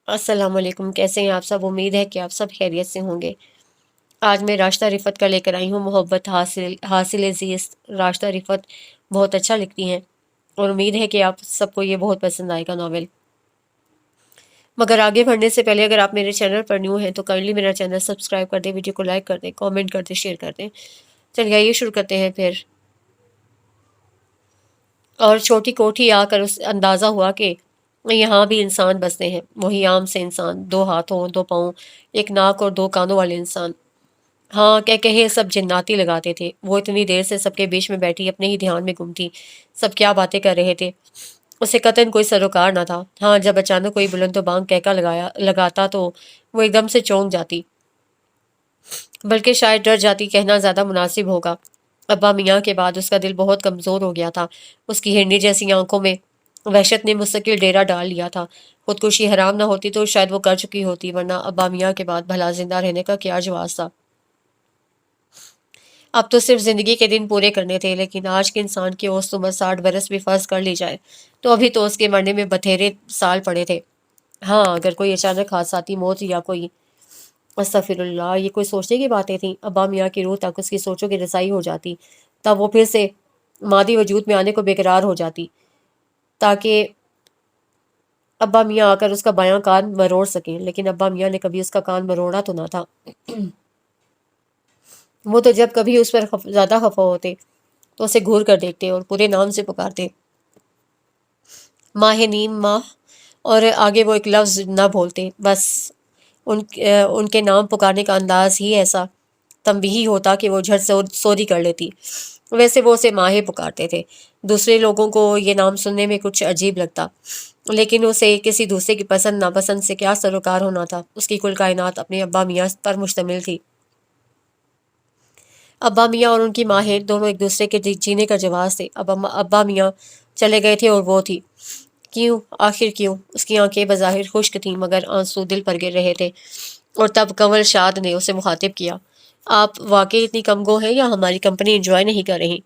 السلام علیکم، کیسے ہیں آپ سب؟ امید ہے کہ آپ سب خیریت سے ہوں گے۔ آج میں راشدہ رفعت کا لے کر آئی ہوں محبت حاصل عزیز۔ راشدہ رفعت بہت اچھا لکھتی ہیں اور امید ہے کہ آپ سب کو یہ بہت پسند آئے گا ناول۔ مگر آگے بڑھنے سے پہلے اگر آپ میرے چینل پر نیو ہیں تو کائنڈلی میرا چینل سبسکرائب کر دیں، ویڈیو کو لائک کر دیں، کامنٹ کر دیں، شیئر کر دیں۔ چلیے آئیے شروع کرتے ہیں پھر۔ اور چھوٹی کوٹھی آ کر اس اندازہ ہوا کہ یہاں بھی انسان بستے ہیں، وہی عام سے انسان، 2 ہاتھوں 2 پاؤں، ایک ناک اور 2 کانوں والے انسان۔ ہاں کہے سب جناتی لگاتے تھے۔ وہ اتنی دیر سے سب کے بیچ میں بیٹھی اپنے ہی دھیان میں گم تھی۔ سب کیا باتیں کر رہے تھے، اسے قطعاً کوئی سروکار نہ تھا۔ ہاں جب اچانک کوئی بلند و بانگ کہکا لگاتا تو وہ ایک دم سے چونک جاتی، بلکہ شاید ڈر جاتی کہنا زیادہ مناسب ہوگا۔ ابا میاں کے بعد اس کا دل بہت کمزور ہو گیا تھا۔ اس کی ہرنی جیسی آنکھوں میں وحشت نے مستقل ڈیرا ڈال لیا تھا۔ خودکشی حرام نہ ہوتی تو شاید وہ کر چکی ہوتی، ورنہ ابا میاں کے بعد بھلا زندہ رہنے کا کیا جواز تھا۔ اب تو صرف زندگی کے دن پورے کرنے تھے، لیکن آج کے انسان کی اوسط عمر 60 برس بھی فرض کر لی جائے تو ابھی تو اس کے مرنے میں بتھیرے سال پڑے تھے۔ ہاں اگر کوئی اچانک حادثاتی موت یا کوئی، استغفر اللہ، یہ کوئی سوچنے کی باتیں تھیں۔ ابا میاں کی روح تک اس کی سوچوں کی رسائی ہو جاتی، تب وہ پھر سے مادی وجود میں آنے کو بےقرار ہو جاتی تاکہ ابا میاں آ کر اس کا بایاں کان مروڑ سکیں، لیکن ابا میاں نے کبھی اس کا کان مروڑا تو نہ تھا۔ وہ تو جب کبھی اس پر زیادہ خفا ہوتے تو اسے گھور کر دیکھتے اور پورے نام سے پکارتے، ماہ نیم ماہ، اور آگے وہ ایک لفظ نہ بولتے۔ بس ان کے نام پکارنے کا انداز ہی ایسا تنبیہی ہوتا کہ وہ جھٹ سوری کر لیتی۔ ویسے وہ اسے ماہے پکارتے تھے۔ دوسرے لوگوں کو یہ نام سننے میں کچھ عجیب لگتا، لیکن اسے کسی دوسرے کی پسند ناپسند سے کیا سروکار ہونا تھا۔ اس کی کل کائنات اپنے ابا میاں پر مشتمل تھی۔ ابا میاں اور ان کی ماہر دونوں ایک دوسرے کے جینے کا جواز تھے۔ اب ابا میاں چلے گئے تھے اور وہ تھی۔ کیوں؟ آخر کیوں؟ اس کی آنکھیں بظاہر خشک تھیں مگر آنسو دل پر گر رہے تھے۔ اور تب کنول شاد نے اسے مخاطب کیا، آپ واقعی اتنی کم گو ہیں یا ہماری کمپنی انجوائے نہیں کر رہی؟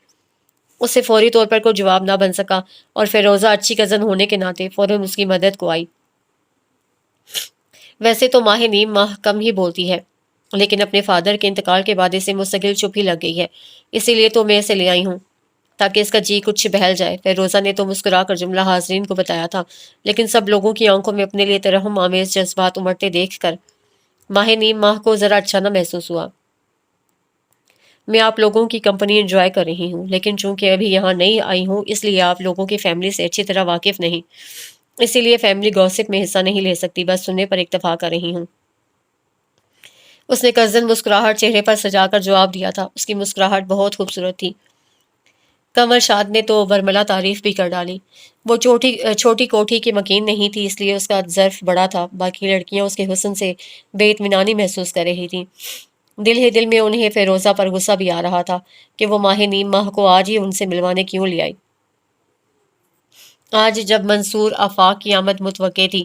اس سے فوری طور پر کوئی جواب نہ بن سکا اور فیروزہ اچھی کزن ہونے کے ناطے فوراً اس کی مدد کو آئی۔ ویسے تو ماہ نیم ماہ کم ہی بولتی ہے، لیکن اپنے فادر کے انتقال کے بعد اسے مستقل چپ ہی لگ گئی ہے، اسی لیے تو میں اسے لے آئی ہوں تاکہ اس کا جی کچھ بہل جائے۔ فیروزہ نے تو مسکرا کر جملہ حاضرین کو بتایا تھا، لیکن سب لوگوں کی آنکھوں میں اپنے لیے ترحم آمیز جذبات امڑتے دیکھ کر ماہ نیم ماہ کو ذرا اچھا نہ محسوس ہوا۔ میں آپ لوگوں کی کمپنی انجوائے کر رہی ہوں، لیکن چونکہ ابھی یہاں نئی آئی ہوں اس لیے آپ لوگوں کی فیملی سے اچھی طرح واقف نہیں، اسی لیے فیملی گوسپ میں حصہ نہیں لے سکتی، بس سننے پر اکتفا کر رہی ہوں۔ اس نے کزن مسکراہٹ چہرے پر سجا کر جواب دیا تھا۔ اس کی مسکراہٹ بہت خوبصورت تھی۔ کنور شاد نے تو برملا تعریف بھی کر ڈالی۔ وہ چھوٹی کوٹھی کی مکین نہیں تھی، اس لیے اس کا ظرف بڑا تھا۔ باقی لڑکیاں اس کے حسن سے بے اطمینانی محسوس کر رہی تھیں۔ دل ہی دل میں انہیں فیروزہ پر غصہ بھی آ رہا تھا کہ وہ ماہ نیم ماہ کو آج ہی ان سے ملوانے کیوں لے آئی، آج جب منصور آفاق کی آمد متوقع تھی۔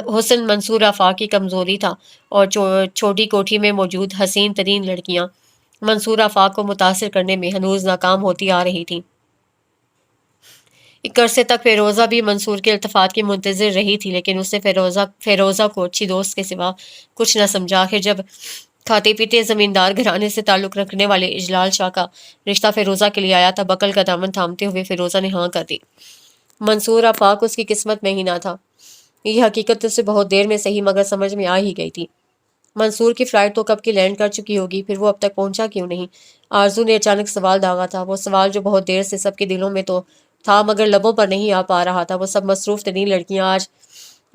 حسن منصور آفاق کی کمزوری تھا اور چھوٹی کوٹھی میں موجود حسین ترین لڑکیاں منصور آفاق کو متاثر کرنے میں ہنوز ناکام ہوتی آ رہی تھیں۔ ایک عرصے تک فیروزہ بھی منصور کے التفات کی منتظر رہی تھی، لیکن اس نے فیروزہ کو اچھی دوست کے سوا کچھ نہ سمجھا۔ آخر جب کھاتے پیتے زمیندار گھرانے سے تعلق رکھنے والے اجلال شاہ کا رشتہ فیروزہ کے لیے آیا تھا، عقل کا دامن تھامتے ہوئے فیروزہ نے ہاں کر دی۔ منصور آفاق اس کی قسمت میں ہی نہ تھا، یہ حقیقت اسے بہت دیر میں صحیح مگر سمجھ میں آ ہی گئی تھی۔ منصور کی فلائٹ تو کب کی لینڈ کر چکی ہوگی، پھر وہ اب تک پہنچا کیوں نہیں؟ آرزو نے اچانک سوال داغا تھا، وہ سوال جو بہت دیر سے سب کے دلوں میں تو تھا مگر لبوں پر نہیں آ پا رہا تھا۔ وہ سب مصروف ترین لڑکیاں آج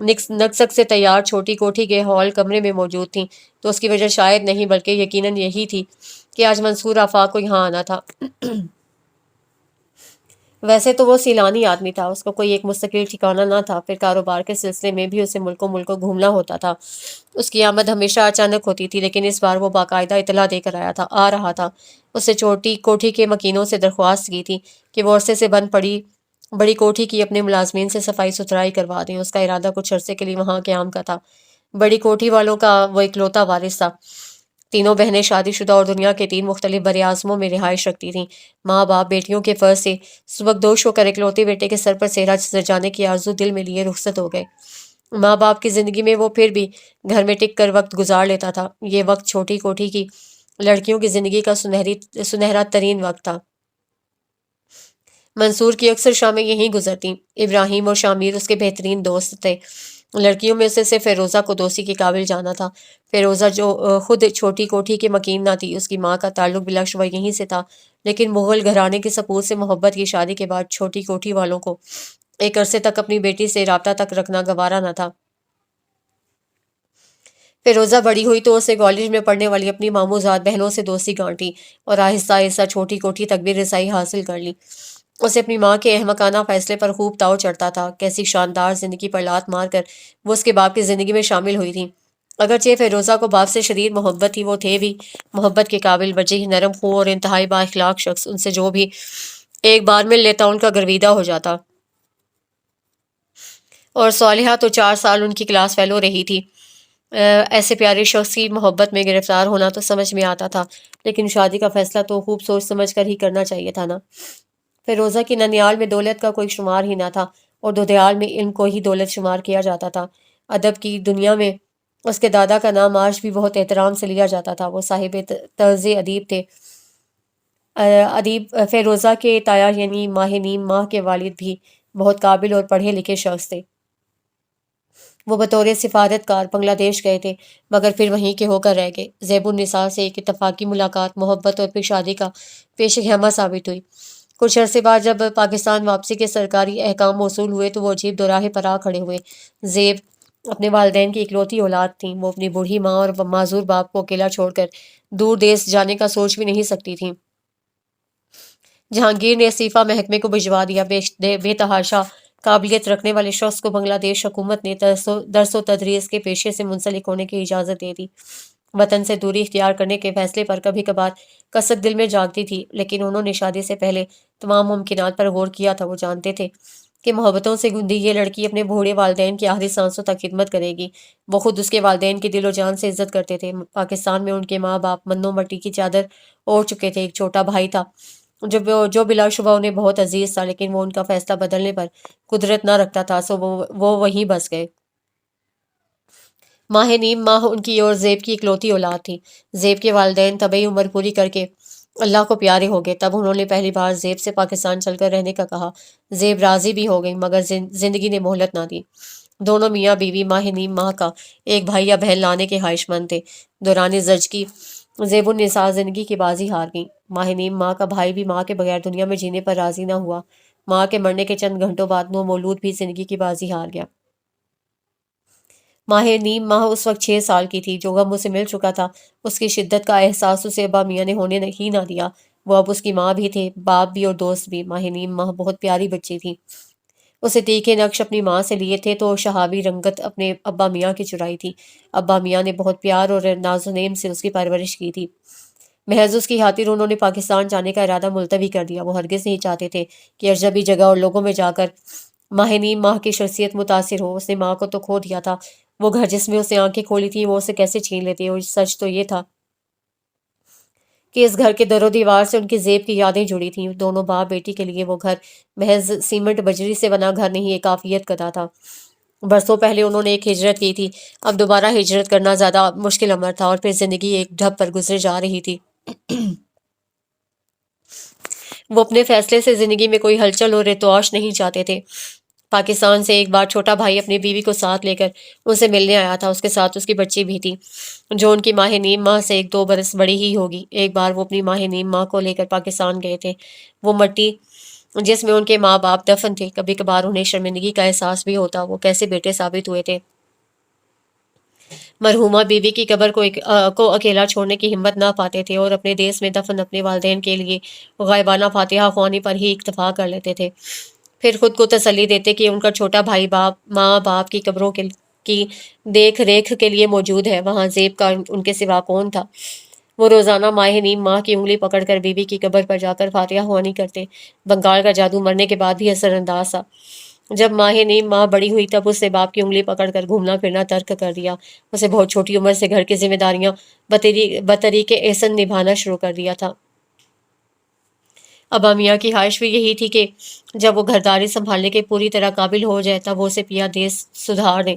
نکسک سے تیار چھوٹی کوٹھی کے ہال کمرے میں موجود تھیں، تو اس کی وجہ شاید نہیں بلکہ یقیناً یہی تھی کہ آج منصور آفاق کو یہاں آنا تھا۔ ویسے تو وہ سیلانی آدمی تھا، اس کو کوئی ایک مستقل ٹھکانہ نہ تھا، پھر کاروبار کے سلسلے میں بھی اسے ملکوں گھومنا ہوتا تھا۔ اس کی آمد ہمیشہ اچانک ہوتی تھی، لیکن اس بار وہ باقاعدہ اطلاع دے کر آ رہا تھا۔ اس سے چھوٹی کوٹھی کے مکینوں سے درخواست کی تھی کہ وہ عرصے سے بند پڑی بڑی کوٹھی کی اپنے ملازمین سے صفائی ستھرائی کروا دیں۔ اس کا ارادہ کچھ عرصے کے لیے وہاں قیام کا تھا۔ بڑی کوٹھی والوں کا وہ اکلوتا وارث تھا۔ تینوں بہنیں شادی شدہ اور دنیا کے 3 مختلف براعظموں میں رہائش رکھتی تھیں۔ ماں باپ بیٹیوں کے فرض سے سبکدوش ہو کر اکلوتے بیٹے کے سر پر سہرا سجانے کی آرزو دل میں لیے رخصت ہو گئے۔ ماں باپ کی زندگی میں وہ پھر بھی گھر میں ٹک کر وقت گزار لیتا تھا۔ یہ وقت چھوٹی کوٹھی کی لڑکیوں کی زندگی کا سنہرا ترین وقت تھا۔ منصور کی اکثر شامیں یہیں گزرتیں۔ ابراہیم اور شامیر اس کے بہترین دوست تھے۔ لڑکیوں میں سے صرف فیروزہ کو دوستی کے قابل جانا تھا۔ فیروزہ جو خود چھوٹی کوٹھی کی مکین نہ تھی، اس کی ماں کا تعلق بلا شبہ یہیں سے تھا، لیکن مغل گھرانے کے سپوت سے محبت کی شادی کے بعد چھوٹی کوٹھی والوں کو ایک عرصے تک اپنی بیٹی سے رابطہ تک رکھنا گوارا نہ تھا۔ فیروزہ بڑی ہوئی تو اسے کالج میں پڑھنے والی اپنی ماموزاد بہنوں سے دوستی گانٹی اور آہستہ آہستہ چھوٹی کوٹھی تک بھی رسائی حاصل کر لی۔ اسے اپنی ماں کے احمقانہ فیصلے پر خوب تاؤ چڑھتا تھا۔ کیسی شاندار زندگی پر لات مار کر وہ اس کے باپ کی زندگی میں شامل ہوئی تھی۔ اگرچہ فیروزہ کو باپ سے شدید محبت تھی، وہ تھے بھی محبت کے قابل، وجیح، نرم خو اور انتہائی با اخلاق شخص۔ ان سے جو بھی ایک بار مل لیتا ان کا گرویدہ ہو جاتا۔ اور صالحہ تو 4 سال ان کی کلاس فیلو رہی تھی۔ ایسے پیارے شخص کی محبت میں گرفتار ہونا تو سمجھ میں آتا تھا، لیکن شادی کا فیصلہ تو خوب سوچ سمجھ کر ہی کرنا چاہیے تھا نا۔ فیروزہ کی ننیال میں دولت کا کوئی شمار ہی نہ تھا، اور دودیال میں علم کو ہی دولت شمار کیا جاتا تھا۔ ادب کی دنیا میں اس کے دادا کا نام آج بھی بہت احترام سے لیا جاتا تھا۔ وہ صاحب طرز ادیب تھے۔ ادیب فیروزہ کے تایا یعنی ماہ نیم ماہ کے والد بھی بہت قابل اور پڑھے لکھے شخص تھے۔ وہ بطور سفارت کار بنگلہ دیش گئے تھے، مگر پھر وہیں کے ہو کر رہ گئے۔ زیب النساء سے ایک اتفاقی ملاقات محبت اور پھر شادی کا پیش خیمہ ثابت ہوئی۔ کچھ عرصے بعد جب پاکستان واپسی کے سرکاری احکام موصول ہوئے تو وہ عجیب دوراہے پر آ کھڑے ہوئے۔ زیب اپنے والدین کی اکلوتی اولاد تھیں۔ وہ اپنی بوڑھی ماں اور معذور باپ کو اکیلا چھوڑ کر دور دیس جانے کا سوچ بھی نہیں سکتی تھیں۔ جہانگیر نے استعفیٰ محکمے کو بھجوا دیا۔ بے تحاشا قابلیت رکھنے والے شخص کو بنگلہ دیش حکومت نے درس و تدریس کے پیشے سے منسلک ہونے کی اجازت دے دی۔ وطن سے دوری اختیار کرنے کے فیصلے پر کبھی کبھار کسک دل میں جاگتی تھی، لیکن انہوں نے شادی سے پہلے تمام ممکنات پر غور کیا تھا۔ وہ جانتے تھے کہ محبتوں سے گندی یہ لڑکی اپنے بوڑھے والدین کی آخری سانسوں تک خدمت کرے گی۔ وہ خود اس کے والدین کی دل و جان سے عزت کرتے تھے۔ پاکستان میں ان کے ماں باپ منو مٹی کی چادر اوڑھ چکے تھے۔ ایک چھوٹا بھائی تھا جو بلا شبہ انہیں بہت عزیز تھا، لیکن وہ ان کا فیصلہ بدلنے پر قدرت نہ رکھتا تھا، سو وہ وہیں بس گئے۔ ماہ نیم ماہ ان کی اور زیب کی اکلوتی اولاد تھی۔ زیب کے والدین طبعی عمر پوری کر کے اللہ کو پیارے ہو گئے۔ تب انہوں نے پہلی بار زیب سے پاکستان چل کر رہنے کا کہا۔ زیب راضی بھی ہو گئی، مگر زندگی نے مہلت نہ دی۔ دونوں میاں بیوی ماہ نیم ماہ کا ایک بھائی یا بہن لانے کے خواہش مند تھے۔ دوران زچگی زیب النساء زندگی کی بازی ہار گئیں۔ ماہ نیم ماہ کا بھائی بھی ماں کے بغیر دنیا میں جینے پر راضی نہ ہوا۔ ماں کے مرنے کے چند گھنٹوں بعد نومولود بھی زندگی کی بازی ہار گیا۔ ماہ نیم ماہ اس وقت 6 سال کی تھی۔ جو غم اسے مل چکا تھا، اس کی شدت کا احساس اسے ابا میاں نے ہونے ہی نہ دیا۔ وہ اب اس کی ماں بھی تھے، باپ بھی اور دوست بھی۔ ماہ نیم ماہ بہت پیاری بچی تھی۔ اسے تیکھے نقش اپنی ماں سے لیے تھے تو شہابی رنگت اپنے ابا میاں کی چرائی تھی۔ ابا میاں نے بہت پیار اور ناز و نیم سے اس کی پرورش کی تھی۔ محض اس کی خاطر انہوں نے پاکستان جانے کا ارادہ ملتوی کر دیا۔ وہ ہرگز نہیں چاہتے تھے کہ اجنبی جگہ اور لوگوں میں جا کر ماہ نیم ماہ کی شخصیت متاثر ہو۔ اس نے ماں کو تو کھو دیا تھا، وہ گھر جس میں اسے آنکھیں کھولی تھیں وہ اسے کیسے چھین لیتے۔ اور سچ تو یہ تھا کہ اس گھر کے در و دیوار سے ان کی زیب کی یادیں جڑی تھیں۔ دونوں باپ بیٹی کے لیے وہ گھر محض سیمنٹ بجری سے بنا گھر نہیں، ایک عافیت قدا تھا۔ برسوں پہلے انہوں نے ایک ہجرت کی تھی، اب دوبارہ ہجرت کرنا زیادہ مشکل امر تھا، اور پھر زندگی ایک ڈھب پر گزرے جا رہی تھی۔ وہ اپنے فیصلے سے زندگی میں کوئی ہلچل اور رتوش نہیں چاہتے تھے۔ پاکستان سے ایک بار چھوٹا بھائی اپنی بیوی کو ساتھ لے کر ان سے ملنے آیا تھا۔ اس کے ساتھ اس کی بچی بھی تھی، جو ان کی ماہ نیم ماہ سے 1-2 برس بڑی ہی ہوگی۔ ایک بار وہ اپنی ماہ نیم ماہ کو لے کر پاکستان گئے تھے۔ وہ مٹی جس میں ان کے ماں باپ دفن تھے، کبھی کبھار انہیں شرمندگی کا احساس بھی ہوتا۔ وہ کیسے بیٹے ثابت ہوئے تھے۔ مرحومہ بیوی کی قبر کو اکیلا چھوڑنے کی ہمت نہ پاتے تھے، اور اپنے دیس میں دفن اپنے والدین کے لیے غائبانہ فاتحہ خوانی پر ہی اکتفا کر لیتے تھے۔ پھر خود کو تسلی دیتے کہ ان کا چھوٹا بھائی ماں باپ کی قبروں کی دیکھ ریکھ کے لیے موجود ہے، وہاں زیب کا ان کے سوا کون تھا۔ وہ روزانہ ماہ نیم ماہ کی انگلی پکڑ کر بیوی کی قبر پر جا کر فاتحہ خوانی کرتے۔ بنگال کا جادو مرنے کے بعد بھی اثر انداز تھا۔ جب ماہ نیم ماہ بڑی ہوئی تب اس نے باپ کی انگلی پکڑ کر گھومنا پھرنا ترک کر دیا۔ اسے بہت چھوٹی عمر سے گھر کی ذمہ داریاں بطریق احسن نبھانا شروع کر دیا تھا۔ ابا میاں کی خواہش بھی یہی تھی کہ جب وہ گھرداری سنبھالنے کے پوری طرح قابل ہو جائے تب وہ اسے پیا دیس سدھار دیں۔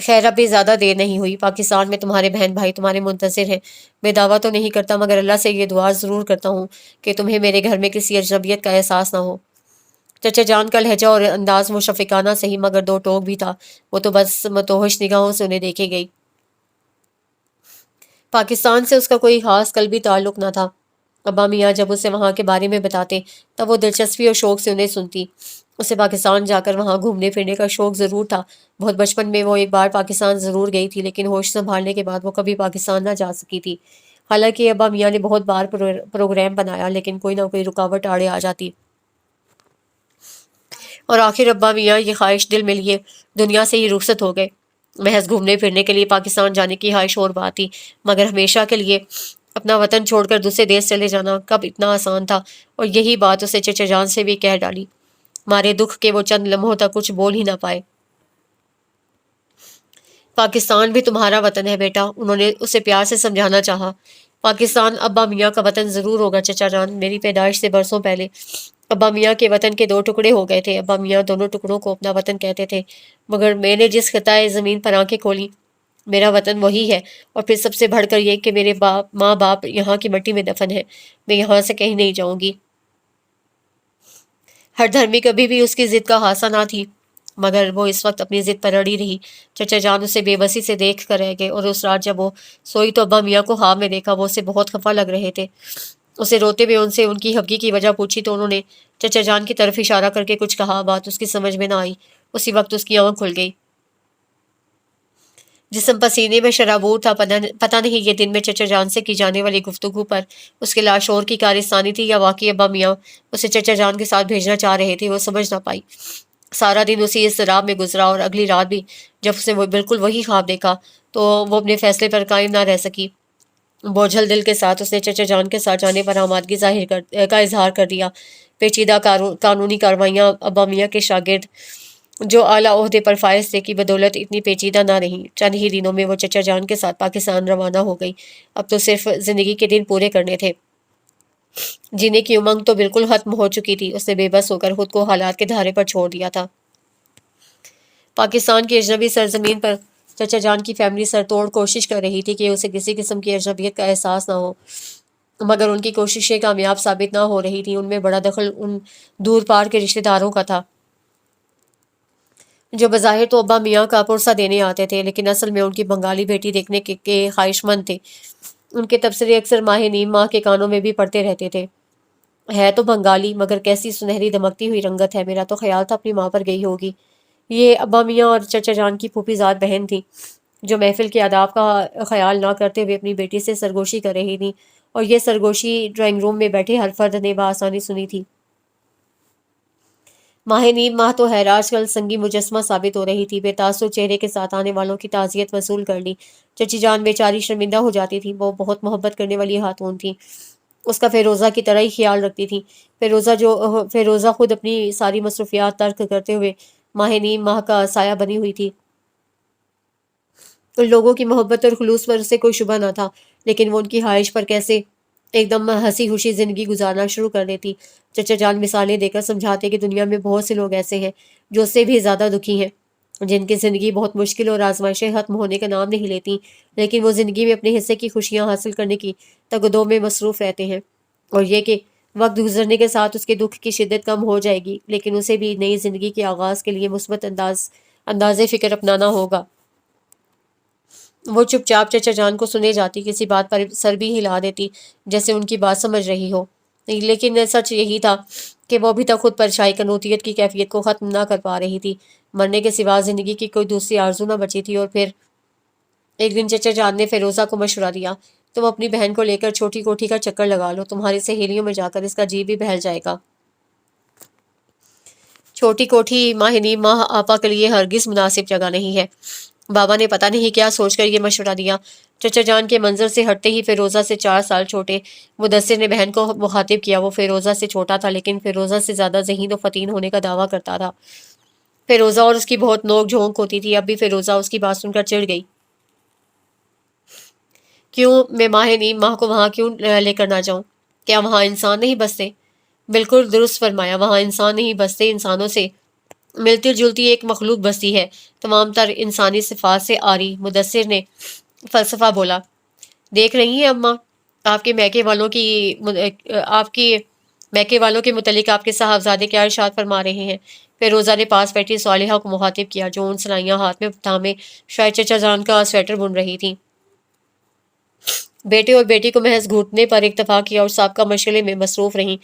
خیر ابھی زیادہ دیر نہیں ہوئی، پاکستان میں تمہارے بہن بھائی تمہارے منتظر ہیں۔ میں دعویٰ تو نہیں کرتا مگر اللہ سے یہ دعا ضرور کرتا ہوں کہ تمہیں میرے گھر میں کسی اجنبیت کا احساس نہ ہو۔ چچا جان کا لہجہ اور انداز مشفقانہ صحیح مگر دو ٹوک بھی تھا، وہ تو بس متوحش نگاہوں سے انہیں دیکھے گئی۔ پاکستان سے اس کا کوئی خاص قلبی تعلق نہ تھا۔ ابا میاں جب اسے وہاں کے بارے میں بتاتے تب وہ دلچسپی اور شوق سے انہیں سنتی۔ اسے پاکستان جا کر وہاں گھومنے پھرنے کا شوق ضرور تھا۔ بہت بچپن میں وہ ایک بار پاکستان ضرور گئی تھی، لیکن ہوش سنبھالنے کے بعد وہ کبھی پاکستان نہ جا سکی تھی۔ حالانکہ ابا میاں نے بہت بار پروگرام بنایا، لیکن کوئی نہ کوئی رکاوٹ آڑے آ جاتی، اور آخر ابا میاں یہ خواہش دل میں لیے دنیا سے ہی رخصت ہو گئے۔ محض گھومنے پھرنے کے لیے پاکستان جانے کی خواہش اور بات تھی، مگر ہمیشہ کے لیے اپنا وطن چھوڑ کر دوسرے دیش چلے جانا کب اتنا آسان تھا، اور یہی بات اسے چچا جان سے بھی کہہ ڈالی۔ مارے دکھ کے وہ چند لمحوں تک کچھ بول ہی نہ پائے۔ پاکستان بھی تمہارا وطن ہے بیٹا، انہوں نے اسے پیار سے سمجھانا چاہا۔ پاکستان ابا میاں کا وطن ضرور ہوگا چچا جان، میری پیدائش سے برسوں پہلے ابا میاں کے وطن کے دو ٹکڑے ہو گئے تھے۔ ابا میاں دونوں ٹکڑوں کو اپنا وطن کہتے تھے، مگر میں نے جس خطۂ زمین پر آنکھیں کھولی میرا وطن وہی ہے، اور پھر سب سے بڑھ کر یہ کہ میرے ماں باپ یہاں کی مٹی میں دفن ہے۔ میں یہاں سے کہیں نہیں جاؤں گی۔ ہر دھرمی کبھی بھی اس کی ضد کا حاصل نہ تھی، مگر وہ اس وقت اپنی ضد پر اڑی رہی۔ چچا جان اسے بے بسی سے دیکھ کر رہ گئے، اور اس رات جب وہ سوئی تو ابا میاں کو خواب میں دیکھا وہ اسے بہت خفا لگ رہے تھے۔ اسے روتے ہوئے ان سے ان کی خفگی کی وجہ پوچھی تو انہوں نے چچا جان کی طرف اشارہ کر کے کچھ کہا، بات اس کی سمجھ میں نہ آئی۔ اسی وقت اس کی آنکھ کھل گئی، جسم پسینے میں شرابور تھا۔ پتہ نہیں یہ دن میں چچا جان سے کی جانے والی گفتگو پر اس کے لاشعور کی کارستانی تھی یا واقعی ابا میاں اسے چچا جان کے ساتھ بھیجنا چاہ رہے تھے، وہ سمجھ نہ پائی۔ سارا دن اسی اضطراب میں گزرا، اور اگلی رات بھی جب اسے وہ بالکل وہی خواب دیکھا تو وہ اپنے فیصلے پر قائم نہ رہ سکی۔ بوجھل دل کے ساتھ اس نے چچا جان کے ساتھ جانے پر آمادگی کا اظہار کر دیا۔ پیچیدہ قانونی کارروائیاں ابا میاں کے شاگرد جو اعلیٰ عہدے پر فائز تھے کی بدولت اتنی پیچیدہ نہ رہیں۔ چند ہی دنوں میں وہ چچا جان کے ساتھ پاکستان روانہ ہو گئی۔ اب تو صرف زندگی کے دن پورے کرنے تھے، جینے کی امنگ تو بالکل ختم ہو چکی تھی۔ اس نے بے بس ہو کر خود کو حالات کے دھارے پر چھوڑ دیا تھا۔ پاکستان کی اجنبی سرزمین پر چچا جان کی فیملی سر توڑ کوشش کر رہی تھی کہ اسے کسی قسم کی اجنبیت کا احساس نہ ہو، مگر ان کی کوششیں کامیاب ثابت نہ ہو رہی تھیں۔ ان میں بڑا دخل ان دور پار کے رشتہ داروں کا تھا جو بظاہر تو ابا میاں کا پرسہ دینے آتے تھے، لیکن اصل میں ان کی بنگالی بیٹی دیکھنے کے خواہش مند تھے۔ ان کے تبصرے اکثر ماہ نیم ماہ کے کانوں میں بھی پڑتے رہتے تھے۔ ہے تو بنگالی، مگر کیسی سنہری دمکتی ہوئی رنگت ہے، میرا تو خیال تھا اپنی ماں پر گئی ہوگی۔ یہ ابا میاں اور چچا جان کی پھوپھی زاد بہن تھی، جو محفل کے آداب کا خیال نہ کرتے ہوئے اپنی بیٹی سے سرگوشی کر رہی تھیں، اور یہ سرگوشی ڈرائنگ روم میں بیٹھے ہر فرد نے بآسانی سنی تھی۔ ماہ نیم ماہ تو خیر آج کل سنگی مجسمہ ثابت ہو رہی تھی۔ بے تاثر چہرے کے ساتھ آنے والوں کی تعزیت وصول کر لی۔ چچی جان بیچاری شرمندہ ہو جاتی تھی، وہ بہت محبت کرنے والی خاتون تھی، اس کا فیروزہ کی طرح ہی خیال رکھتی تھی۔ فیروزہ خود اپنی ساری مصروفیات ترک کرتے ہوئے ماہ نیم ماہ کا سایہ بنی ہوئی تھی۔ ان لوگوں کی محبت اور خلوص پر اسے کوئی شبہ نہ تھا، لیکن وہ ان کی خواہش پر کیسے ایک دم ہنسی خوشی زندگی گزارنا شروع کر دیتی۔ چچا جان مثالیں دے کر سمجھاتے کہ دنیا میں بہت سے لوگ ایسے ہیں جو اس سے بھی زیادہ دکھی ہیں، جن کی زندگی بہت مشکل اور آزمائشیں ختم ہونے کا نام نہیں لیتی، لیکن وہ زندگی میں اپنے حصے کی خوشیاں حاصل کرنے کی تگدو میں مصروف رہتے ہیں، اور یہ کہ وقت گزرنے کے ساتھ اس کے دکھ کی شدت کم ہو جائے گی، لیکن اسے بھی نئی زندگی کے آغاز کے لیے مثبت انداز فکر اپنانا ہوگا۔ وہ چپ چاپ چچا جان کو سنے جاتی، کسی بات پر سر بھی ہلا دیتی جیسے ان کی بات سمجھ رہی ہو، لیکن سچ یہی تھا کہ وہ ابھی تک خود پر شاہی قنوتیت کی کیفیت کو ختم نہ کر پا رہی تھی۔ مرنے کے سوا زندگی کی کوئی دوسری آرزو نہ بچی تھی۔ اور پھر ایک دن چچا جان نے فیروزہ کو مشورہ دیا، تم اپنی بہن کو لے کر چھوٹی کوٹھی کا چکر لگا لو، تمہاری سہیلیوں میں جا کر اس کا جی بھی بہل جائے گا۔ چھوٹی کوٹھی ماہ نیم ماہ آپا کے لیے ہرگز مناسب جگہ نہیں ہے۔ بابا نے پتہ نہیں کیا سوچ کر یہ مشورہ دیا۔ چچا جان کے منظر سے ہٹتے ہی فیروزہ سے 4 سال چھوٹے مدثر نے بہن کو مخاطب کیا۔ وہ فیروزہ سے چھوٹا تھا، لیکن فیروزہ سے زیادہ ذہین و فطین ہونے کا دعویٰ کرتا تھا۔ فیروزہ اور اس کی بہت نوک جھونک ہوتی تھی۔ اب بھی فیروزہ اس کی بات سن کر چڑ گئی۔ کیوں میں ماہ نیم ماہ کو وہاں کیوں لے کر نہ جاؤں؟ کیا وہاں انسان نہیں بستے؟ بالکل درست فرمایا، وہاں انسان نہیں بستے، انسانوں سے ملتی جلتی ایک مخلوق بستی ہے، تمام تر انسانی صفات سے آری۔ مدثر نے فلسفہ بولا۔ دیکھ رہی ہیں اماں، آپ کے میکے والوں کی آپ کی میکے والوں کے متعلق آپ کے صاحبزادے کیا ارشاد فرما رہے ہیں؟ فیروزہ نے پاس بیٹھی صالحہ کو مخاطب کیا، جو ان سلائیاں ہاتھ میں تھامے شاید چچا جان کا سویٹر بن رہی تھی۔ بیٹے اور بیٹی کو محض گھٹنے پر اکتفا کیا اور سابقہ مشغلے میں مصروف رہیں۔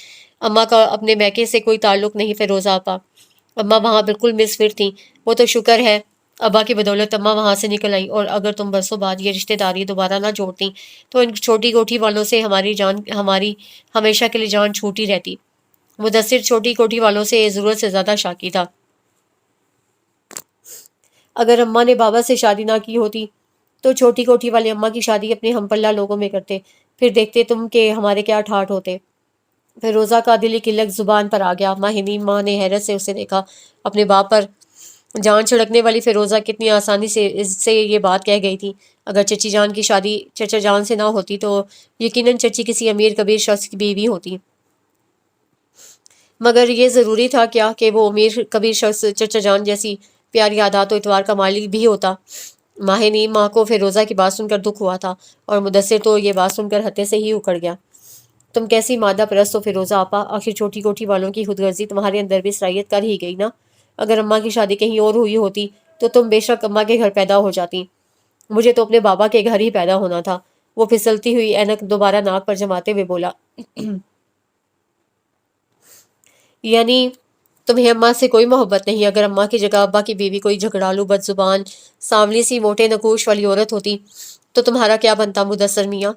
اماں کا اپنے میکے سے کوئی تعلق نہیں فیروزہ آپا۔ اماں وہاں بالکل مصفر تھیں۔ وہ تو شکر ہے ابا کی بدولت اماں وہاں سے نکل آئی، اور اگر تم برسوں بعد یہ رشتہ داری دوبارہ نہ جوڑتی تو ان چھوٹی کوٹھی والوں سے ہماری ہمیشہ کے لیے جان چھوٹی رہتی۔ مدثر چھوٹی کوٹھی والوں سے ضرورت سے زیادہ شاکی تھا۔ اگر اماں نے بابا سے شادی نہ کی ہوتی تو چھوٹی کوٹھی والے اماں کی شادی اپنے ہم پلہ لوگوں میں کرتے، پھر دیکھتے تم کہ ہمارے کیا ٹھاٹھ ہوتے۔ فیروزہ کا دلی کلک زبان پر آ گیا۔ ماہنین ماں نے حیرت سے اسے دیکھا۔ اپنے باپ پر جان چھڑکنے والی فیروزہ کتنی آسانی سے یہ بات کہہ گئی تھی۔ اگر چچی جان کی شادی چچا جان سے نہ ہوتی تو یقیناً چچی کسی امیر کبیر شخص کی بیوی ہوتی۔ مگر یہ ضروری تھا کیا کہ وہ امیر کبیر شخص چچا جان جیسی پیاری عادات و اتوار کا مالک بھی ہوتا؟ ماہنین ماں کو فیروزہ کی بات سن کر دکھ ہوا تھا، اور مدثر تو یہ بات سن کر ہتے سے ہی اکڑ گیا۔ تم کیسی مادہ پرست ہو فیروزہ آپا، آخر چھوٹی کوٹھی والوں کی خود غرضی تمہارے اندر بھی صلاحیت کر ہی گئی نا۔ اگر اماں کی شادی کہیں اور ہوئی ہوتی تو تم بے شک اماں کے گھر پیدا ہو جاتی۔ مجھے تو اپنے بابا کے گھر ہی پیدا ہونا تھا۔ وہ پھسلتی ہوئی اینک دوبارہ ناک پر جماتے ہوئے بولا۔ یعنی تمہیں اماں سے کوئی محبت نہیں؟ اگر اماں کی جگہ ابا کی بیوی کوئی جھگڑالو بد زبان سانولی سی موٹے نقوش والی عورت ہوتی تو تمہارا کیا بنتا مدثر میاں؟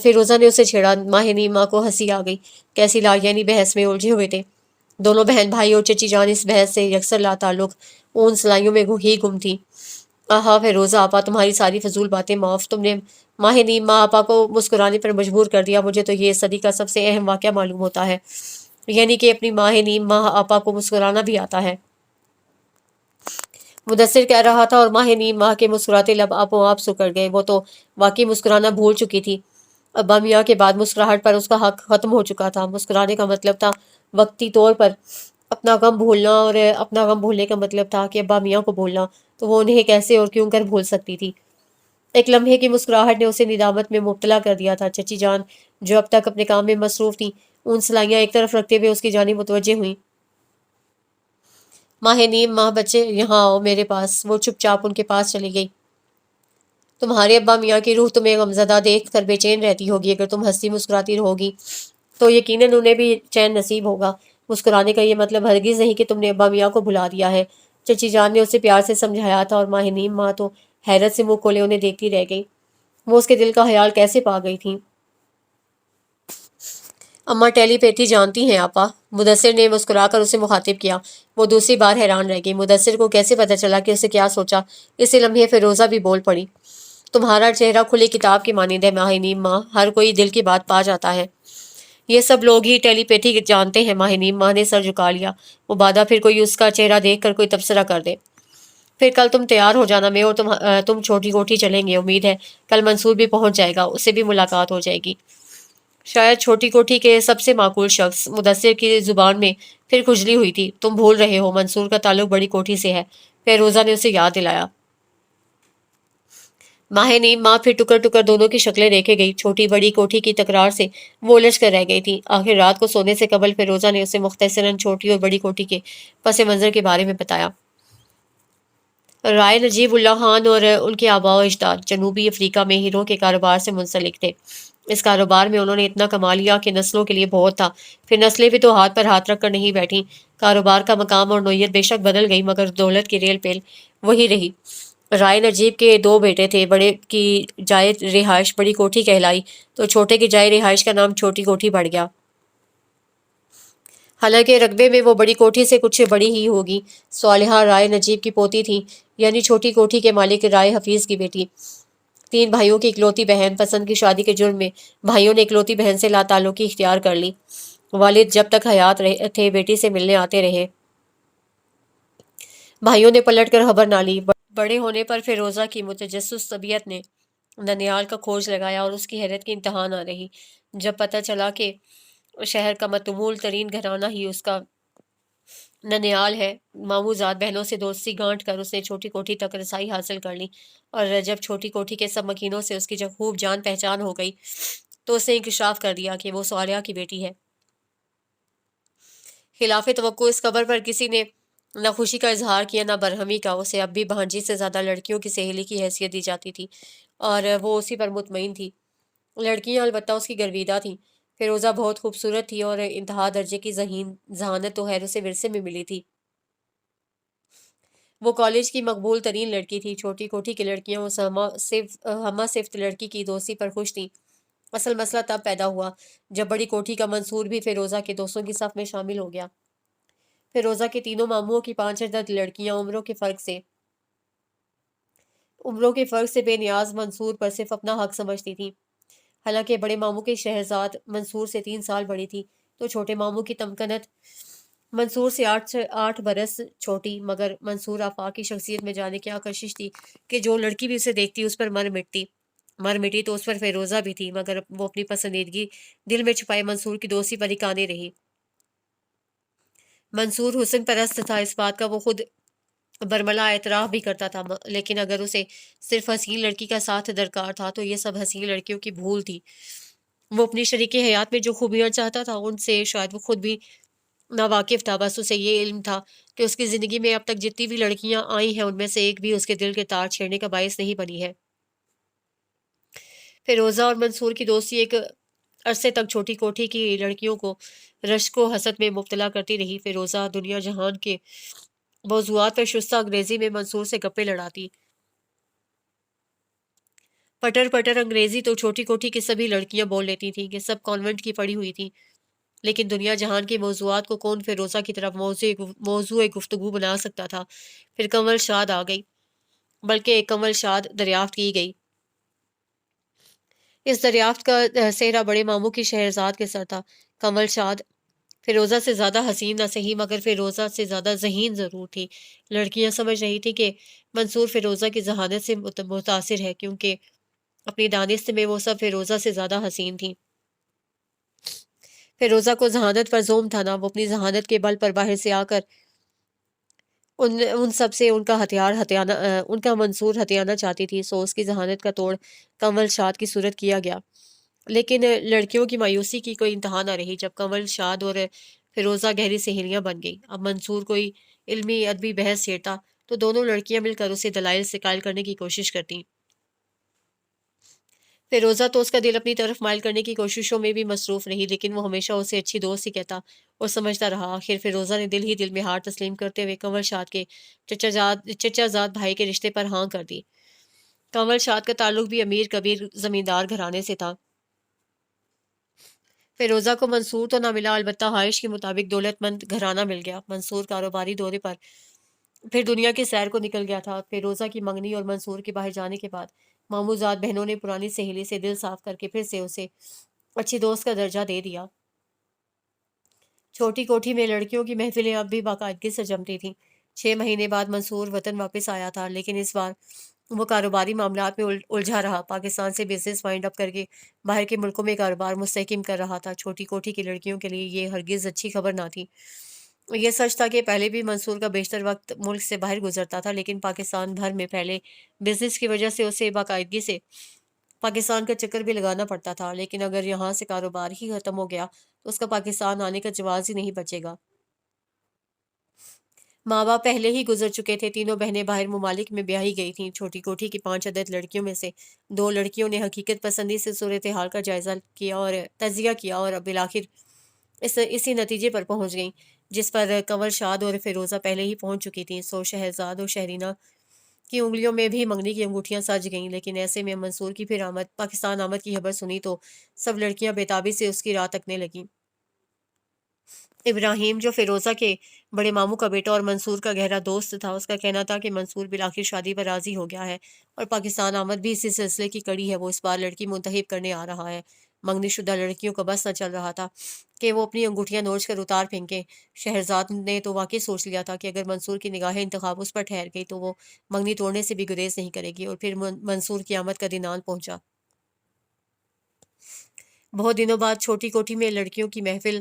فیروزہ نے اسے چھیڑا۔ ماہنین ماں کو ہنسی آ گئی۔ کیسی لاجانی بحث میں الجھے ہوئے تھے دونوں بہن بھائی، اور چچی جان اس بحث سے یکسر لا تعلق اون سلائیوں میں ہی گم تھی۔ آہا فیروزہ آپا، تمہاری ساری فضول باتیں معاف، تم نے ماہنین ماں آپا کو مسکرانے پر مجبور کر دیا۔ مجھے تو یہ صدی کا سب سے اہم واقعہ معلوم ہوتا ہے، یعنی کہ اپنی ماہنین ماں آپا کو مسکرانا بھی آتا ہے۔ مدثر کہہ رہا تھا اور ماہنین ماں کے مسکراتے لب آپ و آپ سکڑ گئے۔ وہ تو واقعی مسکرانا بھول چکی تھی۔ ابا میاں کے بعد مسکراہٹ پر اس کا حق ختم ہو چکا تھا۔ مسکرانے کا مطلب تھا وقتی طور پر اپنا غم بھولنا، اور اپنا غم بھولنے کا مطلب تھا کہ ابا میاں کو بھولنا، تو وہ انہیں کیسے اور کیوں کر بھول سکتی تھی؟ ایک لمحے کی مسکراہٹ نے اسے ندامت میں مبتلا کر دیا تھا۔ چچی جان جو اب تک اپنے کام میں مصروف تھیں، اون سلائیاں ایک طرف رکھتے ہوئے اس کی جانب متوجہ ہوئیں۔ ماہنین ماں، بچے یہاں آؤ میرے پاس۔ وہ چپ چاپ ان کے پاس چلی گئی۔ تمہارے ابا میاں کی روح تمہیں غمزدہ دیکھ کر بے چین رہتی ہوگی۔ اگر تم ہنسی مسکراتی رہوگی تو یقیناً انہیں بھی چین نصیب ہوگا۔ مسکرانے کا یہ مطلب ہرگز نہیں کہ تم نے ابا میاں کو بھلا دیا ہے، چچی جان نے اسے پیار سے سمجھایا تھا، اور ماہنین ماں تو حیرت سے منہ کھولے انہیں دیکھتی رہ گئی۔ وہ اس کے دل کا خیال کیسے پا گئی تھیں؟ اماں ٹیلی پیتھی جانتی ہیں آپا، مدثر نے مسکرا کر اسے مخاطب کیا۔ وہ دوسری بار حیران رہ گئی۔ مدثر کو کیسے پتہ چلا کہ اسے کیا سوچا؟ اسی لمحے فیروزہ بھی بول پڑی۔ تمہارا چہرہ کھلی کتاب کی مانند ہے ماہنین ماں، ہر کوئی دل کی بات پا جاتا ہے۔ یہ سب لوگ ہی ٹیلی پیتھی جانتے ہیں۔ ماہنین ماں نے سر جھکا لیا۔ مبادا پھر کوئی اس کا چہرہ دیکھ کر کوئی تبصرہ کر دے۔ پھر کل تم تیار ہو جانا، میں اور تم چھوٹی کوٹھی چلیں گے۔ امید ہے کل منصور بھی پہنچ جائے گا، اس سے بھی ملاقات ہو جائے گی۔ شاید چھوٹی کوٹھی کے سب سے معقول شخص۔ مدثر کی زبان میں پھر کھجلی ہوئی تھی۔ تم بھول رہے ہو، منصور کا تعلق بڑی کوٹھی سے ہے، فیروزہ نے اسے یاد دلایا۔ ماہنین ماں پھر ٹکر ٹکر دونوں کی شکلیں دیکھے گئی۔ چھوٹی بڑی کوٹھی کی تکرار سے وہ الجھ کر رہ گئی تھی۔ آخر رات کو سونے سے قبل فیروزہ نے اسے مختصراً چھوٹی اور بڑی کوٹھی کے پس منظر کے بارے میں بتایا۔ رائے نجیب اللہ خان اور ان کے آباء و اجداد جنوبی افریقہ میں ہیروں کے کاروبار سے منسلک تھے۔ اس کاروبار میں انہوں نے اتنا کما لیا کہ نسلوں کے لیے بہت تھا۔ پھر نسلیں بھی تو ہاتھ پر ہاتھ رکھ کر نہیں بیٹھیں۔ کاروبار کا مقام اور نوعیت بے شک بدل گئی، مگر دولت کی ریل پیل وہی رہی۔ رائے نجیب کے دو بیٹے تھے۔ بڑے کی جائے رہائش بڑی کوٹھی کہلائی تو چھوٹے کی جائے رہائش کا نام چھوٹی کوٹھی پڑ گیا۔ حالانکہ رقبے میں وہ بڑی کوٹھی سے کچھ بڑی ہی ہوگی۔ صالحہ رائے نجیب کی پوتی تھی، یعنی چھوٹی کوٹھی کے مالک رائے حفیظ کی بیٹی۔ 3 بھائیوں کی اکلوتی بہن۔ پسند کی شادی کے جرم میں بھائیوں نے اکلوتی بہن سے لا تعلقی اختیار کر لی۔ والد جب تک حیات تھے بیٹی سے ملنے آتے رہے۔ بھائیوں نے پلٹ کر خبر نہ لی۔ بڑے ہونے پر فیروزہ کی متجسس طبیعت نے ننیال کا کھوج لگایا، اور اس کی حیرت کی انتہا نہ رہی جب پتہ چلا کہ شہر کا متمول ترین گھرانہ ہی اس کا ننیال ہے۔ ماموں زاد بہنوں سے دوستی گانٹ کر اس نے چھوٹی کوٹھی تک رسائی حاصل کر لی، اور جب چھوٹی کوٹھی کے سب مکینوں سے اس کی جب خوب جان پہچان ہو گئی تو اس نے انکشاف کر دیا کہ وہ صالحہ کی بیٹی ہے۔ خلاف توقع اس خبر پر کسی نے نہ خوشی کا اظہار کیا نہ برہمی کا۔ اسے اب بھی بھانجی سے زیادہ لڑکیوں کی سہیلی کی حیثیت دی جاتی تھی، اور وہ اسی پر مطمئن تھی۔ لڑکیاں البتہ اس کی گرویدہ تھیں۔ فیروزہ بہت خوبصورت تھی اور انتہا درجے کی ذہانت تو خیر اسے ورثے میں ملی تھی۔ وہ کالج کی مقبول ترین لڑکی تھی۔ چھوٹی کوٹھی کی لڑکیاں اس ہمہ صفت لڑکی کی دوستی پر خوش تھیں۔ اصل مسئلہ تب پیدا ہوا جب بڑی کوٹھی کا منصور بھی فیروزہ کے دوستوں کی صف میں شامل ہو گیا۔ فیروزہ کے تینوں ماموں کی 5 عدد لڑکیاں عمروں کے فرق سے بے نیاز منصور پر صرف اپنا حق سمجھتی تھیں۔ حالانکہ بڑے ماموں کی شہرزاد منصور سے 3 سال بڑی تھی تو چھوٹے ماموں کی تمکنت منصور سے 8 برس چھوٹی، مگر منصور آفاق کی شخصیت میں جانے کی کشش تھی کہ جو لڑکی بھی اسے دیکھتی اس پر مر مٹی تو اس پر فیروزہ بھی تھی، مگر وہ اپنی پسندیدگی دل میں چھپائے منصور کی دوستی پر ہی قانے رہی۔ منصور حسن پرست تھا، اس بات کا وہ خود برملا اعتراف بھی کرتا تھا، لیکن اگر اسے صرف حسین لڑکی کا ساتھ درکار تھا تو یہ سب حسین لڑکیوں کی بھول تھی۔ وہ اپنی شریک حیات میں جو خوبیاں چاہتا تھا ان سے شاید وہ خود بھی ناواقف تھا۔ بس اسے یہ علم تھا کہ اس کی زندگی میں اب تک جتنی بھی لڑکیاں آئی ہیں ان میں سے ایک بھی اس کے دل کے تار چھیڑنے کا باعث نہیں بنی ہے۔ فیروزہ اور منصور کی دوستی ایک عرصے تک چھوٹی کوٹھی کی لڑکیوں کو رشک و حسد میں مبتلا کرتی رہی۔ فیروزہ دنیا جہان کے موضوعات پر شستہ انگریزی میں منصور سے گپے لڑاتی۔ پٹر انگریزی تو چھوٹی کوٹھی کی سبھی لڑکیاں بول لیتی تھیں کہ سب کانوینٹ کی پڑھی ہوئی تھیں، لیکن دنیا جہان کے موضوعات کو کون فیروزہ کی طرف موضوع گفتگو بنا سکتا تھا۔ پھر کنول شاد آ گئی، بلکہ ایک کنول شاد دریافت کی گئی۔ اس دریافت کا سہرا بڑے ماموں کی شہرزاد کے سر تھا۔ کنول شاد فیروزہ سے زیادہ حسین نہ صحیح مگر فیروزہ سے زیادہ ذہین ضرور تھی۔ لڑکیاں سمجھ رہی تھی کہ منصور فیروزہ کی ذہانت سے متاثر ہے، کیونکہ اپنی دانست میں وہ سب فیروزہ سے زیادہ حسین تھیں۔ فیروزہ کو ذہانت پر زوم تھا، نہ وہ اپنی ذہانت کے بل پر باہر سے آ کر ان سب سے ان کا منصور ہتھیانا چاہتی تھی، سو اس کی ذہانت کا توڑ کنول شاد کی صورت کیا گیا۔ لیکن لڑکیوں کی مایوسی کی کوئی انتہا نہ رہی جب کنول شاد اور فیروزہ گہری سہیلیاں بن گئی۔ اب منصور کوئی علمی ادبی بحث چھیڑتا تو دونوں لڑکیاں مل کر اسے دلائل سے قائل کرنے کی کوشش کرتی۔ فیروزہ تو اس کا دل اپنی طرف مائل کرنے کی کوششوں میں بھی مصروف رہی، لیکن وہ ہمیشہ اسے اچھی دوست ہی کہتا اور سمجھتا رہا۔ آخر فیروزہ نے دل ہی دل میں ہار تسلیم کرتے ہوئے کنول شاد کے چچا زاد بھائی کے رشتے پر ہاں کر دی۔ کنول شاد کا تعلق بھی امیر کبیر زمیندار گھرانے سے تھا۔ فیروزہ کو منصور تو نہ ملا، البتہ خواہش کے مطابق دولت مند گھرانہ مل گیا۔ منصور کاروباری دورے پر پھر دنیا کی سیر کو نکل گیا تھا۔ فیروزہ کی منگنی اور منصور کے باہر جانے کے بعد ماموں زاد بہنوں نے پرانی سہیلی سے دل صاف کر کے پھر سے اسے اچھی دوست کا درجہ دے دیا۔ چھوٹی کوٹھی میں لڑکیوں کی محفلیں اب بھی باقاعدگی سے جمتی تھیں۔ 6 مہینے بعد منصور وطن واپس آیا تھا، لیکن اس بار وہ کاروباری معاملات میں الجھا رہا۔ پاکستان سے بزنس وائنڈ اپ کر کے باہر کے ملکوں میں کاروبار مستحکم کر رہا تھا۔ چھوٹی کوٹھی کی لڑکیوں کے لیے یہ ہرگز اچھی خبر نہ تھی۔ یہ سچ تھا کہ پہلے بھی منصور کا بیشتر وقت ملک سے باہر گزرتا تھا، لیکن پاکستان بھر میں پھیلے بزنس کی وجہ سے اسے باقاعدگی سے پاکستان کا چکر بھی لگانا پڑتا تھا۔ لیکن اگر یہاں سے کاروبار ہی ختم ہو گیا تو اس کا پاکستان آنے کا جواز ہی نہیں بچے گا۔ ماں باپ پہلے ہی گزر چکے تھے، تینوں بہنیں باہر ممالک میں بیاہی گئی تھیں۔ چھوٹی کوٹھی کی 5 عدد لڑکیوں میں سے 2 لڑکیوں نے حقیقت پسندی سے صورتحال کا جائزہ کیا اور تجزیہ کیا اور بالآخر اسی نتیجے پر پہنچ گئیں جس پر کنول شاد اور فیروزہ پہلے ہی پہنچ چکی تھیں۔ سو شہرزاد اور شہرینہ کی انگلیوں میں بھی منگنی کی انگوٹھیاں سج گئیں، لیکن ایسے میں منصور کی پھر پاکستان آمد کی خبر سنی تو سب لڑکیاں بےتابی سے اس کی راہ تکنے لگیں۔ ابراہیم جو فیروزہ کے بڑے ماموں کا بیٹا اور منصور کا گہرا دوست تھا، اس کا کہنا تھا کہ منصور بالآخر شادی پر راضی ہو گیا ہے اور پاکستان آمد بھی اسی سلسلے کی کڑی ہے۔ وہ اس بار لڑکی منتخب کرنے آ رہا ہے۔ منگنی شدہ لڑکیوں کا بس نہ چل رہا تھا کہ وہ اپنی انگوٹھیاں نوچ کر اتار پھینکیں۔ شہرزاد نے تو واقعی سوچ لیا تھا کہ اگر منصور کی نگاہ انتخاب اس پر ٹھہر گئی تو وہ منگنی توڑنے سے بھی گریز نہیں کرے گی۔ اور پھر منصور کی آمد کا دن آن پہنچا۔ بہت دنوں بعد چھوٹی کوٹھی میں لڑکیوں کی محفل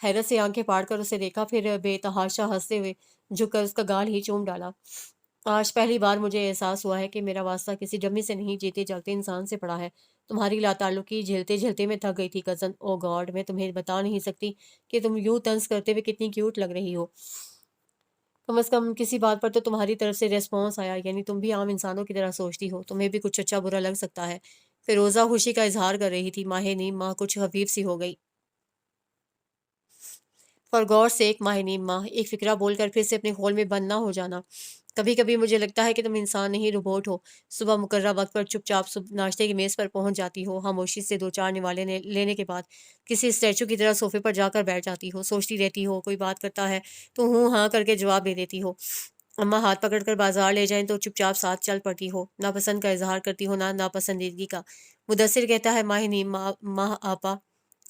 حیرت سے آنکھیں پاڑ کر اسے دیکھا، پھر بے تحاشا ہنستے ہوئے جھک کر اس کا گال ہی چوم ڈالا۔ آج پہلی بار مجھے احساس ہوا ہے کہ میرا واسطہ کسی ڈمی سے نہیں، جیتے جاگتے انسان سے پڑا ہے۔ تمہاری لا تعلقی جھیلتے جھیلتے میں تھک گئی تھی کزن۔ او گاڈ، میں تمہیں بتا نہیں سکتی کہ تم یوں طنز کرتے ہوئے کتنی کیوٹ لگ رہی ہو۔ کم از کم کسی بات پر تو تمہاری طرف سے ریسپانس آیا، یعنی تم بھی عام انسانوں کی طرح سوچتی ہو، تمہیں بھی کچھ اچھا برا لگ سکتا ہے۔ فیروزہ خوشی کا اظہار کر رہی تھی۔ ماہ نیم ماہ کچھ خفیف سی ہو گئی۔ فار گاڈ سیک ماہ نیم ماہ، ایک فکرہ بول کر پھر سے اپنے خول میں بند نہ ہو جانا۔ کبھی کبھی مجھے لگتا ہے کہ تم انسان نہیں روبوٹ ہو۔ صبح مقررہ وقت پر چپ چاپ ناشتے کی میز پر پہنچ جاتی ہو، خاموشی سے دو چار نوالے لینے کے بعد کسی اسٹیچو کی طرح صوفے پر جا کر بیٹھ جاتی ہو، سوچتی رہتی ہو، کوئی بات کرتا ہے تو ہوں ہاں کر کے جواب دے دیتی ہو۔ اماں ہاتھ پکڑ کر بازار لے جائیں تو چپ چاپ ساتھ چل پڑتی ہو، ناپسند کا اظہار کرتی ہو، نہ ناپسندیدگی کا۔ مدثر کہتا ہے ماہ نیم ماہ آپا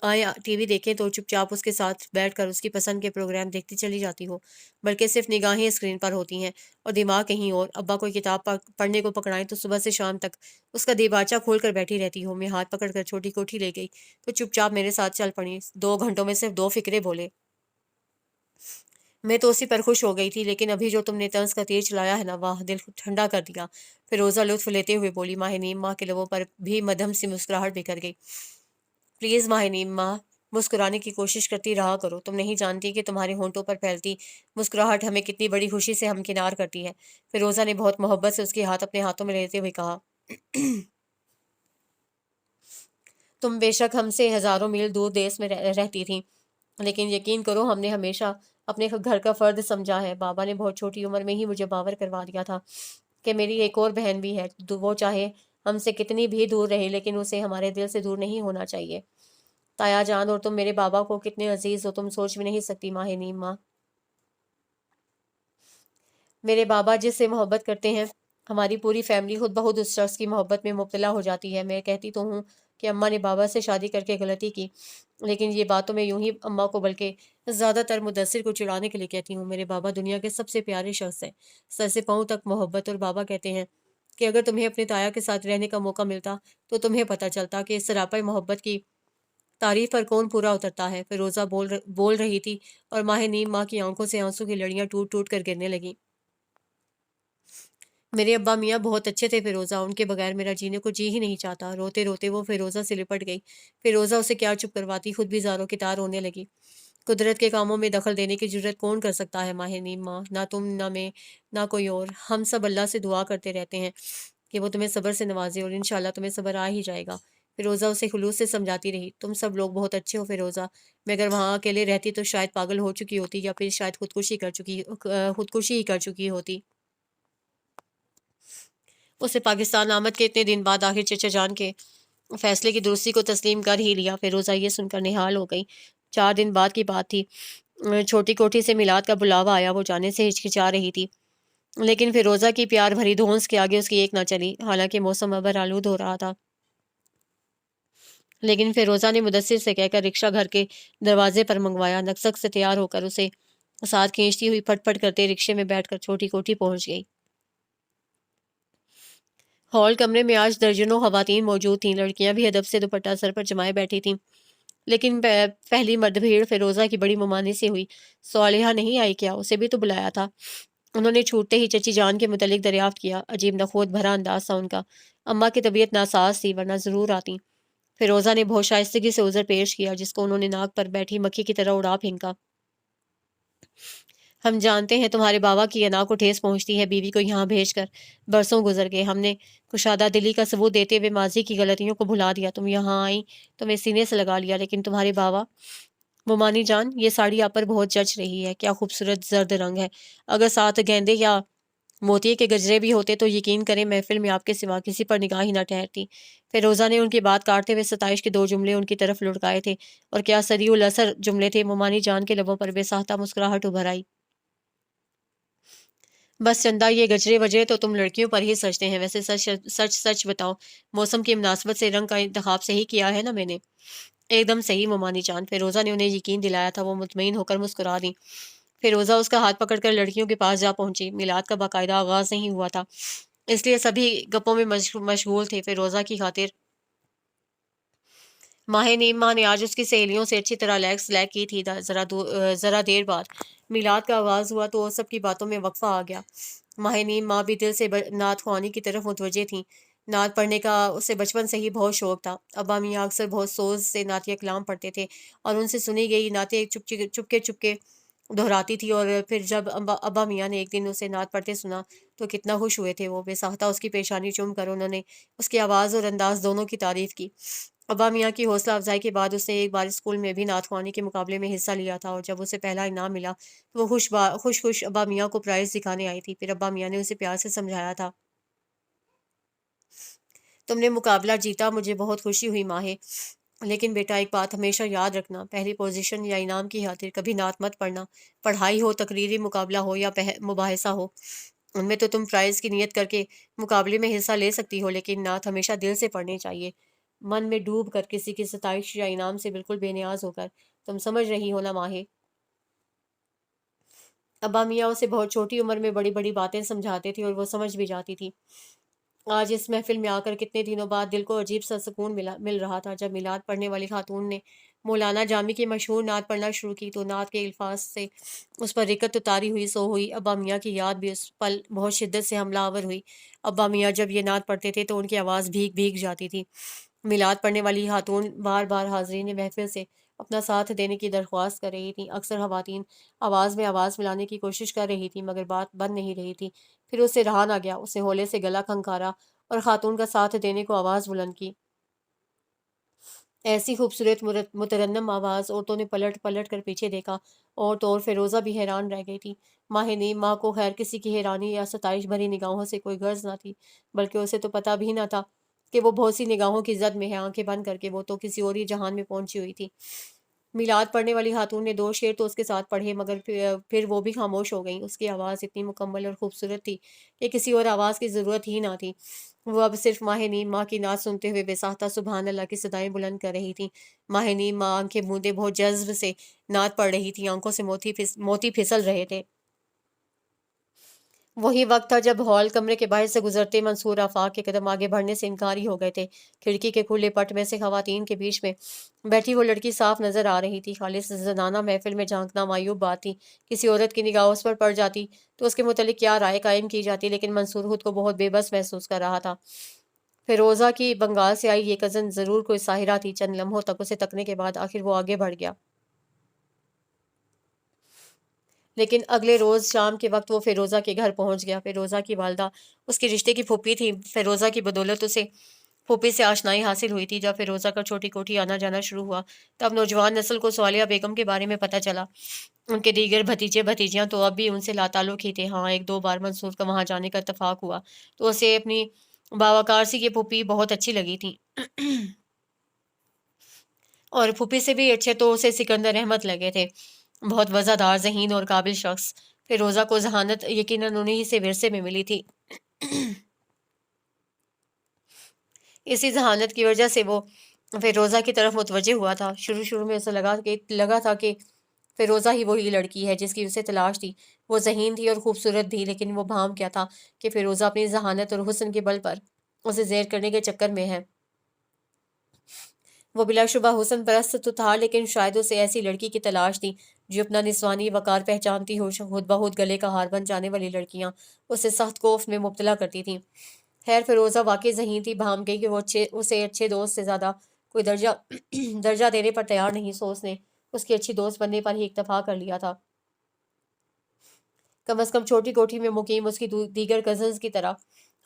آئے ٹی وی دیکھیں تو چپ چاپ اس کے ساتھ بیٹھ کر اس کی پسند کے پروگرام دیکھتی چلی جاتی ہو، بلکہ صرف نگاہیں اسکرین پر ہوتی ہیں اور دماغ کہیں اور۔ ابا کوئی کتاب پڑھنے کو پکڑائیں تو صبح سے شام تک اس کا دیباچہ کھول کر بیٹھی رہتی ہو۔ میں ہاتھ پکڑ کر چھوٹی کوٹھی لے گئی تو چپ چاپ میرے ساتھ چل پڑی۔ 2 گھنٹوں میں صرف 2 فقرے بولے۔ میں تو اسی پر خوش ہو گئی تھی، لیکن ابھی جو تم نے طنز کا تیر چلایا ہے نا، واہ، دل ٹھنڈا کر دیا۔ فیروزہ لطف لیتے ہوئے بولی۔ ماہ نیم ماہ کے لبوں پر بھی مدھم سی مسکراہٹ بکھر گئی۔ پلیز ماہ نیم ماہ، مسکرانے کی کوشش کرتی رہا کرو، تم نہیں جانتی کہ تمہارے ہونٹوں پر پھیلتی مسکراہٹ ہمیں کتنی بڑی خوشی سے ہمکنار کرتی ہے۔ فیروزہ نے بہت محبت سے اس کے ہاتھ اپنے ہاتھوں میں لیتے ہوئے کہا، تم بے شک ہم سے ہزاروں میل دور دیس میں رہتی تھی، لیکن یقین کرو ہم نے ہمیشہ اپنے گھر کا فرد سمجھا ہے۔ بابا نے بہت چھوٹی عمر میں ہی مجھے باور کروا دیا تھا کہ میری ایک اور بہن بھی ہے، وہ چاہے ہم سے کتنی بھی دور رہے لیکن اسے ہمارے دل سے دور نہیں ہونا چاہیے۔ تایا جان، اور تم میرے بابا کو کتنے عزیز ہو، تم سوچ بھی نہیں سکتی ماہ نیم ماہ۔ میرے بابا جس سے محبت کرتے ہیں، ہماری پوری فیملی خود بخود اس شخص کی محبت میں مبتلا ہو جاتی ہے۔ میں کہتی تو ہوں کہ اماں نے بابا سے شادی کر کے غلطی کی، لیکن یہ بات تو میں یوں ہی اماں کو بلکہ زیادہ تر مدثر کو چڑھانے کے لیے کہتی ہوں۔ میرے بابا دنیا کے سب سے پیارے شخص ہیں، سر سے پاؤں تک محبت۔ اور بابا کہتے ہیں کہ اگر تمہیں اپنے تایا کے ساتھ رہنے کا موقع ملتا تو تمہیں پتہ چلتا کہ اس سراپا محبت کی تعریف پر کون پورا اترتا ہے۔ فیروزہ بول رہی تھی اور ماہ نیم ماہ کی آنکھوں سے آنسو کی لڑیاں ٹوٹ ٹوٹ کر گرنے لگیں۔ میرے ابا میاں بہت اچھے تھے فیروزہ، ان کے بغیر میرا جینے کو جی ہی نہیں چاہتا۔ روتے روتے وہ فیروزہ سے لپٹ گئی۔ فیروزہ اسے کیا چپ کرواتی، خود بھی زاروں کی طرح رونے لگی۔ قدرت کے کاموں میں دخل دینے کی جرت کون کر سکتا ہے ماہ نیم ماہ، نہ تم، نہ میں، نہ کوئی اور۔ ہم سب اللہ سے دعا کرتے رہتے ہیں کہ وہ تمہیں صبر سے نوازے، اور انشاءاللہ تمہیں صبر آ ہی جائے گا۔ فیروزہ اسے خلوص سے سمجھاتی رہی۔ تم سب لوگ بہت اچھے ہو فیروزہ، میں اگر وہاں اکیلے رہتی تو شاید پاگل ہو چکی ہوتی، یا پھر شاید خودکشی ہی کر چکی ہوتی۔ اسے پاکستان آمد کے اتنے دن بعد آخر چچا جان کے فیصلے کی درستی کو تسلیم کر ہی لیا۔ فیروزہ یہ سن کر نہال ہو گئی۔ 4 دن بعد کی بات تھی۔ چھوٹی کوٹھی سے میلاد کا بلاوا آیا۔ وہ جانے سے ہچکچا رہی تھی، لیکن فیروزہ کی پیار بھری دھونس کے آگے اس کی ایک نہ چلی۔ حالانکہ موسم ابر آلود ہو رہا تھا، لیکن فیروزہ نے مدثر سے کہہ کر رکشہ گھر کے دروازے پر منگوایا۔ نکسک سے تیار ہو کر اسے ساتھ کھینچتی ہوئی پھٹ پھٹ کرتے رکشے میں بیٹھ کر چھوٹی کوٹھی پہنچ گئی۔ ہال کمرے میں آج درجنوں خواتین موجود تھیں۔ لڑکیاں بھی ادب سے دوپٹہ سر پر جمائے بیٹھی تھیں، لیکن پہلی مرد بھیڑ فیروزہ کی بڑی ممانعت سے ہوئی۔ صالحہ نہیں آئی کیا؟ اسے بھی تو بلایا تھا۔ انہوں نے چھوٹتے ہی چچی جان کے متعلق دریافت کیا۔ عجیب نخوت بھرا انداز تھا ان کا۔ اماں کی طبیعت ناساز تھی، ورنہ ضرور آتی۔ فیروزہ نے بہت شائستگی سے عذر پیش کیا، جس کو انہوں نے ناک پر بیٹھی مکھی کی طرح اڑا پھینکا۔ ہم جانتے ہیں تمہارے بابا کی انا کو ٹھیس پہنچتی ہے، بیوی کو یہاں بھیج کر برسوں گزر گئے۔ ہم نے کشادہ دلی کا ثبوت دیتے ہوئے ماضی کی غلطیوں کو بھلا دیا۔ تم یہاں آئیں تو میں سینے سے لگا لیا، لیکن تمہارے بابا… مومانی جان، یہ ساڑی آپ پر بہت جچ رہی ہے، کیا خوبصورت زرد رنگ ہے۔ اگر ساتھ گیندے یا موتیے کے گجرے بھی ہوتے تو یقین کریں محفل میں آپ کے سوا کسی پر نگاہ ہی نہ ٹھہرتی۔ فیروزہ نے ان کی بات کاٹتے ہوئے ستائش کے 2 جملے ان کی طرف لڑکائے تھے، اور کیا سری الاثر جملے تھے۔ مومانی جان کے لبوں پر بے ساختہ مسکراہٹ ابھر آئی۔ بس چندہ یہ گجرے وجرے تو تم لڑکیوں پر ہی سجتے ہیں۔ ویسے سچ سچ بتاؤ، موسم کی مناسبت سے رنگ کا انتخاب صحیح کیا ہے نا میں نے؟ ایک دم صحیح مومانی جان، فیروزہ نے انہیں یقین دلایا تھا۔ وہ مطمئن ہو کر مسکرا دیں۔ فیروزہ اس کا ہاتھ پکڑ کر لڑکیوں کے پاس جا پہنچی۔ میلاد کا باقاعدہ آغاز نہیں ہوا تھا، اس لیے سبھی گپوں میں مشغول تھے۔ فیروزہ کی خاطر ماہ نیم ماہ نے آج اس کی سہیلیوں سے اچھی طرح لیگ کی تھی۔ ذرا دیر بعد میلاد کا آغاز ہوا تو سب کی باتوں میں وقفہ آ گیا۔ ماہ نیم ماں بھی دل سے نعت خوانی کی طرف متوجہ تھیں۔ نعت پڑھنے کا اسے بچپن سے ہی بہت شوق تھا۔ ابا میاں اکثر بہت سوز سے نعتیہ کلام پڑھتے تھے اور ان سے سنی گئی نعتیں چپکے چپکے دہراتی تھی، اور پھر جب ابا میاں نے ایک دن اسے نعت پڑھتے سنا تو کتنا خوش ہوئے تھے وہ۔ بے ساختہ اس کی پیشانی چوم کر انہوں نے اس کی آواز اور انداز دونوں کی تعریف کی۔ ابا میاں کی حوصلہ افزائی کے بعد اس نے ایک بار اسکول میں بھی نعت خوانی کے مقابلے میں حصہ لیا تھا، اور جب اسے پہلا انعام ملا تو وہ خوش ابا میاں کو پرائز دکھانے آئی تھی۔ پھر ابا میاں نے اسے پیار سے سمجھایا تھا، تم نے مقابلہ جیتا، مجھے بہت خوشی ہوئی ماہے، لیکن بیٹا ایک بات ہمیشہ یاد رکھنا، پہلی پوزیشن یا انعام کی خاطر کبھی نعت مت پڑھنا۔ پڑھائی ہو، تقریری مقابلہ ہو یا مباحثہ ہو، ان میں تو تم پرائز کی نیت کر کے مقابلے میں حصہ لے سکتی ہو، لیکن نعت ہمیشہ دل سے پڑھنی چاہیے، من میں ڈوب کر، کسی کی ستائش یا انعام سے بالکل بے نیاز ہو کر۔ تم سمجھ رہی ہو نا ماہے؟ ابا میاں اسے بہت چھوٹی عمر میں بڑی بڑی باتیں سمجھاتے تھے اور وہ سمجھ بھی جاتی تھی۔ آج اس محفل میں آ کر کتنے دنوں بعد دل کو عجیب سا سکون مل رہا تھا۔ جب میلاد پڑھنے والی خاتون نے مولانا جامی کی مشہور نعت پڑھنا شروع کی تو نعت کے الفاظ سے اس پر رکت اتاری ہوئی سو ہوئی۔ ابا میاں کی یاد بھی اس پل بہت شدت سے حملہ آور ہوئی۔ ابا میاں جب یہ نعت پڑھتے تھے تو ان کی آواز بھیگ بھیگ جاتی تھی۔ میلاد پڑھنے والی خاتون بار بار حاضرین محفل سے اپنا ساتھ دینے کی درخواست کر رہی تھیں۔ اکثر خواتین آواز میں آواز ملانے کی کوشش کر رہی تھیں مگر بات بن نہیں رہی تھی۔ پھر اسے رہا نہ گیا، اس نے ہولے سے گلا کھنکارا اور خاتون کا ساتھ دینے کو آواز بلند کی۔ ایسی خوبصورت مترنم آواز! عورتوں نے پلٹ پلٹ کر پیچھے دیکھا، اور تو اور فیروزہ بھی حیران رہ گئی تھی۔ ماہ نیم ماں کو خیر کسی کی حیرانی یا ستائش بھری نگاہوں سے کوئی غرض نہ تھی، بلکہ اسے تو پتہ بھی نہ تھا کہ وہ بہت سی نگاہوں کی زد میں ہے۔ آنکھیں بند کر کے وہ تو کسی اور ہی جہان میں پہنچی ہوئی تھی۔ میلاد پڑھنے والی خاتون نے دو شعر تو اس کے ساتھ پڑھے مگر پھر وہ بھی خاموش ہو گئیں۔ اس کی آواز اتنی مکمل اور خوبصورت تھی کہ کسی اور آواز کی ضرورت ہی نہ تھی۔ وہ اب صرف ماہ نیم ماں کی نعت سنتے ہوئے بے ساختہ سبحان اللہ کی صدائیں بلند کر رہی تھیں۔ ماہ نیم ماں آنکھیں بوندے بہت جذب سے نعت پڑھ رہی تھی، آنکھوں سے موتی پھسل رہے تھے۔ وہی وقت تھا جب ہال کمرے کے باہر سے گزرتے منصور آفاق کے قدم آگے بڑھنے سے انکاری ہو گئے تھے۔ کھڑکی کے کھلے پٹ میں سے خواتین کے بیچ میں بیٹھی وہ لڑکی صاف نظر آ رہی تھی۔ خالص زنانہ محفل میں جھانکنا معیوب بات تھی۔ کسی عورت کی نگاہ اس پر پڑ جاتی تو اس کے متعلق کیا رائے قائم کی جاتی، لیکن منصور خود کو بہت بے بس محسوس کر رہا تھا۔ فیروزہ کی بنگال سے آئی یہ کزن ضرور کوئی ساحرہ تھی۔ چند لمحوں تک اسے تکنے کے بعد آخر وہ آگے بڑھ گیا، لیکن اگلے روز شام کے وقت وہ فیروزہ کے گھر پہنچ گیا۔ فیروزہ کی والدہ اس کے رشتے کی پھوپھی تھی۔ فیروزہ کی بدولت اسے پھوپھی سے آشنائی حاصل ہوئی تھی۔ جب فیروزہ کا چھوٹی کوٹھی آنا جانا شروع ہوا تب نوجوان نسل کو صالحہ بیگم کے بارے میں پتہ چلا۔ ان کے دیگر بھتیجے بھتیجیاں تو اب بھی ان سے لاتعلق ہی تھے۔ ہاں، ایک دو بار منصور کا وہاں جانے کا اتفاق ہوا تو اسے اپنی باوقار سی یہ پھوپھی بہت اچھی لگی تھی، اور پھوپھی سے بھی اچھے تو اسے سکندر احمد لگے تھے، بہت وزادار، ذہین اور قابل شخص۔ فیروزہ کو ذہانت یقیناً انہی سے ورثے میں ملی تھی۔ اسی ذہانت کی وجہ سے وہ فیروزہ کی طرف متوجہ ہوا تھا۔ شروع میں اسے لگا تھا کہ فیروزہ ہی وہی لڑکی ہے جس کی اسے تلاش تھی۔ وہ ذہین تھی اور خوبصورت بھی، لیکن وہ بھام کیا تھا کہ فیروزہ اپنی ذہانت اور حسن کے بل پر اسے زیر کرنے کے چکر میں ہے۔ وہ بلا شبہ حسن پرست تو تھا، لیکن شاید اسے ایسی لڑکی کی تلاش تھی جو اپنا نسوانی وقار پہچانتی ہو۔ خود بخود گلے کا ہار بن جانے والی لڑکیاں اسے سخت کوفت میں مبتلا کرتی تھیں۔ خیر، فیروزہ واقعی ذہین تھی۔ بھام گئی کہ وہ اسے اچھے دوست سے زیادہ کوئی درجہ دینے پر تیار نہیں، سو اس نے اس کی اچھی دوست بننے پر ہی اکتفا کر لیا تھا۔ کم از کم چھوٹی کوٹھی میں مقیم اس کی دیگر کزنز کی طرح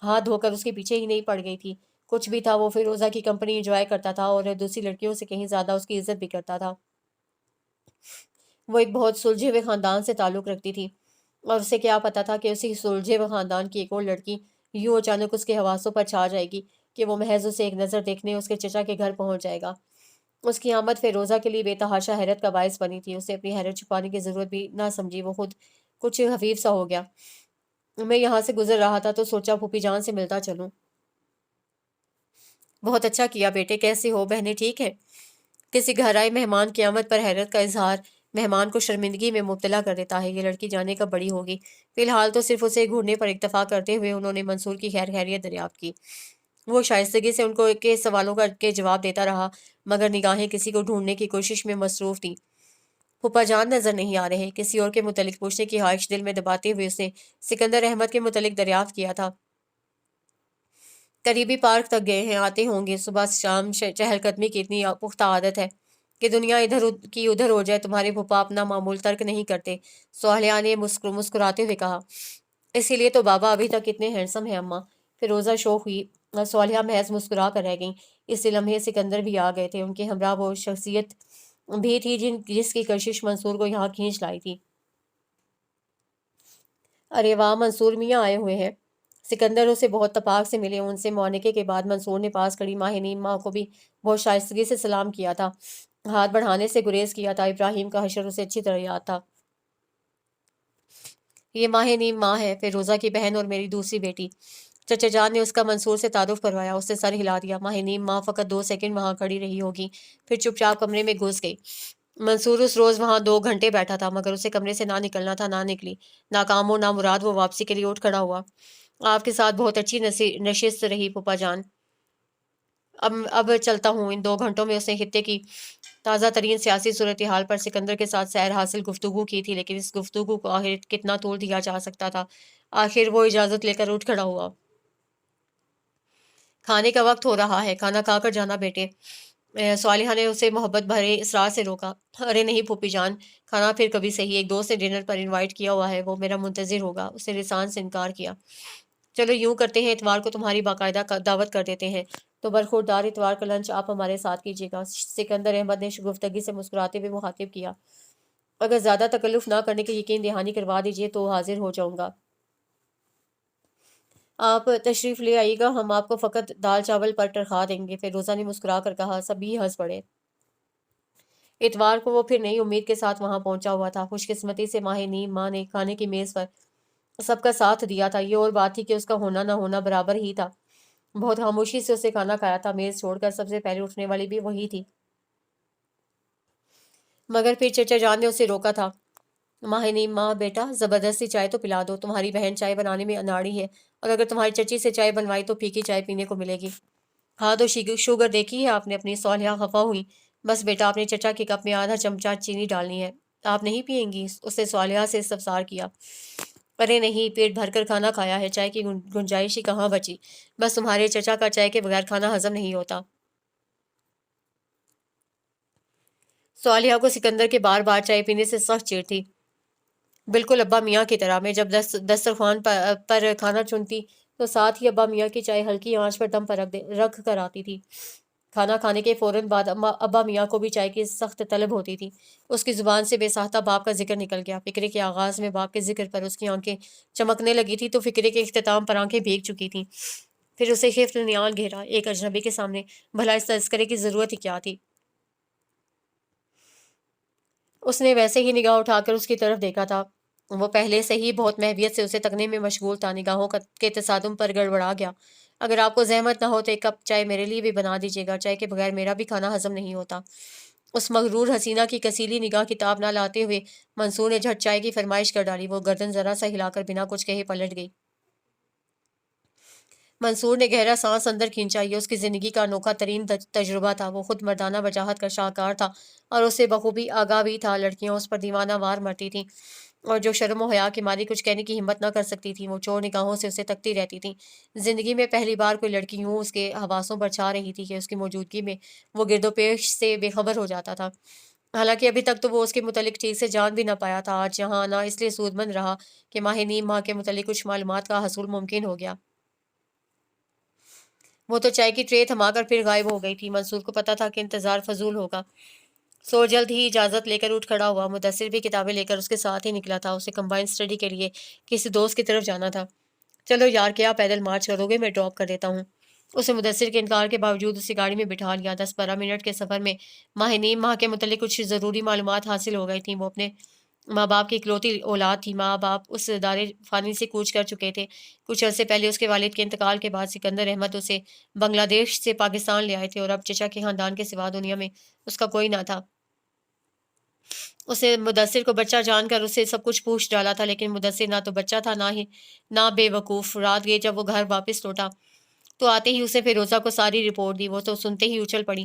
ہاتھ دھو کر اس کے پیچھے ہی نہیں پڑ گئی تھی۔ کچھ بھی تھا، وہ فیروزہ کی کمپنی انجوائے کرتا تھا اور دوسری لڑکیوں سے کہیں زیادہ اس کی عزت بھی کرتا تھا۔ وہ ایک بہت سلجھے ہوئے خاندان سے تعلق رکھتی تھی، اور اسے کیا پتا تھا کہ اسی سلجھے ہوئے خاندان کی ایک اور لڑکی یوں اچانک اس کے حواسوں پر چھا جائے گی کہ وہ محض اسے ایک نظر دیکھنے اس کے چچا کے گھر پہنچ جائے گا۔ اس کی آمد فیروزہ کے لیے بے تحاشا حیرت کا باعث بنی تھی۔ اسے اپنی حیرت چھپانے کی ضرورت بھی نہ سمجھی، وہ خود کچھ خفیف سا ہو گیا۔ میں یہاں سے گزر رہا تھا تو سوچا پھوپھی جان سے ملتا چلوں۔ بہت اچھا کیا بیٹے، کیسے ہو؟ بہنیں ٹھیک ہے؟ کسی گھر آئے مہمان کی آمد پر حیرت کا اظہار مہمان کو شرمندگی میں مبتلا کر دیتا ہے۔ یہ لڑکی جانے کب بڑی ہوگی؟ فی الحال تو صرف اسے گھورنے پر اکتفا کرتے ہوئے انہوں نے منصور کی خیر خیریت دریافت کی۔ وہ شائستگی سے ان کو کے سوالوں کے جواب دیتا رہا مگر نگاہیں کسی کو ڈھونڈنے کی کوشش میں مصروف تھیں۔ پھپھا جان نظر نہیں آ رہے۔ کسی اور کے متعلق پوچھنے کی خواہش دل میں دباتے ہوئے اس نے سکندر احمد کے متعلق دریافت کیا تھا۔ قریبی پارک تک گئے ہیں، آتے ہوں گے۔ صبح شام چہل قدمی کی اتنی پختہ عادت ہے کہ دنیا ادھر کی ادھر ہو جائے، تمہارے پھپھا اپنا معمول ترک نہیں کرتے، صالحہ نے مسکراتے ہوئے کہا۔ اسی لیے تو بابا ابھی تک اتنے ہینڈسم ہیں اماں۔ فیروزہ شوق ہوئی۔ صالحہ محض مسکرا کر رہ گئیں۔ اسی لمحے سکندر بھی آ گئے تھے۔ ان کے ہمراہ وہ شخصیت بھی تھی جس کی کشش منصور کو یہاں کھینچ لائی تھی۔ ارے واہ، منصور میاں آئے ہوئے ہیں۔ سکندر اسے بہت تپاک سے ملے۔ ان سے معانقے کے بعد منصور نے پاس کھڑی ماہ نیم ماں کو بھی بہت شائستگی سے سلام کیا تھا، ہاتھ بڑھانے سے گریز کیا تھا۔ ابراہیم کا حشر اسے اچھی طرح یاد تھا۔ یہ ماہ نیم ماں ہے، فیروزہ کی بہن اور میری دوسری بیٹی۔ چچا جان نے اس کا منصور سے تعارف کروایا۔ اس نے سر ہلا دیا۔ ماہ نیم ماں فقط 2 سیکنڈ وہاں کھڑی رہی ہوگی، پھر چپ چاپ کمرے میں گھس گئی۔ منصور اس روز وہاں 2 گھنٹے بیٹھا تھا، مگر اسے کمرے سے نہ نکلنا تھا، نہ نکلی۔ ناکام و نامراد وہ واپسی کے لیے اٹھ کھڑا ہوا۔ آپ کے ساتھ بہت اچھی نشست رہی پھپھا جان، اب چلتا ہوں۔ ان 2 گھنٹوں میں اس نے خطے کی تازہ ترین سیاسی صورتحال پر سکندر کے ساتھ سیر حاصل گفتگو کی تھی، لیکن اس گفتگو کو آخر کتنا طول دیا جا سکتا تھا؟ آخر وہ اجازت لے کر اٹھ کھڑا ہوا۔ کھانے کا وقت ہو رہا ہے، کھانا کھا کر جانا بیٹے۔ صالحہ نے اسے محبت بھرے اصرار سے روکا۔ ارے نہیں پھوپھی جان، کھانا پھر کبھی صحیح، ایک دوست نے ڈنر پر انوائٹ کیا ہوا ہے، وہ میرا منتظر ہوگا۔ اس نے لسان سے انکار کیا۔ چلو یوں کرتے ہیں، اتوار کو تمہاری باقاعدہ دعوت کر دیتے ہیں، تو برخوردار اتوار کا لنچ آپ ہمارے ساتھ کیجیے گا۔ سکندر احمد نے شگفتگی سے مسکراتے ہوئے مخاطب کیا۔ اگر زیادہ تکلف نہ کرنے کی یقین دہانی کروا دیجیے تو حاضر ہو جاؤں گا۔ آپ تشریف لے آئیے گا، ہم آپ کو فقط دال چاول پر تنخواہ دیں گے۔ فیروزہ نے مسکرا کر کہا۔ سبھی ہنس پڑے۔ اتوار کو وہ پھر نئی امید کے ساتھ وہاں پہنچا ہوا تھا۔ خوش قسمتی سے ماہ نیم ماں نے کھانے کی میز پر سب کا ساتھ دیا تھا۔ یہ اور بات تھی کہ اس کا ہونا نہ ہونا برابر ہی تھا۔ بہت خاموشی سے اسے کھانا کھایا تھا۔ میز چھوڑ کر سب سے پہلے اٹھنے والی بھی وہی تھی، مگر پھر چچا جان نے اسے روکا تھا۔ ماہ نیم ماں، بیٹا زبردستی چائے تو پلا دو، تمہاری بہن چائے بنانے میں اناڑی ہے، اور اگر تمہاری چچی سے چائے بنوائی تو پھیکی چائے پینے کو ملے گی۔ ہاں تو شوگر دیکھی ہے آپ نے اپنی؟ صالحہ خفا ہوئی۔ بس بیٹا، اپنے چچا کے کپ میں آدھا چمچہ چینی ڈالنی ہے۔ آپ نہیں پئیں گی؟ اس نے صالحہ سے استفسار کیا۔ ارے نہیں، پیٹ بھر کر کھانا کھایا ہے، چائے کی گنجائش ہی کہاں بچی۔ بس تمہارے چچا کا چائے کے بغیر کھانا ہضم نہیں ہوتا۔ صالحہ کو سکندر کے بار بار چائے پینے سے سخت چڑ تھی، بالکل ابا میاں کی طرح۔ میں جب دسترخوان پر کھانا چنتی تو ساتھ ہی ابا میاں کی چائے ہلکی آنچ پر دم پر رکھ کر آتی تھی۔ کھانا کھانے کے فوراً بعد ابا میاں کو بھی چائے کی سخت طلب ہوتی تھی۔ اس کی زبان سے بے ساختہ باپ کا ذکر نکل گیا۔ فقرے کے آغاز میں باپ کے ذکر پر اس کی آنکھیں چمکنے لگی تھی تو فقرے کے اختتام پر آنکھیں بھیگ چکی تھیں۔ پھر اسے خفت نیال گھیرا۔ ایک اجنبی کے سامنے بھلا اس تذکرے کی ضرورت ہی کیا تھی؟ اس نے ویسے ہی نگاہ اٹھا کر اس کی طرف دیکھا تھا۔ وہ پہلے سے ہی بہت محبت سے اسے تکنے میں مشغول تھا۔ نگاہوں کے تصادم پر گڑبڑا گیا۔ اگر آپ کو زحمت نہ ہو تو 1 کپ چائے میرے لیے بھی بنا دیجیے گا، چائے کے بغیر میرا بھی کھانا ہضم نہیں ہوتا۔ اس مغرور حسینہ کی کسیلی نگاہ کتاب نہ لاتے ہوئے منصور نے جھٹ چائے کی فرمائش کر ڈالی۔ وہ گردن ذرا سا ہلا کر بنا کچھ کہے پلٹ گئی۔ منصور نے گہرا سانس اندر کھینچا۔ یہ اس کی زندگی کا انوکھا ترین تجربہ تھا۔ وہ خود مردانہ وجاہت کا شاہکار تھا اور اسے بخوبی آگاہ بھی تھا۔ لڑکیاں اس پر دیوانہ وار مرتی تھیں، اور جو شرم و حیا کی ماری کچھ کہنے کی ہمت نہ کر سکتی تھیں، وہ چور نگاہوں سے اسے تکتی رہتی تھیں۔ زندگی میں پہلی بار کوئی لڑکی یوں اس کے حواسوں پر چھا رہی تھی کہ اس کی موجودگی میں وہ گرد و پیش سے بے خبر ہو جاتا تھا۔ حالانکہ ابھی تک تو وہ اس کے متعلق ٹھیک سے جان بھی نہ پایا تھا۔ آج یہاں آنا اس لیے سود مند رہا کہ ماہ نیم ماہ کے متعلق کچھ معلومات کا حصول ممکن ہو گیا۔ وہ تو چائے کی ٹرے تھما کر پھر غائب ہو گئی تھی۔ منصور کو پتا تھا کہ انتظار فضول ہوگا، سو جلد ہی اجازت لے کر اٹھ کھڑا ہوا۔ مدثر بھی کتابیں لے کر اس کے ساتھ ہی نکلا تھا۔ اسے کمبائن اسٹڈی کے لیے کسی دوست کی طرف جانا تھا۔ چلو یار، کیا پیدل مارچ کرو گے؟ میں ڈراپ کر دیتا ہوں۔ اسے مدثر کے انکار کے باوجود اسی گاڑی میں بٹھا لیا۔ 10-12 منٹ کے سفر میں ماہ نیم ماہ کے متعلق کچھ ضروری معلومات حاصل ہو گئی تھیں۔ وہ اپنے ماں باپ کی اکلوتی اولاد تھی۔ ماں باپ اس دار فانی سے کوچ کر چکے تھے۔ کچھ عرصے پہلے اس کے والد کے انتقال کے بعد سکندر احمد اسے بنگلہ دیش سے پاکستان لے آئے تھے، اور اب چچا کے خاندان کے سوا دنیا میں اس کا کوئی نہ تھا۔ اسے مدثر کو بچہ جان کر اسے سب کچھ پوچھ ڈالا تھا، لیکن مدثر نہ تو بچہ تھا نہ بے وقوف۔ رات گئی جب وہ گھر واپس لوٹا تو آتے ہی اسے فیروزہ کو ساری رپورٹ دی۔ وہ تو سنتے ہی اچھل پڑی۔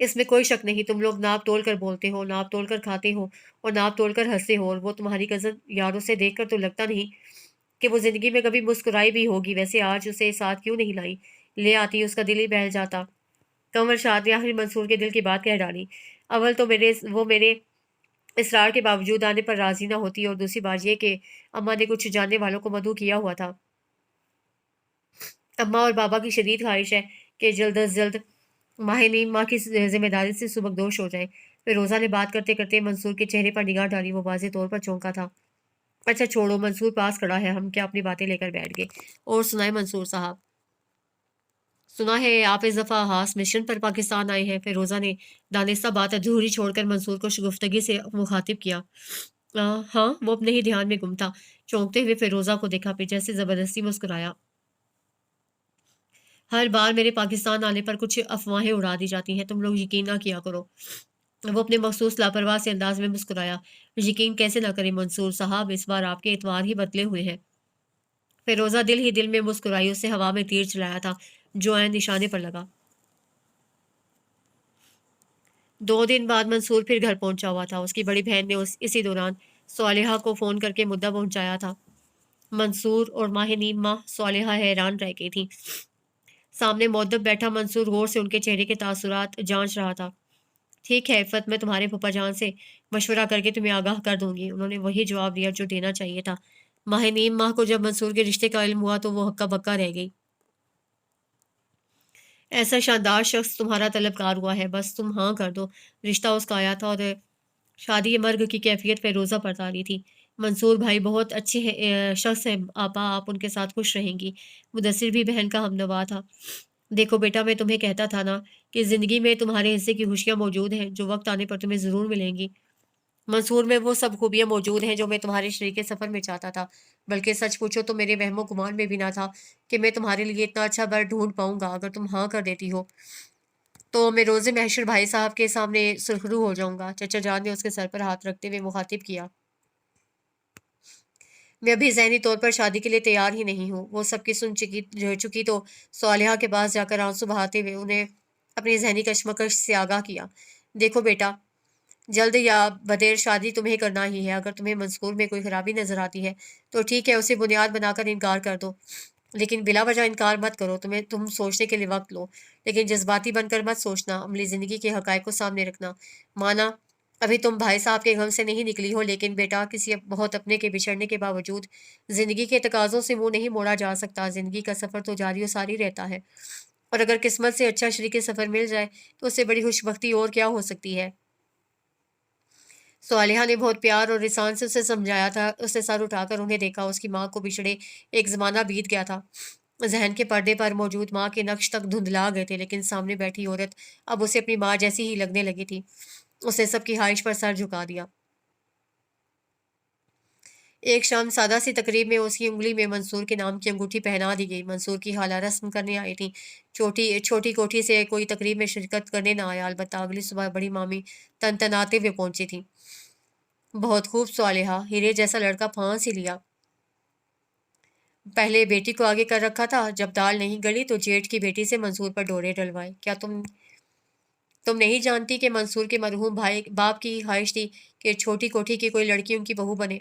اس میں کوئی شک نہیں، تم لوگ ناپ تول کر بولتے ہو، ناپ تول کر کھاتے ہو اور ناپ تول کر ہنستے ہو، اور وہ تمہاری کزن یاروں سے دیکھ کر تو لگتا نہیں کہ وہ زندگی میں کبھی مسکرائی بھی ہوگی، ویسے آج اسے ساتھ کیوں نہیں لائی؟ لے آتی، اس کا دل ہی بہل جاتا۔ کنور شاد نے آخر منصور کے دل کی بات کہہ ڈالی۔ اول تو میرے اصرار کے باوجود آنے پر راضی نہ ہوتی، اور دوسری بات یہ کہ اماں نے کچھ جاننے والوں کو مدعو کیا ہوا تھا۔ اماں اور بابا کی شدید خواہش ہے کہ جلد از جلد ماہ نیم ماں کی ذمہ داری سے سبکدوش ہو جائے۔ پھر روزہ نے بات کرتے کرتے منصور کے چہرے پر نگاہ ڈالی، وہ واضح طور پر چونکا تھا۔ اچھا چھوڑو، منصور پاس کھڑا ہے، ہم کیا اپنی باتیں لے کر بیٹھ گئے؟ اور سنائے منصور صاحب، سنا ہے آپ اس دفعہ خاص مشن پر پاکستان آئے ہیں؟ فیروزہ نے دانستہ بات ادھوری چھوڑ کر منصور کو شگفتگی سے مخاطب کیا۔ ہاں، وہ اپنے ہی دھیان میں گم تھا۔ چونکتے ہوئے فیروزہ کو دیکھا، پھر جیسے زبردستی مسکرایا۔ ہر بار میرے پاکستان آنے پر کچھ افواہیں اڑا دی جاتی ہیں، تم لوگ یقین نہ کیا کرو۔ وہ اپنے مخصوص لاپرواہ سے انداز میں مسکرایا۔ یقین کیسے نہ کریں منصور صاحب، اس بار آپ کے اعتبار ہی بدلے ہوئے ہیں۔ فیروزہ دل ہی دل میں مسکرائی، اس نے ہوا میں تیر چلایا تھا جو عین نشانے پر لگا۔ 2 دن بعد منصور پھر گھر پہنچا ہوا تھا۔ اس کی بڑی بہن نے اسی دوران صالحہ کو فون کر کے مدعا پہنچایا تھا۔ منصور اور ماہ نیم ماہ صالحہ حیران رہ گئی تھی۔ سامنے مودب بیٹھا منصور غور سے ان کے چہرے کے تاثرات جانچ رہا تھا۔ ٹھیک ہے عفت، میں تمہارے پھپھا جان سے مشورہ کر کے تمہیں آگاہ کر دوں گی۔ انہوں نے وہی جواب دیا جو دینا چاہیے تھا۔ ماہ نیم ماہ کو جب منصور کے رشتے کا علم ہوا تو وہ ہکا بکا رہ گئی۔ ایسا شاندار شخص تمہارا طلبکار ہوا ہے، بس تم ہاں کر دو۔ رشتہ اس کا آیا تھا اور شادی مرگ کی کیفیت فیروزہ پر تاری تھی۔ منصور بھائی بہت اچھے شخص ہیں آپا، آپ ان کے ساتھ خوش رہیں گی۔ مدثر بھی بہن کا ہمنوا تھا۔ دیکھو بیٹا، میں تمہیں کہتا تھا نا کہ زندگی میں تمہارے حصے کی خوشیاں موجود ہیں جو وقت آنے پر تمہیں ضرور ملیں گی۔ منصور میں وہ سب خوبیاں موجود ہیں جو میں تمہارے شریک سفر میں چاہتا تھا، بلکہ سچ پوچھو تو میرے وہم و گمان میں بھی نہ تھا کہ میں تمہارے لیے اتنا اچھا بر ڈھونڈ پاؤں گا۔ اگر تم ہاں کر دیتی ہو تو میں روزے محشر بھائی صاحب کے سامنے سرخرو ہو جاؤں گا۔ چچا جان نے اس کے سر پر ہاتھ رکھتے ہوئے مخاطب کیا۔ میں ابھی ذہنی طور پر شادی کے لیے تیار ہی نہیں ہوں۔ وہ سب کی سن چکی تو صالحہ کے پاس جا کر آنسو بہاتے ہوئے انہیں اپنی ذہنی کشمکش سے آگاہ کیا۔ دیکھو بیٹا، جلد یا بدیر شادی تمہیں کرنا ہی ہے۔ اگر تمہیں منصور میں کوئی خرابی نظر آتی ہے تو ٹھیک ہے، اسے بنیاد بنا کر انکار کر دو، لیکن بلا وجہ انکار مت کرو۔ تم سوچنے کے لیے وقت لو، لیکن جذباتی بن کر مت سوچنا، عملی زندگی کے حقائق کو سامنے رکھنا۔ مانا ابھی تم بھائی صاحب کے غم سے نہیں نکلی ہو، لیکن بیٹا کسی بہت اپنے کے بچھڑنے کے باوجود زندگی کے تقاضوں سے منہ نہیں موڑا جا سکتا۔ زندگی کا سفر تو جاری و ساری رہتا ہے، اور اگر قسمت سے اچھا شریک سفر مل جائے تو اس سے بڑی خوش بختی اور کیا ہو سکتی ہے۔ صالحہ نے بہت پیار اور رسان سے اسے سمجھایا تھا۔ اس نے سر اٹھا کر انہیں دیکھا۔ اس کی ماں کو بچھڑے ایک زمانہ بیت گیا تھا۔ ذہن کے پردے پر موجود ماں کے نقش تک دھندلا گئے تھے، لیکن سامنے بیٹھی عورت اب اسے اپنی ماں جیسی ہی لگنے لگی تھی۔ اس نے سب کی خواہش پر سر جھکا دیا۔ ایک شام سادہ سی تقریب میں اس کی انگلی میں منصور کے نام کی انگوٹھی پہنا دی گئی۔ منصور کی خالہ رسم کرنے آئی تھی، چھوٹی کوٹھی سے کوئی تقریب میں شرکت کرنے نہ آیا، البتہ اگلی صبح بڑی مامی تنتناتے ہوئے پہنچی تھی۔ بہت خوب صالحہ، ہیرے جیسا لڑکا پھانس ہی لیا۔ پہلے بیٹی کو آگے کر رکھا تھا، جب دال نہیں گلی تو جیٹھ کی بیٹی سے منصور پر ڈورے ڈلوائے۔ کیا تم نہیں جانتی کہ منصور کے مرحوم باپ کی خواہش تھی کہ چھوٹی کوٹھی کی کوئی لڑکی ان کی بہو بنے؟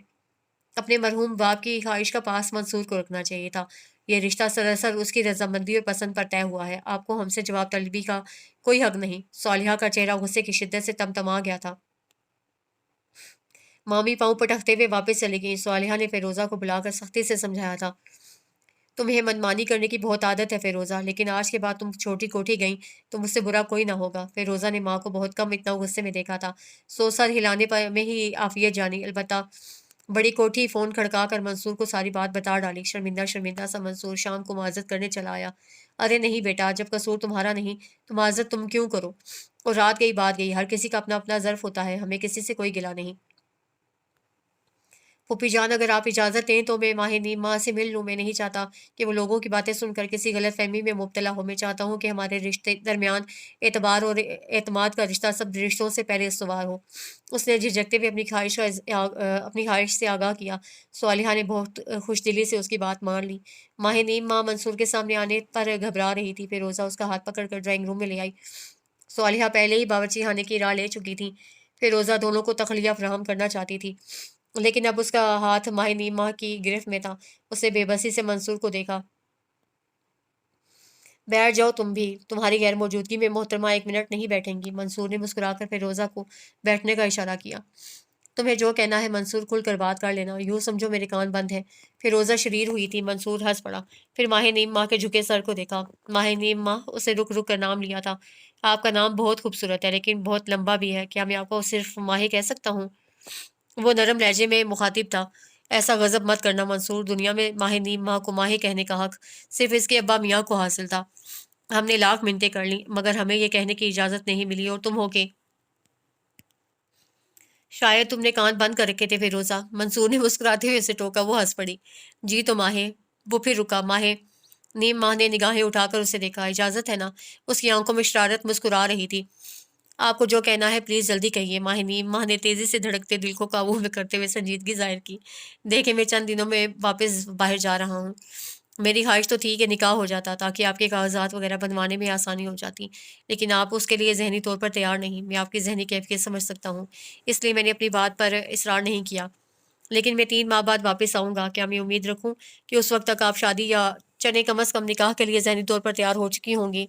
اپنے مرحوم باپ کی خواہش کا پاس منصور کو رکھنا چاہیے تھا۔ یہ رشتہ سراسر اس کی رضامندی اور پسند پر طے ہوا ہے۔ آپ کو ہم سے جواب طلبی کا کوئی حق نہیں۔ صالحہ کا چہرہ غصے کی شدت سے تمتما گیا تھا۔ مامی پاؤں پٹکتے ہوئے واپس چلی گئی۔ صالحہ نے فیروزہ کو بلا کر سختی سے سمجھایا تھا۔ تمہیں منمانی کرنے کی بہت عادت ہے فیروزہ، لیکن آج کے بعد تم چھوٹی کوٹھی گئیں تو مجھ سے برا کوئی نہ ہوگا۔ فیروزہ نے ماں کو بہت کم اتنا غصے میں دیکھا تھا۔ سر ہلانے پر میں ہی عافیت جانی، البتہ بڑی کوٹھی فون کھڑکا کر منصور کو ساری بات بتا ڈالی۔ شرمندہ سا منصور شام کو معذرت کرنے چلا آیا۔ ارے نہیں بیٹا، جب قصور تمہارا نہیں تو معذرت تم کیوں کرو؟ اور رات گئی بات گئی، ہر کسی کا اپنا اپنا ظرف ہوتا ہے، ہمیں کسی سے کوئی گلہ نہیں۔ پھوپھی جان، اگر آپ اجازت دیں تو میں ماہ نیم ماں سے مل لوں۔ میں نہیں چاہتا کہ وہ لوگوں کی باتیں سن کر کسی غلط فہمی میں مبتلا ہو۔ میں چاہتا ہوں کہ ہمارے رشتے درمیان اعتبار اور اعتماد کا رشتہ سب رشتوں سے پہلے استوار ہو۔ اس نے جھجکتے ہوئے اپنی خواہش سے آگاہ کیا۔ صالحہ نے بہت خوش دلی سے اس کی بات مان لی۔ ماہ نیم ماں منصور کے سامنے آنے پر گھبرا رہی تھی۔ فیروزہ اس کا ہاتھ پکڑ کر ڈرائنگ روم میں لے آئی صالحہ پہلے ہی باورچی خانے کی راہ لے چکی تھیں۔ فیروزہ دونوں کو تخلیہ فراہم کرنا چاہتی تھی، لیکن اب اس کا ہاتھ ماہ نیم ماہ کی گرفت میں تھا۔ اسے بے بسی سے منصور کو دیکھا۔ بیٹھ جاؤ تم بھی، تمہاری غیر موجودگی میں محترمہ 1 منٹ نہیں بیٹھیں گی۔ منصور نے مسکرا کر فیروزہ کو بیٹھنے کا اشارہ کیا۔ تمہیں جو کہنا ہے منصور کھل کر بات کر لینا، یوں سمجھو میرے کان بند ہے۔ فیروزہ شریر ہوئی تھی۔ منصور ہنس پڑا، پھر ماہ نیم ماہ کے جھکے سر کو دیکھا۔ ماہ نیم ماہ، اسے رک رک کر نام لیا تھا۔ آپ کا نام بہت خوبصورت ہے، لیکن بہت لمبا بھی ہے۔ کیا میں آپ کو صرف ماہی کہہ سکتا ہوں؟ وہ نرم لہجے میں مخاطب تھا۔ ایسا غضب مت کرنا منصور، دنیا میں ماہ نیم ماہ کو ماہی کہنے کا حق صرف اس کے ابا میاں کو حاصل تھا۔ ہم نے لاکھ منتیں کر لیں مگر ہمیں یہ کہنے کی اجازت نہیں ملی، اور تم ہو کے شاید تم نے کان بند کر رکھے تھے فیروزہ۔ منصور نے مسکراتے ہوئے اسے ٹوکا۔ وہ ہنس پڑی۔ جی تو ماہے۔ وہ پھر رکا۔ ماہے نیم ماہ نے نگاہیں اٹھا کر اسے دیکھا۔ اجازت ہے نا؟ اس کی آنکھوں میں شرارت مسکرا رہی تھی۔ آپ کو جو کہنا ہے پلیز جلدی کہیے۔ ماہ نیم ماہ نے تیزی سے دھڑکتے دل کو قابو میں کرتے ہوئے سنجیدگی ظاہر کی۔ دیکھیں میں چند دنوں میں واپس باہر جا رہا ہوں۔ میری خواہش تو تھی کہ نکاح ہو جاتا تاکہ آپ کے کاغذات وغیرہ بنوانے میں آسانی ہو جاتی، لیکن آپ اس کے لیے ذہنی طور پر تیار نہیں۔ میں آپ کی ذہنی کیفیت سمجھ سکتا ہوں، اس لیے میں نے اپنی بات پر اصرار نہیں کیا، لیکن میں 3 ماہ بعد واپس آؤں گا۔ کیا میں امید رکھوں کہ اس وقت تک آپ شادی یا چنے کم از کم نکاح کے لیے ذہنی طور پر تیار ہو چکی ہوں گی؟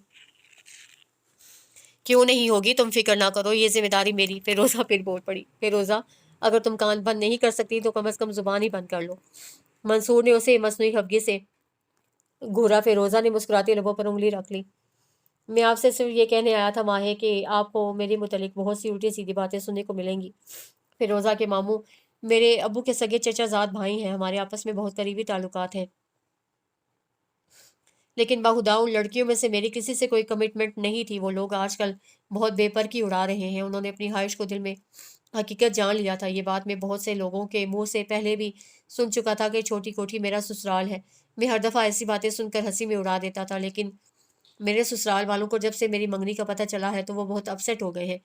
کیوں نہیں ہوگی؟ تم فکر نہ کرو، یہ ذمہ داری میری۔ فیروزہ پھر بول پڑی۔ فیروزہ اگر تم کان بند نہیں کر سکتی تو کم از کم زبان ہی بند کر لو۔ منصور نے اسے مصنوعی خفگی سے گھورا۔ فیروزہ نے مسکراتی لبوں پر انگلی رکھ لی۔ میں آپ سے صرف یہ کہنے آیا تھا ماہے کہ آپ کو میرے متعلق بہت سی الٹی سیدھی باتیں سننے کو ملیں گی۔ فیروزہ کے ماموں میرے ابو کے سگے چچا زاد بھائی ہیں، ہمارے آپس میں بہت قریبی تعلقات ہیں، لیکن باخدا ان لڑکیوں میں سے میری کسی سے کوئی کمٹمنٹ نہیں تھی۔ وہ لوگ آج کل بہت بے پر کی اڑا رہے ہیں۔ انہوں نے اپنی خواہش کو دل میں حقیقت جان لیا تھا۔ یہ بات میں بہت سے لوگوں کے منہ سے پہلے بھی سن چکا تھا کہ چھوٹی کوٹھی میرا سسرال ہے۔ میں ہر دفعہ ایسی باتیں سن کر ہنسی میں اڑا دیتا تھا، لیکن میرے سسرال والوں کو جب سے میری منگنی کا پتہ چلا ہے تو وہ بہت اپسیٹ ہو گئے ہیں۔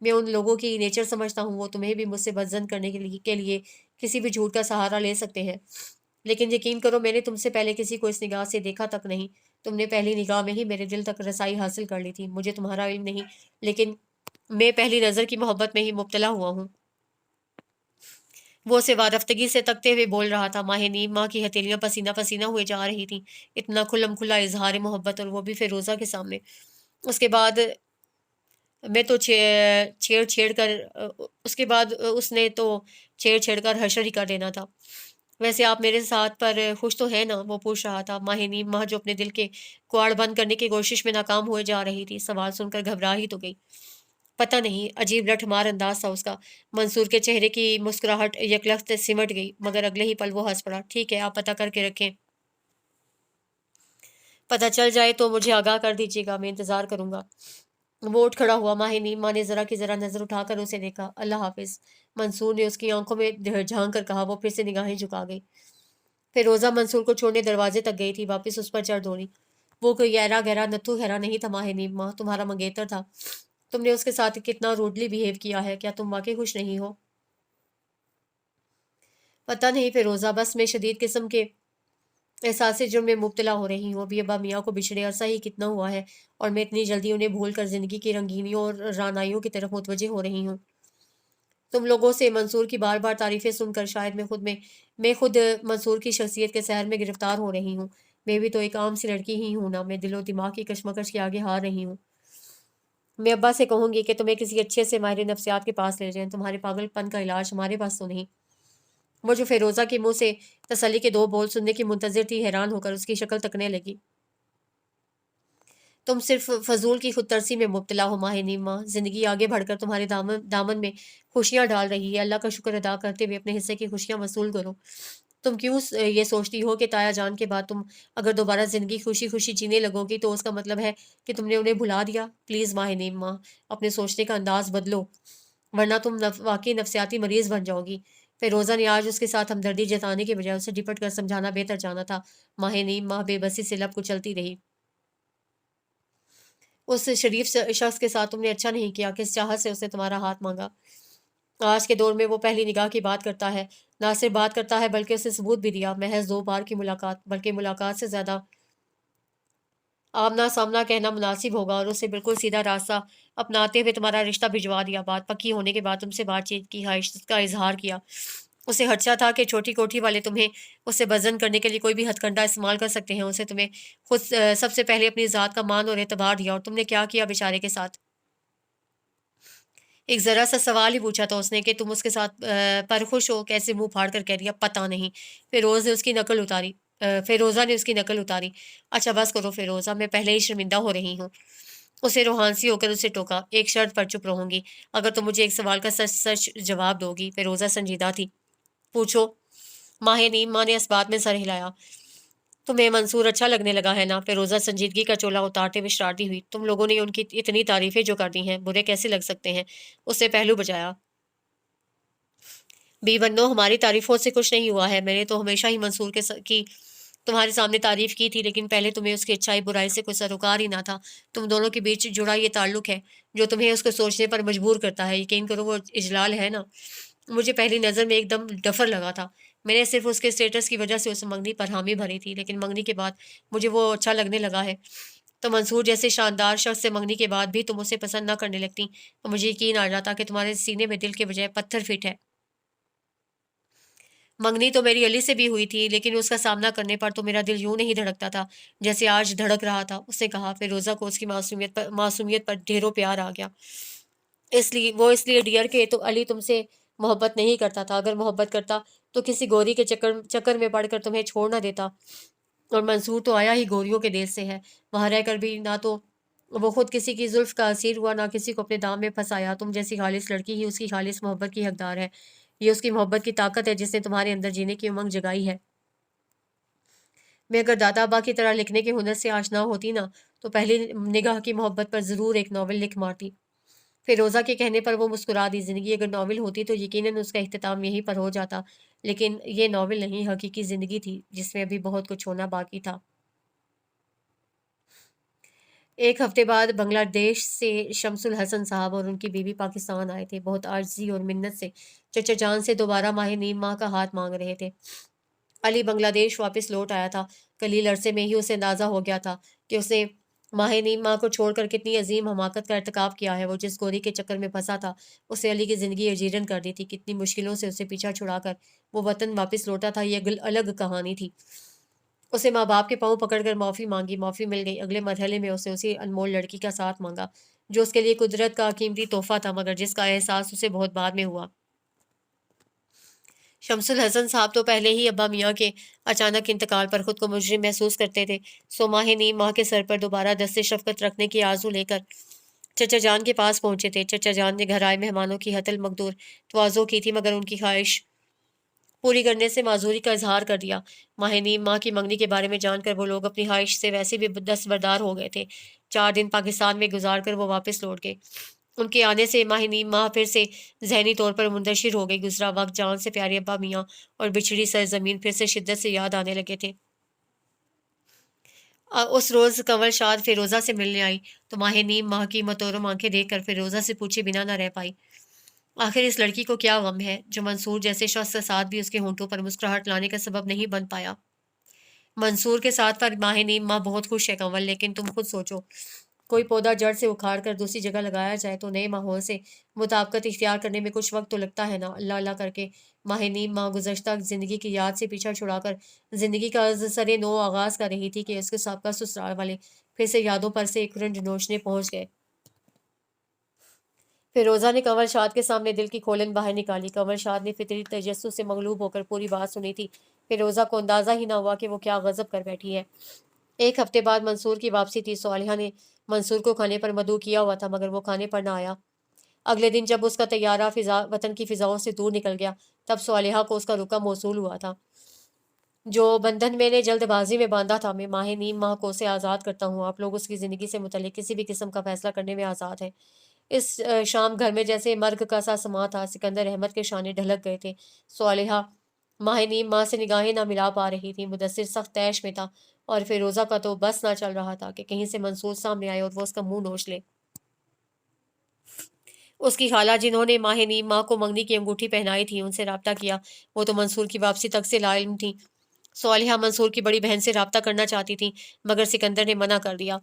میں ان لوگوں کی نیچر سمجھتا ہوں، وہ تمہیں بھی مجھ سے بدظن کرنے کے لیے کسی بھی جھوٹ کا سہارا لے سکتے ہیں، لیکن یقین کرو میں نے تم سے پہلے کسی کو اس نگاہ سے دیکھا تک نہیں۔ تم نے پہلی نگاہ میں ہی میرے دل تک رسائی حاصل کر لی تھی۔ مجھے تمہارا علم نہیں، لیکن میں پہلی نظر کی محبت میں ہی مبتلا ہوا ہوں۔ وہ اسے وارفتگی سے تکتے ہوئے بول رہا تھا۔ ماہ نیم ماہ کی ہتھیلیاں پسینہ پسینہ ہوئے جا رہی تھیں۔ اتنا کھلم کھلا اظہار محبت، اور وہ بھی فیروزہ کے سامنے۔ اس کے بعد میں تو چھیڑ چھیڑ کر اس کے بعد اس نے تو چھیڑ چھیڑ کر حشر ہی کر دینا تھا۔ ویسے آپ میرے ساتھ پر خوش تو ہے نا؟ وہ پوچھ رہا تھا۔ ماہ نیم ماہ جو اپنے دل کے کواڑ بند کرنے کی کوشش میں ناکام ہوئے جا رہی تھی، سوال سن کر گھبرا ہی تو گئی۔ پتہ نہیں، عجیب لٹھ مار انداز تھا اس کا۔ منصور کے چہرے کی مسکراہٹ یکلخت سمٹ گئی، مگر اگلے ہی پل وہ ہنس پڑا۔ ٹھیک ہے، آپ پتہ کر کے رکھیں، پتہ چل جائے تو مجھے آگاہ کر دیجیے گا، میں انتظار کروں گا۔ وہ اٹھ کھڑا ہوا۔ ماہ نیم ماہ نے ذرا کی ذرا نظر اٹھا کر اسے دیکھا۔ اللہ حافظ، منصور نے اس کی آنکھوں میں جھانک کر کہا۔ وہ پھر سے نگاہیں جھکا گئی۔ فیروزہ منصور کو چھوڑنے دروازے تک گئی تھی، واپس اس پر چڑھ دوڑی۔ وہ کوئی گہرا گہرا نتھو خیرا نہیں تھا ماہ نیم ماہ، تمہارا منگیتر تھا۔ تم نے اس کے ساتھ کتنا روڈلی بیہیو کیا ہے، کیا تم واقعی خوش نہیں ہو؟ پتہ نہیں فیروزہ، بس میں شدید قسم کے احساس جرم میں مبتلا ہو رہی ہوں۔ ابھی ابا میاں کو بچھڑے عرصہ ہی کتنا ہوا ہے، اور میں اتنی جلدی انہیں بھول کر زندگی کی رنگینیوں اور رعنائیوں کی طرف متوجہ ہو رہی ہوں۔ تم لوگوں سے منصور کی بار بار تعریفیں سن کر شاید میں خود منصور کی شخصیت کے سحر میں گرفتار ہو رہی ہوں۔ میں بھی تو ایک عام سی لڑکی ہی ہوں نا، میں دل و دماغ کی کشمکش کے آگے ہار رہی ہوں۔ میں ابا سے کہوں گی کہ تمہیں کسی اچھے سے ماہر نفسیات کے پاس لے جائیں، تمہارے پاگل پن کا علاج ہمارے پاس تو نہیں۔ وہ جو فیروزہ کے منہ سے تسلی کے 2 بول سننے کی منتظر تھی، حیران ہو کر اس کی شکل تکنے لگی۔ تم صرف فضول کی خود ترسی میں مبتلا ہو ماہ نیم ماہ، زندگی آگے بڑھ کر تمہارے دامن میں خوشیاں ڈال رہی ہے، اللہ کا شکر ادا کرتے ہوئے اپنے حصے کی خوشیاں وصول کرو۔ تم کیوں یہ سوچتی ہو کہ تایا جان کے بعد تم اگر دوبارہ زندگی خوشی خوشی جینے لگو گی تو اس کا مطلب ہے کہ تم نے انہیں بھلا دیا؟ پلیز ماہ نیم ماہ، اپنے سوچنے کا انداز بدلو، ورنہ تم واقعی نفسیاتی مریض بن جاؤ گی۔ فیروزہ نے آج اس کے ساتھ ہمدردی جتانے کے بجائے اسے ڈپٹ کر سمجھانا بہتر جانا تھا۔ ماہ نیم ماہ بے بسی سے لب کچلتی رہی۔ اس شریف شخص کے ساتھ تم نے اچھا نہیں کیا، کس چاہت سے اس نے تمہارا ہاتھ مانگا۔ آج کے دور میں وہ پہلی نگاہ کی بات کرتا ہے، نہ صرف بات کرتا ہے بلکہ اسے ثبوت بھی دیا، محض 2 بار کی ملاقات، بلکہ ملاقات سے زیادہ آمنا سامنا کہنا مناسب ہوگا، اور اسے بالکل سیدھا راستہ اپناتے ہوئے تمہارا رشتہ بھجوا دیا. بات پکی ہونے کے بعد تم سے بات چیت کی خواہش کا اظہار کیا. اسے خدشہ تھا کہ چھوٹی کوٹھی والے تمہیں اسے بزن کرنے کے لیے کوئی بھی ہتھ کنڈا استعمال کر سکتے ہیں. اسے تمہیں خود سب سے پہلے اپنی ذات کا مان اور اعتبار دیا، اور تم نے کیا کیا بیچارے کے ساتھ؟ ایک ذرا سا سوال ہی پوچھا تھا اس نے کہ تم اس کے ساتھ پرخوش ہو. کیسے منہ پھاڑ کر کہہ دیا پتہ نہیں. فیروز نے اس کی نقل اتاری فیروزہ نے اس کی نقل اتاری. اچھا بس کرو فیروزہ، میں پہلے ہی شرمندہ ہو رہی ہوں. اسے روحانسی ہو کر اسے ٹوکا. ایک شرط پر چپ رہوں گی، اگر تم مجھے ایک سوال کا سچ سچ جواب دو گی. فیروزہ سنجیدہ تھی. پوچھو. ماہ نیم ماں نے اس بات میں سر ہلایا. تمہیں منصور اچھا لگنے لگا ہے نا؟ فیروزہ سنجیدگی کا چولہا اتارتے ہوئے شرارتی ہوئی. تم لوگوں نے ان کی اتنی تعریفیں جو کر دی ہیں، برے کیسے لگ سکتے ہیں؟ اس سے پہلو بجایا. بی بنو، ہماری تعریفوں سے کچھ نہیں ہوا ہے. میں نے تو ہمیشہ ہی منصور کی تمہارے سامنے تعریف کی تھی، لیکن پہلے تمہیں اس کی اچھائی برائی سے کوئی سروکار ہی نہ تھا. تم دونوں کے بیچ جڑا یہ تعلق ہے جو تمہیں اس کو سوچنے پر مجبور کرتا ہے. یقین کرو وہ اجلال ہے نا، مجھے پہلی نظر میں ایک دم ڈفر لگا تھا. میں نے صرف اس کے اسٹیٹس کی وجہ سے اس منگنی پر حامی بھری تھی، لیکن منگنی کے بعد مجھے وہ اچھا لگنے لگا ہے. تو منصور جیسے شاندار شخص سے منگنی کے بعد بھی تم اسے پسند نہ کرنے لگتی تو مجھے یقین آ جاتا کہ تمہارے سینے میں دل کے بجائے پتھر فٹ ہے. منگنی تو میری علی سے بھی ہوئی تھی، لیکن اس کا سامنا کرنے پر تو میرا دل یوں نہیں دھڑکتا تھا جیسے آج دھڑک رہا تھا. اس نے کہا. فیروزہ کو اس کی معصومیت پر ڈھیروں پیار آ گیا. اس لیے ڈیئر کہ تو علی تم سے محبت نہیں کرتا تھا. اگر محبت کرتا تو کسی گوری کے چکر میں پڑ کر تمہیں چھوڑ نہ دیتا. اور منصور تو آیا ہی گوریوں کے دیش سے ہے. وہاں رہ کر بھی نہ تو وہ خود کسی کی زلف کا اسیر ہوا، نہ کسی کو اپنے دام میں پھنسایا. تم جیسی خالص لڑکی ہی اس کی خالص محبت کی حقدار ہے. یہ اس کی محبت کی طاقت ہے جس نے تمہارے اندر جینے کی امنگ جگائی ہے. میں اگر دادا ابا کی طرح لکھنے کے ہنر سے آشنا ہوتی نا تو پہلی نگاہ کی محبت پر ضرور ایک ناول لکھ مارتی. فیروزہ کے کہنے پر وہ مسکرا دی. زندگی اگر ناول ہوتی تو یقیناً اس کا اختتام یہیں پر ہو جاتا، لیکن یہ ناول نہیں، حقیقی زندگی تھی جس میں ابھی بہت کچھ ہونا باقی تھا. ایک ہفتے بعد بنگلہ دیش سے شمس الحسن صاحب اور ان کی بیوی پاکستان آئے تھے. بہت عاجزی اور منت سے چچا جان سے دوبارہ ماہ نیم ماہ کا ہاتھ مانگ رہے تھے. علی بنگلہ دیش واپس لوٹ آیا تھا. قلیل عرصے میں ہی اسے اندازہ ہو گیا تھا کہ اس نے ماہ نیم ماہ کو چھوڑ کر کتنی عظیم حماقت کا ارتکاب کیا ہے. وہ جس گوری کے چکر میں پھنسا تھا اسے علی کی زندگی اجیرن کر دی تھی. کتنی مشکلوں سے اسے پیچھا چھڑا کر وہ وطن واپس لوٹا تھا، یہ الگ کہانی تھی. اسے ماں باپ کے پاؤں پکڑ کر معافی مانگی. معافی مل گئی. اگلے مرحلے میں اسے اسی انمول لڑکی کا ساتھ مانگا جو اس کے لیے قدرت کا قیمتی تحفہ تھا، مگر جس کا احساس اسے بہت بعد میں ہوا. شمس الحسن صاحب تو پہلے ہی ابا میاں کے اچانک انتقال پر خود کو مجرم محسوس کرتے تھے. سو ماہ نیم ماہ کے سر پر دوبارہ دست شفقت رکھنے کی آرزو لے کر چچا جان کے پاس پہنچے تھے. چچا جان نے گھر آئے مہمانوں کی حتل مقدور تواضع کی تھی، مگر ان کی خواہش پوری کرنے سے معذوری کا اظہار کر دیا. ماہ نیم ماہ کی منگنی کے بارے میں جان کر وہ لوگ اپنی خواہش سے ویسے بھی دستبردار ہو گئے تھے. 4 دن پاکستان میں گزار کر وہ واپس لوٹ گئے. ان کے آنے سے ماہ نیم ماہ پھر سے ذہنی طور پر منتشر ہو گئی. گزرا وقت، جان سے پیارے ابا میاں اور بچھڑی سرزمین پھر سے شدت سے یاد آنے لگے تھے. اس روز کنول شاد فیروزہ سے ملنے آئی تو ماہ نیم ماہ کی متورم آنکھیں دیکھ کر فیروزہ سے پوچھے بنا نہ رہ پائی. آخر اس لڑکی کو کیا غم ہے جو منصور جیسے شخص کے ساتھ بھی اس کے ہونٹوں پر مسکراہٹ لانے کا سبب نہیں بن پایا؟ منصور کے ساتھ پر ماہ نیم ماہ بہت خوش ہے کنول، لیکن تم خود سوچو، کوئی پودا جڑ سے اکھاڑ کر دوسری جگہ لگایا جائے تو نئے ماحول سے مطابقت اختیار کرنے میں کچھ وقت تو لگتا ہے نا. اللہ اللہ کر کے ماہ نیم ماہ گزشتہ زندگی کی یاد سے پیچھا چھڑا کر زندگی کا سرے نو آغاز کر رہی تھی کہ اس کے سابقہ سسرال والے پھر سے یادوں پر سے ایک رنج نوچنے پہنچ گئے. فیروزہ نے کنول شاد کے سامنے دل کی کھولن باہر نکالی. کنول شاد نے فطری تجسس سے مغلوب ہو کر پوری بات سنی تھی. فیروزہ کو اندازہ ہی نہ ہوا کہ وہ کیا غضب کر بیٹھی ہے. ایک ہفتے بعد منصور کی واپسی تھی. صالحہ نے منصور کو کھانے پر مدعو کیا ہوا تھا، مگر وہ کھانے پر نہ آیا. اگلے دن جب اس کا طیارہ وطن کی فضاؤں سے دور نکل گیا تب صالحہ کو اس کا رکا موصول ہوا تھا. جو بندھن میں نے جلد بازی میں باندھا تھا، میں ماہ نیم ماہ کو اسے آزاد کرتا ہوں. آپ لوگ اس کی زندگی سے متعلق کسی بھی قسم کا فیصلہ کرنے میں آزاد ہیں. اس شام گھر میں جیسے مرگ کا سا سما تھا. سکندر احمد کے شانے ڈھلک گئے تھے. صالحہ ماہ نیم ماہ سے نگاہیں نہ ملا پا رہی تھی. مدثر سخت طیش میں تھا اور فیروزہ کا تو بس نہ چل رہا تھا کہ کہیں سے منصور سامنے آئے اور وہ اس کا منہ نوچ لے. اس کی خالہ جنہوں نے ماہ نیم ماہ کو منگنی کی انگوٹھی پہنائی تھی ان سے رابطہ کیا. وہ تو منصور کی واپسی تک سے لا علم تھیں. صالحہ منصور کی بڑی بہن سے رابطہ کرنا چاہتی تھیں، مگر سکندر نے منع کر دیا.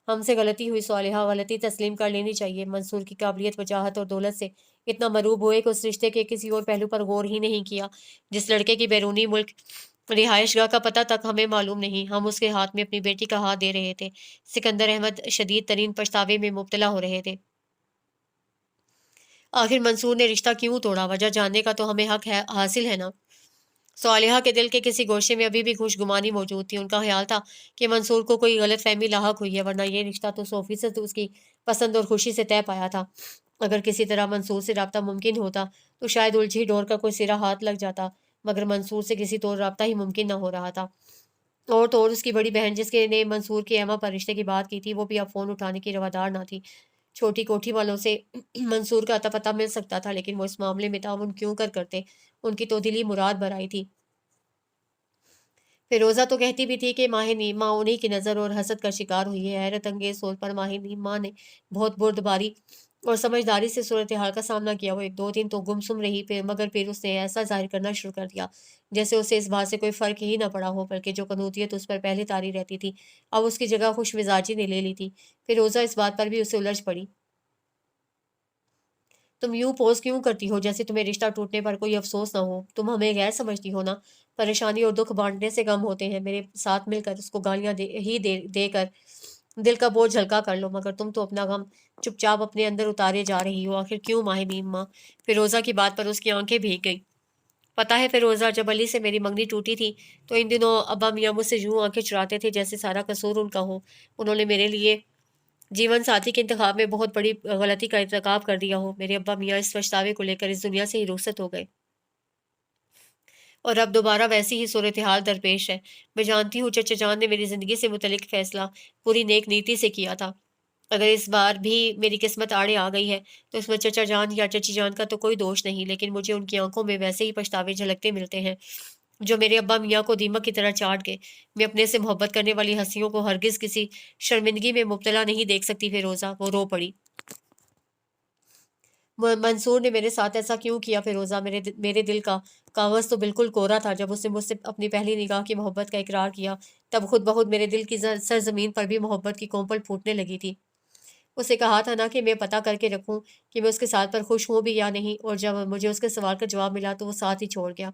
ہم سے غلطی ہوئی صالحہ، غلطی تسلیم کر لینی چاہیے۔ منصور کی قابلیت، وجاہت اور دولت سے اتنا مروب ہوئے کہ اس رشتے کے کسی اور پہلو پر غور ہی نہیں کیا۔ جس لڑکے کی بیرونی ملک رہائش گاہ کا پتہ تک ہمیں معلوم نہیں، ہم اس کے ہاتھ میں اپنی بیٹی کا ہاتھ دے رہے تھے۔ سکندر احمد شدید ترین پچھتاوے میں مبتلا ہو رہے تھے۔ آخر منصور نے رشتہ کیوں توڑا؟ وجہ جاننے کا تو ہمیں حق حاصل ہے نا۔ صالحہ کے دل کے کسی گوشے میں ابھی بھی خوش گمانی موجود تھی۔ ان کا خیال تھا کہ منصور کو کوئی غلط فہمی لاحق ہوئی ہے، ورنہ یہ رشتہ تو 100% اس کی پسند اور خوشی سے طے پایا تھا۔ اگر کسی طرح منصور سے رابطہ ممکن ہوتا تو شاید الجھی ڈور کا کوئی سرا ہاتھ لگ جاتا، مگر منصور سے کسی طور رابطہ ہی ممکن نہ ہو رہا تھا۔ اور تو اور اس کی بڑی بہن جس کے نے منصور کی ایما پر رشتے کی بات کی تھی، وہ بھی اب فون اٹھانے کی روادار نہ تھی۔ چھوٹی کوٹھی والوں سے منصور کا اتا پتہ مل سکتا تھا، لیکن وہ اس معاملے میں تعاون کیوں کرتے؟ ان کی تو دلی مراد برائی تھی۔ فیروزہ تو کہتی بھی تھی کہ ماہ نیم ماں انہی کی نظر اور حسد کا شکار ہوئی ہے۔ حیرت انگیز طور پر ماہ نیم ماں نے بہت بردباری اور سمجھداری سے صورتحال کا سامنا کیا۔ وہ 1-2 دن تو گمسم رہی، مگر پھر اس نے ایسا ظاہر کرنا شروع کر دیا جیسے اسے اس بات سے کوئی فرق ہی نہ پڑا ہو، بلکہ جو قنوطیت اس پر پہلے طاری رہتی تھی اب اس کی جگہ خوش مزاجی نے لے لی تھی۔ فیروزہ اس بات پر بھی اسے الجھ پڑی۔ تم یوں پوز کیوں کرتی ہو جیسے تمہیں رشتہ ٹوٹنے پر کوئی افسوس نہ ہو؟ تم ہمیں غیر سمجھتی ہو نا؟ پریشانی اور دکھ بانٹنے سے غم ہوتے ہیں۔ میرے ساتھ مل کر اس کو گالیاں دے کر دل کا بوجھ ہلکا کر لو، مگر تم تو اپنا غم چپ چاپ اپنے اندر اتارے جا رہی ہو۔ آخر کیوں ماہ نیم ماں؟ فیروزہ کی بات پر اس کی آنکھیں بھیگ گئی۔ پتہ ہے فیروزہ، جب علی سے میری منگنی ٹوٹی تھی تو ان دنوں ابا میاں مجھ سے یوں آنکھیں چراتے تھے جیسے سارا قصور ان کا ہو۔ انہوں نے میرے لیے جیون ساتھی کے انتخاب میں بہت بڑی غلطی کا ارتکاب کر دیا ہو۔ میرے ابا میاں اس پچھتاوے کو لے کر اس دنیا سے ہی رخصت ہو گئے، اور اب دوبارہ ویسی ہی صورتحال درپیش ہے۔ میں جانتی ہوں چچا جان نے میری زندگی سے متعلق فیصلہ پوری نیک نیتی سے کیا تھا۔ اگر اس بار بھی میری قسمت آڑے آ گئی ہے تو اس میں چچا جان یا چچی جان کا تو کوئی دوش نہیں، لیکن مجھے ان کی آنکھوں میں ویسے ہی پچھتاوے جھلکتے ملتے ہیں جو میرے ابا میاں کو دیمک کی طرح چاٹ گئے۔ میں اپنے سے محبت کرنے والی ہستیوں کو ہرگز کسی شرمندگی میں مبتلا نہیں دیکھ سکتی۔ فیروزہ، وہ رو پڑی۔ منصور نے میرے ساتھ ایسا کیوں کیا فیروزہ؟ میرے دل کا کاغذ تو بالکل کوڑا تھا۔ جب اس نے مجھ سے اپنی پہلی نگاہ کی محبت کا اقرار کیا تب خود بخود میرے دل کی سرزمین پر بھی محبت کی کومپل پھوٹنے لگی تھی۔ اسے کہا تھا نا کہ میں پتہ کر کے رکھوں کہ میں اس کے ساتھ پر خوش ہوں بھی یا نہیں، اور جب مجھے اس کے سوال کا جواب ملا تو وہ ساتھ ہی چھوڑ گیا۔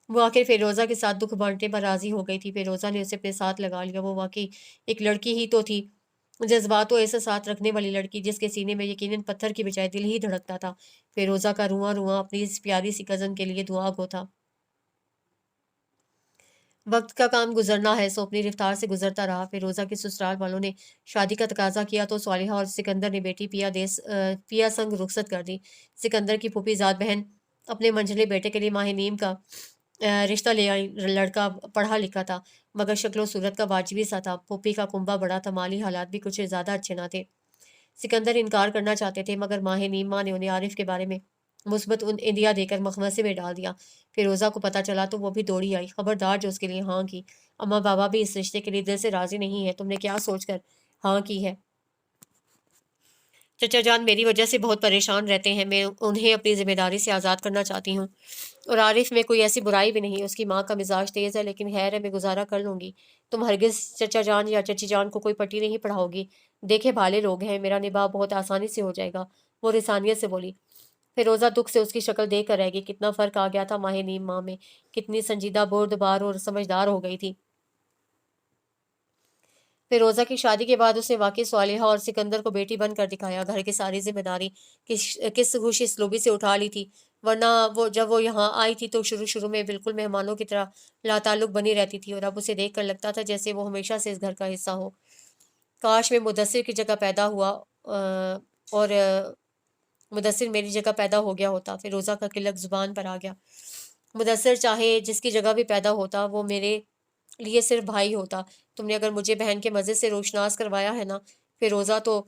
وہ آخر فیروزہ کے ساتھ دکھ بانٹنے پر راضی ہو گئی تھی۔ فیروزہ نے اسے اپنے ساتھ لگا لیا۔ وہ واقعی ایک لڑکی ہی تو تھی، جذبات و احساسات رکھنے والی لڑکی، جس کے سینے میں یقیناً پتھر کی بجائے دل ہی دھڑکتا تھا۔ فیروزہ کا رواں رواں اپنی اس پیاری سی کزن کے لیے دعا گو تھا۔ وقت کا کام گزرنا ہے سو اپنی رفتار سے گزرتا رہا۔ فیروزہ کے سسرال والوں نے شادی کا تقاضا کیا تو صالحہ اور سکندر نے بیٹی پیا سنگ رخصت کر دی۔ سکندر کی پھوپھی ذات بہن اپنے منجھلے بیٹے کے لیے ماہ نیم کا رشتہ لے آئی۔ لڑکا پڑھا لکھا تھا مگر شکل و صورت کا واجبی سا تھا۔ پھوپھی کا کنبہ بڑا تھا، مالی حالات بھی کچھ زیادہ اچھے نہ تھے۔ سکندر انکار کرنا چاہتے تھے مگر ماہ نیم ماں نے انہیں عارف کے بارے میں مثبت عندیہ دے کر مخمصے میں ڈال دیا۔ فیروزہ کو پتہ چلا تو وہ بھی دوڑی آئی، خبردار جو اس کے لیے ہاں کی۔ اماں بابا بھی اس رشتے کے لیے دل سے راضی نہیں ہے۔ تم نے کیا سوچ کر ہاں کی ہے؟ چچا جان میری وجہ سے بہت پریشان رہتے ہیں، میں انہیں اپنی ذمہ داری سے آزاد کرنا چاہتی ہوں، اور عارف میں کوئی ایسی برائی بھی نہیں۔ اس کی ماں کا مزاج تیز ہے لیکن خیر ہے، میں گزارا کر لوں گی۔ تم ہرگز چچا جان یا چچی جان کو کوئی پٹی نہیں پڑھاؤ گی، دیکھے بھالے لوگ ہیں، میرا نباہ بہت آسانی سے ہو جائے گا، وہ رسانیت سے بولی۔ فیروزہ دکھ سے اس کی شکل دیکھ کر رہ گئی۔ کتنا فرق آ گیا تھا ماہ نیم ماں میں، کتنی سنجیدہ بردبار اور سمجھدار ہو گئی تھی۔ فیروزہ کی شادی کے بعد اس نے واقعی صالحہ اور سکندر کو بیٹی بن کر دکھایا، گھر کی ساری ذمہ داری کس خوشی سلوبی سے اٹھا لی تھی، ورنہ جب وہ یہاں آئی تھی تو شروع میں بالکل مہمانوں کی طرح لاتعلق بنی رہتی تھی، اور اب اسے دیکھ کر لگتا تھا جیسے وہ ہمیشہ سے اس گھر کا حصہ ہو۔ کاش میں مدثر کی جگہ پیدا ہوا اور مدثر میری جگہ پیدا ہو گیا ہوتا۔ فیروزہ کا کلک زبان پر آ گیا۔ مدثر چاہے جس کی جگہ بھی پیدا ہوتا وہ میرے لیے صرف بھائی ہوتا۔ تم نے اگر مجھے بہن کے مزے سے روشناس کروایا ہے نا فیروزہ، تو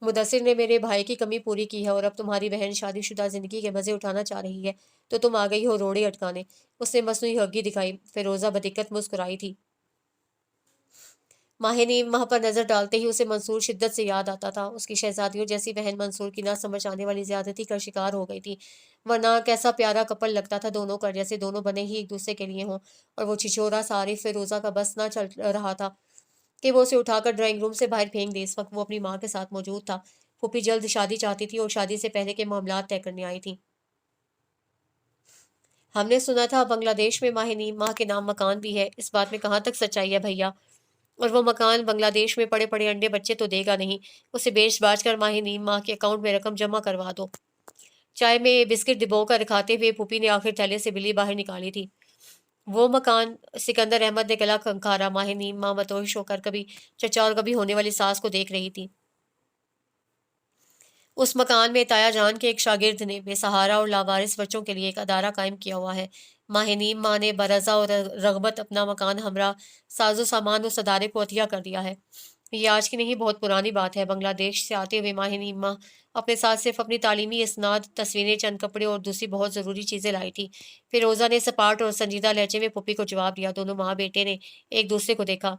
مدثر نے میرے بھائی کی کمی پوری کی ہے، اور اب تمہاری بہن شادی شدہ زندگی کے مزے اٹھانا چاہ رہی ہے تو تم آ گئی ہو روڑے اٹکانے۔ اس نے مصنوعی ہگی دکھائی۔ فیروزہ بدقت مسکرائی تھی۔ ماہ نیم ماہ پر نظر ڈالتے ہی اسے منصور شدت سے یاد آتا تھا۔ اس کی شہزادیوں جیسی بہن منصور کی نہ سمجھ آنے والی زیادتی کا شکار ہو گئی تھی، ورنہ کیسا پیارا کپل لگتا تھا دونوں کا، جیسے دونوں بنے ہی ایک دوسرے کے لیے ہوں، اور وہ چھچورا سا عارف فیروزہ کا بس نہ چل رہا تھا کہ وہ اسے اٹھا کر ڈرائنگ روم سے باہر پھینک دے۔ اس وقت وہ اپنی ماں کے ساتھ موجود تھا۔ پھوپھی جلد شادی چاہتی تھی اور شادی سے پہلے کے معاملات طے کرنے آئی تھی۔ ہم نے سنا تھا بنگلہ دیش میں ماہ نیم ماہ کے نام مکان بھی ہے، اس بات میں کہاں تک سچائی ہے بھیا؟ اور وہ مکان بنگلہ دیش میں پڑے پڑے انڈے بچے تو دے گا نہیں، اسے بیچ باچ کر ماہ نیم ماہ کے اکاؤنٹ میں رقم جمع کروا دو۔ چائے میں بسکٹ ڈبو کر کھاتے ہوئے پھوپھی نے آخر تھیلے سے بلی باہر نکالی تھی۔ وہ مکان، سکندر احمد نے گلا کھنکھارا۔ ماہ نیم ماں متوش ہو کر کبھی چچا اور کبھی ہونے والی ساس کو دیکھ رہی تھی۔ اس مکان میں تایا جان کے ایک شاگرد نے بے سہارا اور لاوارث بچوں کے لیے ایک ادارہ قائم کیا ہوا ہے۔ ماہ نیم ماں نے برضا اور رغبت اپنا مکان ہمراہ ساز و سامان اس ادارے کو عطیہ کر دیا ہے۔ یہ آج کی نہیں، بہت پرانی بات ہے۔ بنگلہ دیش سے آتے ہوئے ماہ نیم ماں اپنے ساتھ صرف اپنی تعلیمی اسناد، تصویریں، چند کپڑے اور دوسری بہت ضروری چیزیں لائی تھی۔ فیروزہ نے سپاٹ اور سنجیدہ لہجے میں پھوپھی کو جواب دیا۔ دونوں ماں بیٹے نے ایک دوسرے کو دیکھا۔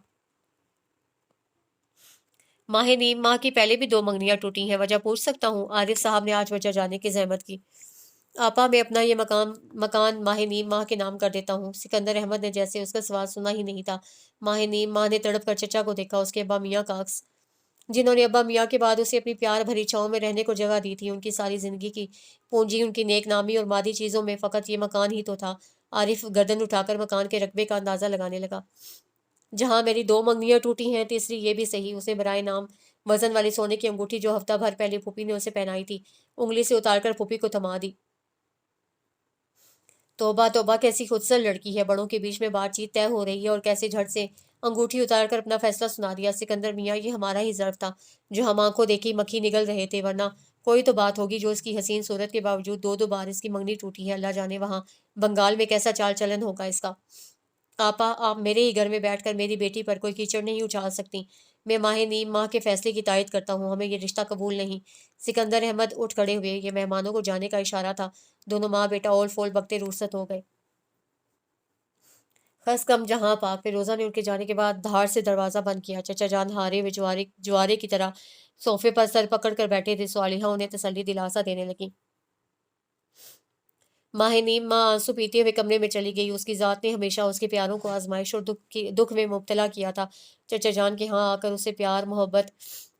ماہ نیم ماہ کی پہلے بھی 2 منگنیاں ٹوٹی ہیں، وجہ پوچھ سکتا ہوں؟ عارف صاحب نے آج وجہ جانے کی زحمت کی۔ آپا، میں اپنا یہ مکان ماہ نیم ماہ کے نام کر دیتا ہوں۔ سکندر احمد نے جیسے اس کا سوال سنا ہی نہیں تھا۔ ماہ نیم ماہ نے تڑپ کر چچا کو دیکھا، اس کے ابا میاں کا عکس، جنہوں نے ابا میاں کے بعد اسے اپنی پیار بھری چھاؤں میں رہنے کو جگہ دی تھی۔ ان کی ساری زندگی کی پونجی، ان کی نیک نامی اور مادی چیزوں میں فقط یہ مکان ہی تو تھا۔ عارف گردن اٹھا کر مکان کے رقبے کا اندازہ لگانے لگا۔ جہاں میری 2 منگنیاں ٹوٹی ہیں، تیسری یہ بھی صحیح۔ اسے برائے نام وزن والی سونے کی انگوٹھی جو ہفتہ بھر پہلے پھوپھی نے اسے پہنائی تھی انگلی سے اتار کر پھوپھی کو تھما دی۔ توبہ توبہ، کیسی خودسر لڑکی ہے! بڑوں کے بیچ میں بات چیت طے ہو رہی ہے اور کیسے جھٹ سے انگوٹھی اتار کر اپنا فیصلہ سنا دیا۔ سکندر میاں، یہ ہمارا ہی ظرف تھا جو ہم آنکھوں دیکھی مکھی نگل رہے تھے، ورنہ کوئی تو بات ہوگی جو اس کی حسین صورت کے باوجود 2 بار اس کی منگنی ٹوٹی ہے۔ اللہ جانے وہاں بنگال میں کیسا چال چلن ہوگا اس کا۔ آپا، آپ میرے ہی گھر میں بیٹھ کر میری بیٹی پر کوئی کیچڑ نہیں اچھال سکتی۔ میں ماہ نیم ماہ کے فیصلے کی تائید کرتا ہوں، ہمیں یہ رشتہ قبول نہیں۔ سکندر احمد اٹھ کھڑے ہوئے، یہ مہمانوں کو جانے کا اشارہ تھا۔ دونوں ماں بیٹا اول فول بکتے رخصت ہو گئے۔ خس کم جہاں پاک، فیروزہ نے ان کے جانے کے بعد دھاڑ سے دروازہ بند کیا۔ چچا جان ہارے ہوئے جوارے کی طرح صوفے پر سر پکڑ کر بیٹھے تھے۔ صالحہ انہیں تسلی دلاسا دینے لگی۔ ماہ نیم ماں آنسو پیتے ہوئے کمرے میں چلی گئی۔ اس کی ذات نے ہمیشہ اس کے پیاروں کو آزمائش اور دکھ میں مبتلا کیا تھا۔ چچا جان کے ہاں آ کر اسے پیار، محبت،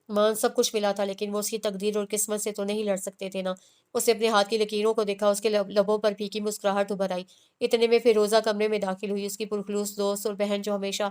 مان سب کچھ ملا تھا، لیکن وہ اس کی تقدیر اور قسمت سے تو نہیں لڑ سکتے تھے نا۔ اسے اپنے ہاتھ کی لکیروں کو دیکھا، اس کے لبوں پر پھیکی مسکراہٹ ابھر آئی۔ اتنے میں فیروزہ کمرے میں داخل ہوئی، اس کی پرخلوص دوست اور بہن جو ہمیشہ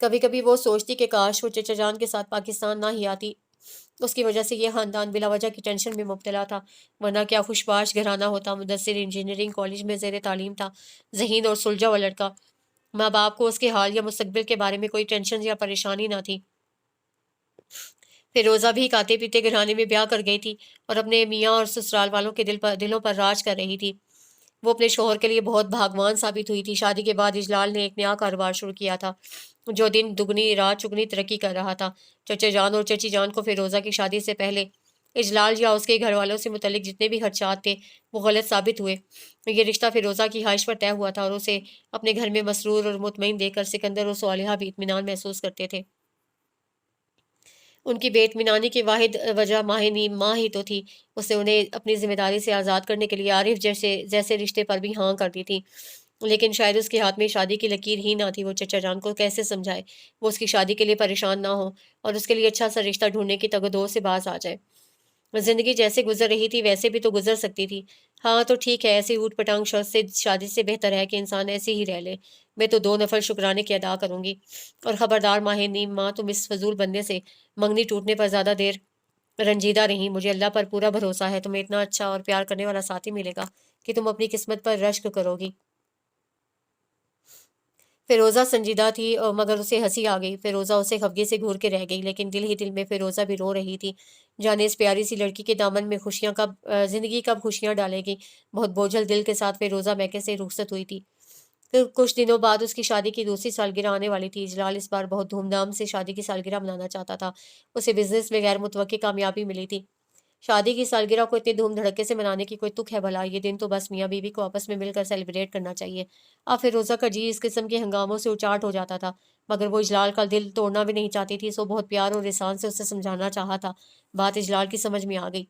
کبھی کبھی وہ سوچتی کہ کاش وہ چچا جان کے ساتھ پاکستان نہ ہی آتی، اس کی وجہ سے یہ خاندان بلا وجہ کی ٹینشن میں مبتلا تھا، ورنہ کیا خوشباش گھرانہ ہوتا۔ مدثر انجینئرنگ کالج میں زیر تعلیم تھا، ذہین اور سلجھا ہوا لڑکا۔ ماں باپ کو اس کے حال یا مستقبل کے بارے میں کوئی ٹینشن یا پریشانی نہ تھی۔ فیروزہ بھی کھاتے پیتے گھرانے میں بیاہ کر گئی تھی اور اپنے میاں اور سسرال والوں کے دلوں پر راج کر رہی تھی۔ وہ اپنے شوہر کے لیے بہت بھاگوان ثابت ہوئی تھی۔ شادی کے بعد اجلال نے ایک نیا کاروبار شروع کیا تھا جو دن دگنی رات چگنی ترقی کر رہا تھا۔ چچے جان اور چچی جان کو فیروزہ کی شادی سے پہلے اجلال یا اس کے گھر والوں سے متعلق جتنے بھی خدشات تھے وہ غلط ثابت ہوئے۔ یہ رشتہ فیروزہ کی خواہش پر طے ہوا تھا اور اسے اپنے گھر میں مسرور اور مطمئن دیکھ کر سکندر اور صالحہ بھی اطمینان محسوس کرتے تھے۔ ان کی بے اطمینانی کی واحد وجہ ماہ نیم ماں ہی تو تھی۔ اسے انہیں اپنی ذمہ داری سے آزاد کرنے کے لیے عارف جیسے رشتے پر بھی ہاں کرتی تھی، لیکن شاید اس کے ہاتھ میں شادی کی لکیر ہی نہ تھی۔ وہ چچا جان کو کیسے سمجھائے وہ اس کی شادی کے لیے پریشان نہ ہو اور اس کے لیے اچھا سا رشتہ ڈھونڈنے کی تگدو سے باز آ جائے۔ زندگی جیسے گزر رہی تھی ویسے بھی تو گزر سکتی تھی۔ ہاں تو ٹھیک ہے، ایسی اوٹ پٹانگ شخص سے شادی سے بہتر ہے کہ انسان ایسے ہی رہ لے۔ میں تو 2 نفل شکرانے کی ادا کروں گی۔ اور خبردار ماہ نیم ماں، تم اس فضول بندے سے منگنی ٹوٹنے پر زیادہ دیر رنجیدہ رہیں۔ مجھے اللہ پر پورا بھروسہ ہے تمہیں اتنا اچھا اور پیار کرنے والا ساتھی ملے گا کہ تم اپنی قسمت پر رشک کرو گی۔ فیروزہ سنجیدہ تھی مگر اسے ہنسی آ گئی۔ فیروزہ اسے خفگی سے گھور کے رہ گئی، لیکن دل ہی دل میں فیروزہ بھی رو رہی تھی۔ جانے اس پیاری سی لڑکی کے دامن میں زندگی کب خوشیاں ڈالے گی۔ بہت بوجھل دل کے ساتھ فیروزہ میکے سے رخصت ہوئی تھی۔ پھر کچھ دنوں بعد اس کی شادی کی دوسری سالگرہ آنے والی تھی۔ اجلال اس بار بہت دھوم دھام سے شادی کی سالگرہ منانا چاہتا تھا۔ اسے بزنس میں غیر متوقع کامیابی ملی تھی۔ شادی کی سالگرہ کو اتنے دھوم دھڑکے سے منانے کی کوئی تک ہے بھلا؟ یہ دن تو بس میاں بیوی کو آپس میں مل کر سیلیبریٹ کرنا چاہیے۔ اب فیروزہ کا جی اس قسم کے ہنگاموں سے اچاٹ ہو جاتا تھا، مگر وہ اجلال کا دل توڑنا بھی نہیں چاہتی تھی۔ سو بہت پیار اور احسان سے اسے سمجھانا چاہا تھا۔ بات اجلال کی سمجھ میں آ گئی۔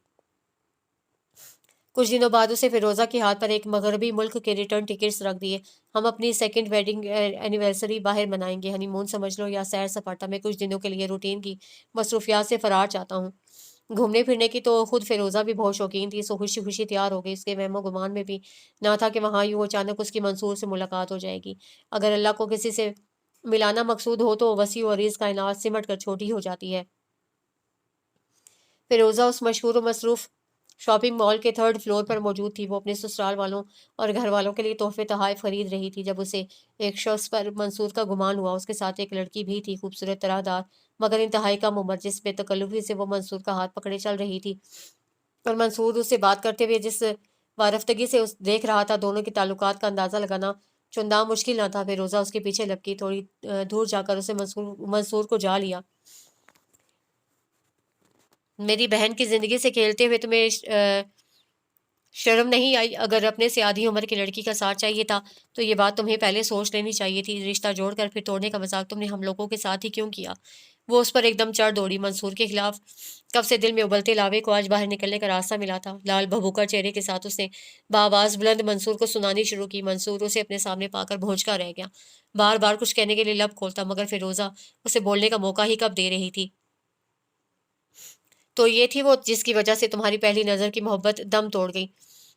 کچھ دنوں بعد اسے فیروزہ کے ہاتھ پر ایک مغربی ملک کے ریٹرن ٹکٹس رکھ دیے۔ ہم اپنی سیکنڈ ویڈنگ اینیورسری باہر منائیں گے، ہنی مون سمجھ لو یا سیر سپاٹا۔ میں کچھ دنوں کے لیے روٹین کی مصروفیات سے فرار چاہتا ہوں۔ گھومنے پھرنے کی تو خود فیروزہ بھی بہت شوقین تھی، سو خوشی خوشی تیار ہو گئی۔ اس کے وہم و گمان میں بھی نہ تھا کہ وہاں یوں اچانک اس کی منصور سے ملاقات ہو جائے گی۔ اگر اللہ کو کسی سے ملانا مقصود ہو تو وسیع و عریض کائنات سمٹ کر چھوٹی ہو جاتی ہے۔ فیروزہ اس مشہور و مصروف شاپنگ مال کے 3rd فلور پر موجود تھی۔ وہ اپنے سسرال والوں اور گھر والوں کے لیے تحفے تحائف خرید رہی تھی جب اسے ایک شخص پر منصور کا گمان ہوا۔ اس کے ساتھ ایک لڑکی بھی تھی، خوبصورت، طرح دار مگر انتہائی کم عمر، جس بے تکلفی سے وہ منصور کا ہاتھ پکڑے چل رہی تھی اور منصور اس سے بات کرتے ہوئے جس وارفتگی سے دیکھ رہا تھا، دونوں کے تعلقات کا اندازہ لگانا چنداں مشکل نہ تھا۔ فیروزہ اس کے پیچھے لپکی، تھوڑی دور جا کر اسے منصور کو جا لیا۔ میری بہن کی زندگی سے کھیلتے ہوئے تمہیں شرم نہیں آئی؟ اگر اپنے سے آدھی عمر کی لڑکی کا ساتھ چاہیے تھا تو یہ بات تمہیں پہلے سوچ لینی چاہیے تھی۔ رشتہ جوڑ کر پھر توڑنے کا مذاق تم نے ہم لوگوں کے ساتھ ہی کیوں کیا؟ وہ اس پر ایک دم چڑھ دوڑی۔ منصور کے خلاف کب سے دل میں ابلتے لاوے کو آج باہر نکلنے کا راستہ ملا تھا۔ لال بھبوکا چہرے کے ساتھ اس نے بآواز بلند منصور کو سنانی شروع کی۔ منصور اسے اپنے سامنے پا کر بھونچکا رہ گیا، بار بار کچھ کہنے کے لیے لب کھولتا، مگر فیروزہ اسے بولنے کا موقع ہی کب دے رہی تھی۔ تو یہ تھی وہ جس کی وجہ سے تمہاری پہلی نظر کی محبت دم توڑ گئی؟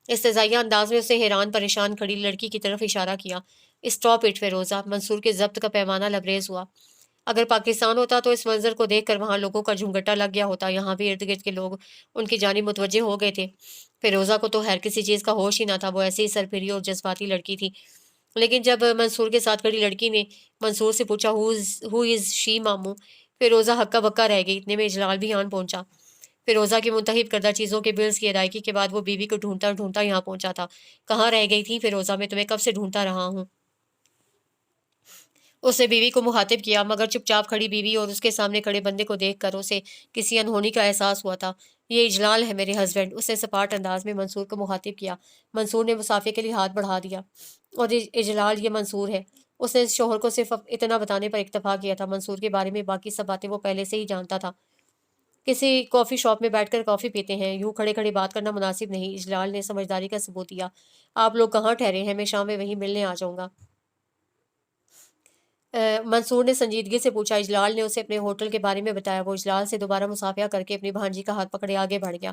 استزائیہ انداز میں اسے حیران پریشان کھڑی لڑکی کی طرف اشارہ کیا۔ Stop it Firoza. منصور کے ضبط کا پیمانہ لبریز ہوا۔ اگر پاکستان ہوتا تو اس منظر کو دیکھ کر وہاں لوگوں کا جھمگٹا لگ گیا ہوتا۔ یہاں بھی ارد گرد کے لوگ ان کی جانب متوجہ ہو گئے تھے۔ فیروزہ کو تو خیر کسی چیز کا ہوش ہی نہ تھا، وہ ایسی ہی سرپھری اور جذباتی لڑکی تھی۔ لیکن جب منصور کے ساتھ کھڑی لڑکی نے منصور سے پوچھا ہو از شی ماموں، فیروزہ ہکا بکا رہ گئی۔ اتنے میں اجلال بھی آن پہنچا۔ فیروزہ کی منتخب کردہ چیزوں کے بلز کی ادائیگی کے بعد وہ بیوی کو ڈھونڈتا ڈھونڈتا یہاں پہنچا تھا۔ کہاں رہ گئی تھی فیروزہ؟ میں تمہیں کب سے ڈھونڈتا رہا ہوں۔ اس نے بیوی کو مخاطب کیا، مگر چپ چاپ کھڑی بیوی اور اس کے سامنے کھڑے بندے کو دیکھ کر اسے کسی انہونی کا احساس ہوا تھا۔ یہ اجلال ہے میرے ہسبینڈ، اس نے سپاٹ انداز میں منصور کو مخاطب کیا۔ منصور نے مسافے کے لیے ہاتھ بڑھا دیا۔ اور اجلال، یہ منصور ہے۔ اس نے شوہر کو صرف اتنا بتانے پر اکتفا کیا تھا۔ منصور کے بارے میں باقی سب باتیں وہ پہلے سے ہی جانتا تھا۔ کسی کافی شاپ میں بیٹھ کر کافی پیتے ہیں، یوں کھڑے کھڑے بات کرنا مناسب نہیں۔ اجلال نے سمجھداری کا ثبوت دیا۔ آپ لوگ کہاں ٹھہرے ہیں؟ میں شام میں وہیں ملنے آ جاؤں گا۔ منصور نے سنجیدگی سے پوچھا۔ اجلال نے اسے اپنے ہوٹل کے بارے میں بتایا۔ وہ اجلال سے دوبارہ مصافحہ کر کے اپنی بھانجی کا ہاتھ پکڑے آگے بڑھ گیا۔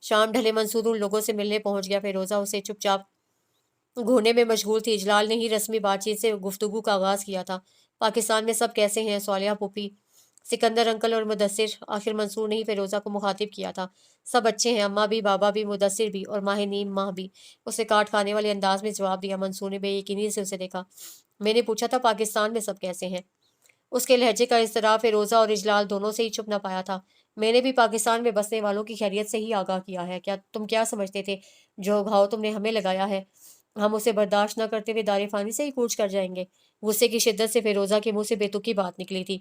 شام ڈھلے منصور ان لوگوں سے ملنے پہنچ گیا۔ فیروزہ اسے چپ چاپ گھورنے میں مشغول تھی۔ اجلال نے ہی رسمی بات چیت سے گفتگو کا آغاز کیا تھا۔ پاکستان میں سب کیسے ہیں؟ صالحہ پھوپھی، سکندر انکل اور مدثر؟ آخر منصور نے ہی فیروزہ کو مخاطب کیا تھا۔ سب اچھے ہیں، اماں بھی، بابا بھی، مدثر بھی، اور ماہ نیم ماہ بھی، اسے کاٹ کھانے والے انداز میں جواب دیا۔ منصور نے بے یقینی سے اسے دیکھا۔ میں نے پوچھا تھا پاکستان میں سب کیسے ہیں؟ اس کے لہجے کا اضطراب فیروزہ اور اجلال دونوں سے ہی چھپ نہ پایا تھا۔ میں نے بھی پاکستان میں بسنے والوں کی خیریت سے ہی آگاہ کیا ہے۔ تم کیا سمجھتے تھے جو گھاؤ تم نے ہمیں لگایا ہے ہم اسے برداشت نہ کرتے ہوئے دار فانی سے ہی کوچ کر جائیں گے؟ غصے کی شدت سے فیروزہ کے منہ سے بے تکی بات نکلی تھی۔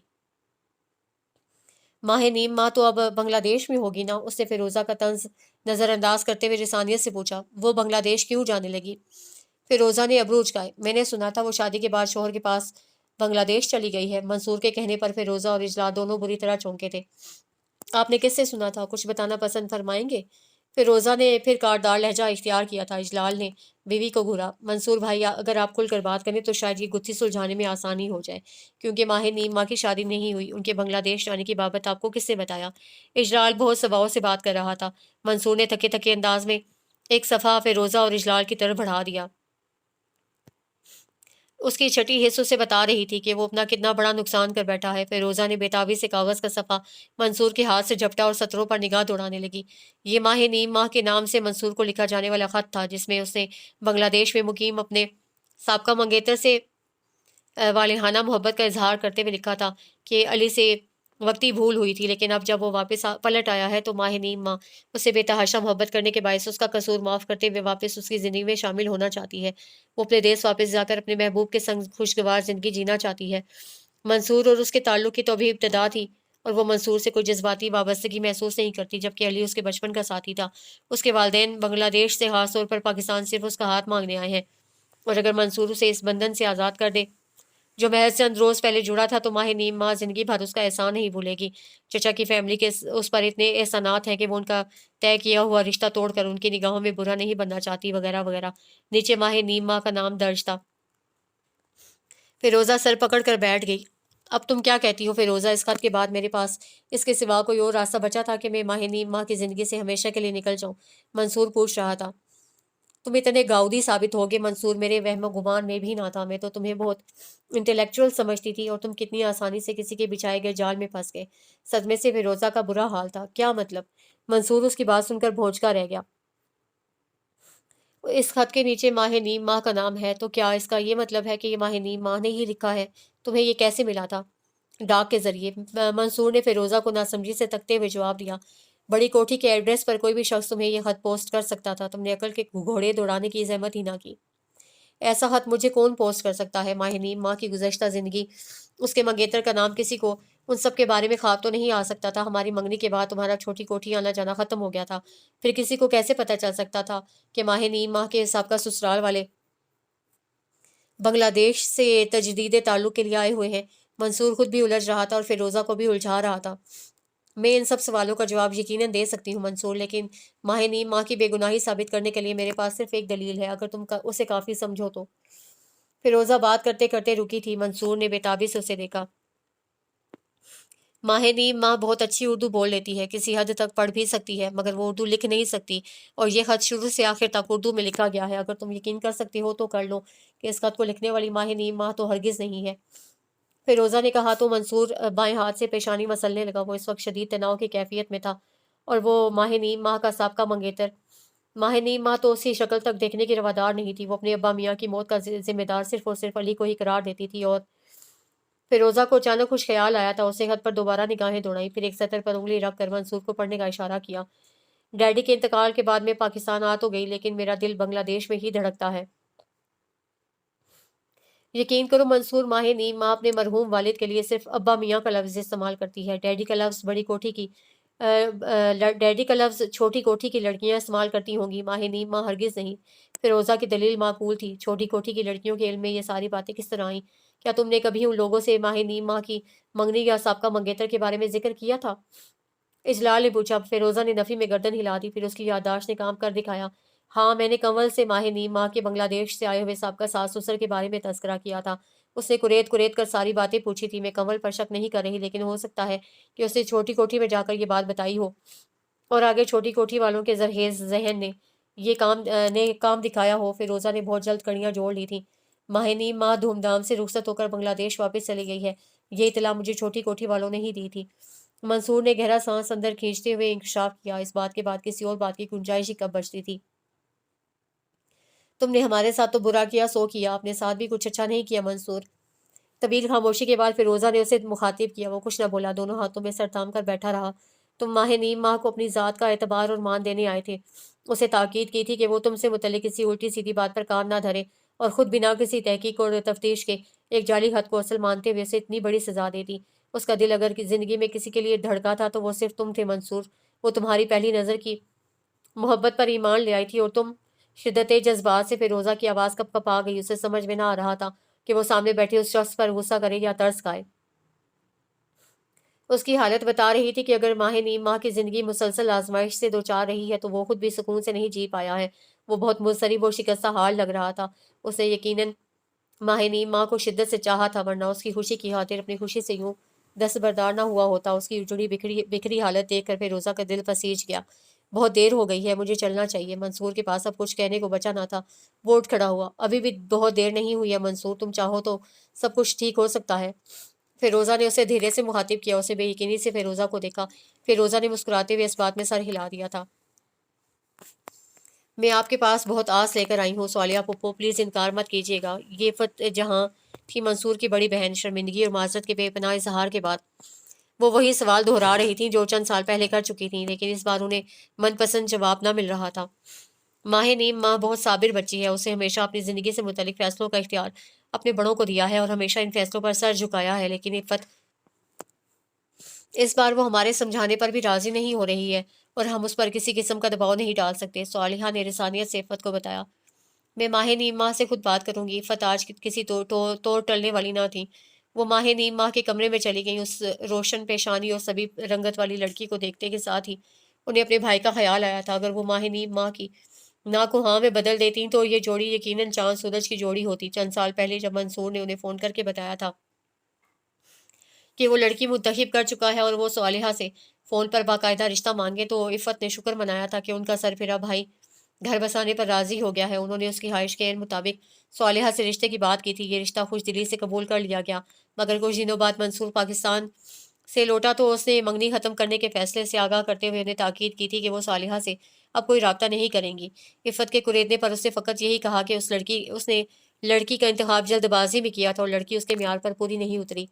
ماہ نیم ماں تو اب بنگلہ دیش میں ہوگی نا؟ اس نے فیروزہ کا طنز نظر انداز کرتے ہوئے رسانیت سے پوچھا۔ وہ بنگلہ دیش کیوں جانے لگی؟ فیروزہ نے ابرو اچکائے۔ میں نے سنا تھا وہ شادی کے بعد شوہر کے پاس بنگلہ دیش چلی گئی ہے۔ منصور کے کہنے پر فیروزہ اور اجلال دونوں بری طرح چونکے تھے۔ آپ نے کس سے سنا تھا؟ کچھ بتانا پسند فرمائیں گے؟ فیروزہ نے پھر کاردار لہجہ اختیار کیا تھا۔ اجلال نے بیوی کو گھورا۔ منصور بھائی، اگر آپ کھل کر بات کریں تو شاید یہ گتھی سلجھانے میں آسانی ہو جائے، کیونکہ ماہ نیم ماں کی شادی نہیں ہوئی۔ ان کے بنگلہ دیش جانے کی بابت آپ کو کس نے بتایا؟ اجلال بہت سباؤ سے بات کر رہا تھا۔ منصور نے تھکے تھکے انداز میں ایک صفحہ فیروزہ اور اجلال کی طرف بڑھا دیا۔ اس کی چھٹی حص اسے بتا رہی تھی کہ وہ اپنا کتنا بڑا نقصان کر بیٹھا ہے۔ فیروزہ نے بےتابی سے کاغذ کا صفحہ منصور کے ہاتھ سے جھپٹا اور سطروں پر نگاہ دوڑانے لگی۔ یہ ماہ نیم ماہ کے نام سے منصور کو لکھا جانے والا خط تھا، جس میں اس نے بنگلہ دیش میں مقیم اپنے سابقہ منگیتر سے والہانہ محبت کا اظہار کرتے ہوئے لکھا تھا کہ علی سے وقتی بھول ہوئی تھی، لیکن اب جب وہ واپس پلٹ آیا ہے تو ماہ نیم ماں اسے بے تحاشا محبت کرنے کے باعث اس کا قصور معاف کرتے ہوئے واپس اس کی زندگی میں شامل ہونا چاہتی ہے۔ وہ اپنے دیس واپس جا کر اپنے محبوب کے سنگ خوشگوار زندگی جینا چاہتی ہے۔ منصور اور اس کے تعلق کی تو ابھی ابتدا تھی، اور وہ منصور سے کوئی جذباتی وابستگی محسوس نہیں کرتی، جبکہ علی اس کے بچپن کا ساتھی تھا۔ اس کے والدین بنگلہ دیش سے، خاص طور پر پاکستان، صرف اس کا ہاتھ مانگنے آئے ہیں، اور اگر منصور اسے اس بندھن سے آزاد کر دے جو محض چند روز پہلے جڑا تھا تو ماہ نیم ماہ زندگی بھر اس کا احسان نہیں بھولے گی۔ چچا کی فیملی کے اس پر اتنے احسانات ہیں کہ وہ ان کا طے کیا ہوا رشتہ توڑ کر ان کی نگاہوں میں برا نہیں بننا چاہتی، وغیرہ وغیرہ۔ نیچے ماہ نیم ماہ کا نام درج تھا۔ فیروزہ سر پکڑ کر بیٹھ گئی۔ اب تم کیا کہتی ہو فیروزہ؟ اس خط کے بعد میرے پاس اس کے سوا کوئی اور راستہ بچا تھا کہ میں ماہ نیم ماہ کی زندگی سے ہمیشہ کے لیے نکل جاؤں؟ منصور پوچھ رہا تھا۔ تم اتنے گاؤدی ثابت ہوگے منصور، میرے وہم و گمان میں بھی نہ تھا۔ میں تو تمہیں بہت انٹلیکچوئل سمجھتی تھی اور تم کتنی آسانی سے کسی کے بچھائے گئے جال میں پھنس گئے۔ صدمے سے فیروزہ کا برا حال تھا۔ کیا مطلب؟ منصور اس کی بات سن کر بھونچکا رہ گیا۔ اس خط کے نیچے ماہ نیم ماہ کا نام ہے، تو کیا اس کا یہ مطلب ہے کہ یہ ماہ نیم ماہ نے ہی لکھا ہے؟ تمہیں یہ کیسے ملا تھا؟ ڈاک کے ذریعے، منصور نے فیروزہ کو ناسمجھی سے تکتے ہوئے جواب دیا۔ بڑی کوٹھی کے ایڈریس پر کوئی بھی شخص تمہیں یہ خط پوسٹ کر سکتا تھا، تم نے عقل کے گھوڑے دوڑانے کی زحمت ہی نہ کی۔ ایسا خط مجھے کون پوسٹ کر سکتا ہے؟ ماہ نیم ماہ کی گزشتہ زندگی، اس کے منگیتر کا نام، کسی کو ان سب کے بارے میں خواب تو نہیں آ سکتا تھا؟ ہماری منگنی کے بعد تمہارا چھوٹی کوٹھی آنا جانا ختم ہو گیا تھا، پھر کسی کو کیسے پتہ چل سکتا تھا کہ ماہ نیم ماہ کے سابقہ سسرال والے بنگلہ دیش سے تجدید تعلق کے لیے آئے ہوئے ہیں؟ منصور خود بھی الجھ رہا تھا اور فیروزہ کو بھی الجھا رہا تھا۔ میں ان سب سوالوں کا جواب یقیناً دے سکتی ہوں منصور، لیکن ماہ نیم ماہ کی بے گناہی ثابت کرنے کے لیے میرے پاس صرف ایک دلیل ہے، اگر تم اسے کافی سمجھو تو۔ فیروزہ بات کرتے کرتے رکی تھی۔ منصور نے بےتابی سے اسے دیکھا۔ ماہ نیم ماہ بہت اچھی اردو بول لیتی ہے، کسی حد تک پڑھ بھی سکتی ہے، مگر وہ اردو لکھ نہیں سکتی، اور یہ خط شروع سے آخر تک اردو میں لکھا گیا ہے۔ اگر تم یقین کر سکتی ہو تو کر لو کہ اس خط کو لکھنے والی ماہ نیم ماہ تو ہرگز نہیں ہے۔ فیروزہ نے کہا تو منصور بائیں ہاتھ سے پیشانی مسلنے لگا۔ وہ اس وقت شدید تناؤ کی کیفیت میں تھا، اور وہ ماہ نیم ماہ کا سابقہ منگیتر ماہ نیم ماہ تو اسی شکل تک دیکھنے کی روادار نہیں تھی۔ وہ اپنے ابا میاں کی موت کا ذمہ دار صرف اور صرف علی کو ہی قرار دیتی تھی۔ اور فیروزہ کو اچانک کچھ خیال آیا تھا۔ اسے خط پر دوبارہ نگاہیں دوڑائیں، پھر ایک سطر پر انگلی رکھ کر منصور کو پڑھنے کا اشارہ کیا۔ ڈیڈی کے انتقال کے بعد میں پاکستان آ تو گئی، لیکن میرا دل بنگلہ دیش میں ہی دھڑکتا ہے۔ یقین کرو منصور، ماہ نیم ماں اپنے مرحوم والد کے لیے صرف ابا میاں کا لفظ استعمال کرتی ہے۔ ڈیڈی کا لفظ ڈیڈی کا لفظ چھوٹی کوٹھی کی لڑکیاں استعمال کرتی ہوں گی، ماہ نیم ماں ہرگز نہیں۔ فیروزہ کی دلیل معقول تھی۔ چھوٹی کوٹھی کی لڑکیوں کے علم میں یہ ساری باتیں کس طرح آئیں؟ کیا تم نے کبھی ان لوگوں سے ماہ نیم ماہ کی منگنی یا سابقہ منگیتر کے بارے میں ذکر کیا تھا؟ اجلال نے پوچھا۔ فیروزہ نے نفی میں گردن ہلا دی، پھر اس کی یادداشت نے کام کر دکھایا۔ ہاں، میں نے کنول سے ماہ نیم ماہ کے بنگلہ دیش سے آئے ہوئے سابقہ ساس سسر کے بارے میں تذکرہ کیا تھا۔ اس نے کریت کریت کر ساری باتیں پوچھی تھی۔ میں کنول پر شک نہیں کر رہی، لیکن ہو سکتا ہے کہ اس نے چھوٹی کوٹھی میں جا کر یہ بات بتائی ہو، اور آگے چھوٹی کوٹھی والوں کے زرخیز ذہن نے یہ کام دکھایا ہو۔ فیروزہ نے بہت جلد کڑیاں جوڑ لی تھیں۔ ماہ نیم ماہ دھوم دھام سے رخصت ہو کر بنگلہ دیش واپس چلی گئی ہے، یہ اطلاع مجھے چھوٹی کوٹھی والوں نے ہی دی تھی۔ منصور نے گہرا سانس اندر کھینچتے ہوئے انکشاف کیا۔ اس بات کے بعد کسی اور بات کی گنجائش ہی کب بچتی تھی؟ تم نے ہمارے ساتھ تو برا کیا سو کیا، اپنے ساتھ بھی کچھ اچھا نہیں کیا منصور۔ طویل خاموشی کے بعد فیروزہ نے اسے مخاطب کیا۔ وہ کچھ نہ بولا، دونوں ہاتھوں میں سر تھام کر بیٹھا رہا۔ تم ماہ نیم ماہ کو اپنی ذات کا اعتبار اور مان دینے آئے تھے، اسے تاکید کی تھی کہ وہ تم سے متعلق کسی الٹی سیدھی بات پر کان نہ دھرے، اور خود بنا کسی تحقیق اور تفتیش کے ایک جعلی خط کو اصل مانتے ہوئے اسے اتنی بڑی سزا دے دی۔ اس کا دل اگر زندگی میں کسی کے لیے دھڑکا تھا تو وہ صرف تم تھے منصور۔ وہ تمہاری پہلی نظر کی محبت پر ایمان لے آئی تھی، اور تم شدت جذبات سے فیروزہ کی آواز کب کب آ گئی، اسے سمجھ میں نہ آ رہا تھا کہ وہ سامنے بیٹھے اس شخص پر غصہ کرے یا ترس کھائے۔ اس کی حالت بتا رہی تھی کہ اگر ماہ نیم ماہ کی زندگی مسلسل آزمائش سے دوچار رہی ہے تو وہ خود بھی سکون سے نہیں جی پایا ہے۔ وہ بہت مضطرب اور شکستہ حال لگ رہا تھا۔ اسے یقیناً ماہ نیم ماہ کو شدت سے چاہا تھا، ورنہ اس کی خوشی کی خاطر اپنی خوشی سے یوں دستبردار نہ ہوا ہوتا۔ اس کی اجڑی بکھری حالت دیکھ کر فیروزہ کا دل پسیج گیا۔ بہت دیر ہو گئی ہے، مجھے چلنا چاہیے۔ منصور کے پاس اب کچھ کہنے کو بچا نہ تھا۔ وہ اٹھ کھڑا ہوا۔ ابھی بھی بہت دیر نہیں ہوئی ہے منصور، تم چاہو تو سب کچھ ٹھیک ہو سکتا ہے۔ فیروزہ نے اسے دھیرے سے مخاطب کیا۔ اسے بے یقینی سے فیروزہ کو دیکھا۔ فیروزہ نے مسکراتے ہوئے اس بات میں سر ہلا دیا تھا۔ میں آپ کے پاس بہت آس لے کر آئی ہوں صالحہ پھپھو، پلیز انکار مت کیجیے گا۔ یہ فتح جہاں تھی منصور کی بڑی بہن۔ شرمندگی اور معذرت کے بے پناہ اظہار کے بعد وہ وہی سوال دہرا رہی تھیں جو چند سال پہلے کر چکی تھیں، لیکن اس بار انہیں من پسند جواب نہ مل رہا تھا۔ ماہ نیم ماہ بہت صابر بچی ہے، اسے ہمیشہ اپنی زندگی سے متعلق فیصلوں کا اختیار اپنے بڑوں کو دیا ہے اور ہمیشہ ان فیصلوں پر سر جھکایا ہے، لیکن عفت اس بار وہ ہمارے سمجھانے پر بھی راضی نہیں ہو رہی ہے، اور ہم اس پر کسی قسم کا دباؤ نہیں ڈال سکتے، صالحہ نے رسانیت سے عفت کو بتایا۔ میں ماہ نیم ماہ سے خود بات کروں گی۔ عفت آج کسی توڑ ٹلنے والی نہ تھی۔ وہ ماہ نیم ماہ کے کمرے میں چلی گئیں۔ اس روشن پیشانی اور سبھی رنگت والی لڑکی کو دیکھتے کے ساتھ ہی انہیں اپنے بھائی کا خیال آیا تھا۔ اگر وہ ماہ نیم ماہ کی نا کو ہاں میں بدل دیتی تو یہ جوڑی یقیناً چاند سورج کی جوڑی ہوتی۔ چند سال پہلے جب منصور نے انہیں فون کر کے بتایا تھا کہ وہ لڑکی منتخب کر چکا ہے اور وہ صالحہ سے فون پر باقاعدہ رشتہ مانگے، تو عفت نے شکر منایا تھا کہ ان کا سرفرا بھائی گھر بسانے پر راضی ہو گیا ہے۔ انہوں نے اس کی خواہش کے عین مطابق صالحہ سے رشتے کی بات کی تھی۔ یہ رشتہ خوش دلی سے قبول کر لیا گیا، مگر کچھ دنوں بعد منصور پاکستان سے لوٹا تو اس نے منگنی ختم کرنے کے فیصلے سے آگاہ کرتے ہوئے انہیں تاکید کی تھی کہ وہ صالحہ سے اب کوئی رابطہ نہیں کریں گی۔ عفت کے کریدنے پر اس نے فقط یہی کہا کہ اس نے لڑکی کا انتخاب جلد بازی میں کیا تھا اور لڑکی اس کے معیار پر پوری نہیں اتری۔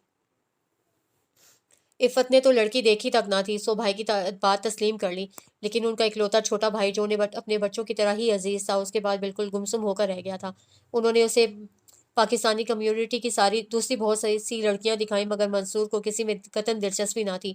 عفت نے تو لڑکی دیکھی تک نہ تھی، سو بھائی کی بات تسلیم کر لی، لیکن ان کا اکلوتا چھوٹا بھائی جو انہیں اپنے بچوں کی طرح ہی عزیز تھا، اس کے بعد بالکل گمسم ہو کر رہ گیا تھا۔ انہوں نے اسے پاکستانی کمیونٹی کی دوسری بہت سی لڑکیاں دکھائیں، مگر منصور کو کسی میں قطعاً دلچسپی نہ تھی۔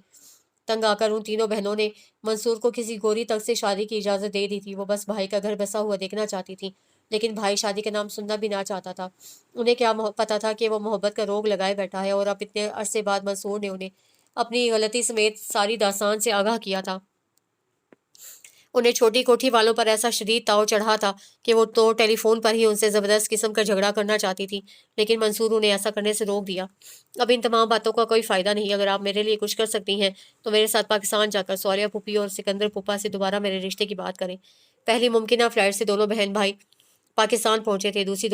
تنگ آ کر ان تینوں بہنوں نے منصور کو کسی گوری تک سے شادی کی اجازت دے دی تھی۔ وہ بس بھائی کا گھر بسا ہوا دیکھنا چاہتی تھی، لیکن بھائی شادی کا نام سننا بھی نہ چاہتا تھا۔ انہیں کیا پتا تھا کہ وہ محبت کا روگ لگائے بیٹھا ہے، اور اب اتنے عرصے بعد منصور نے انہیں اپنی غلطی سمیت ساری داستان سے آگاہ کیا تھا۔ انہیں چھوٹی کوٹھی والوں پر ایسا شدید تاؤ چڑھا تھا کہ وہ تو ٹیلی فون پر ہی ان سے زبردست قسم کا جھگڑا کرنا چاہتی تھی، لیکن منصور انہیں ایسا کرنے سے روک دیا۔ اب ان تمام باتوں کا کوئی فائدہ نہیں۔ اگر آپ میرے لیے کچھ کر سکتی ہیں تو میرے ساتھ پاکستان جا کر صالحہ پھوپھی اور سکندر پھوپھا سے دوبارہ میرے رشتے کی بات کریں۔ پہلی ممکنہ فلائٹ سے دونوں بہن بھائی پاکستان پہنچے تھے، دوسری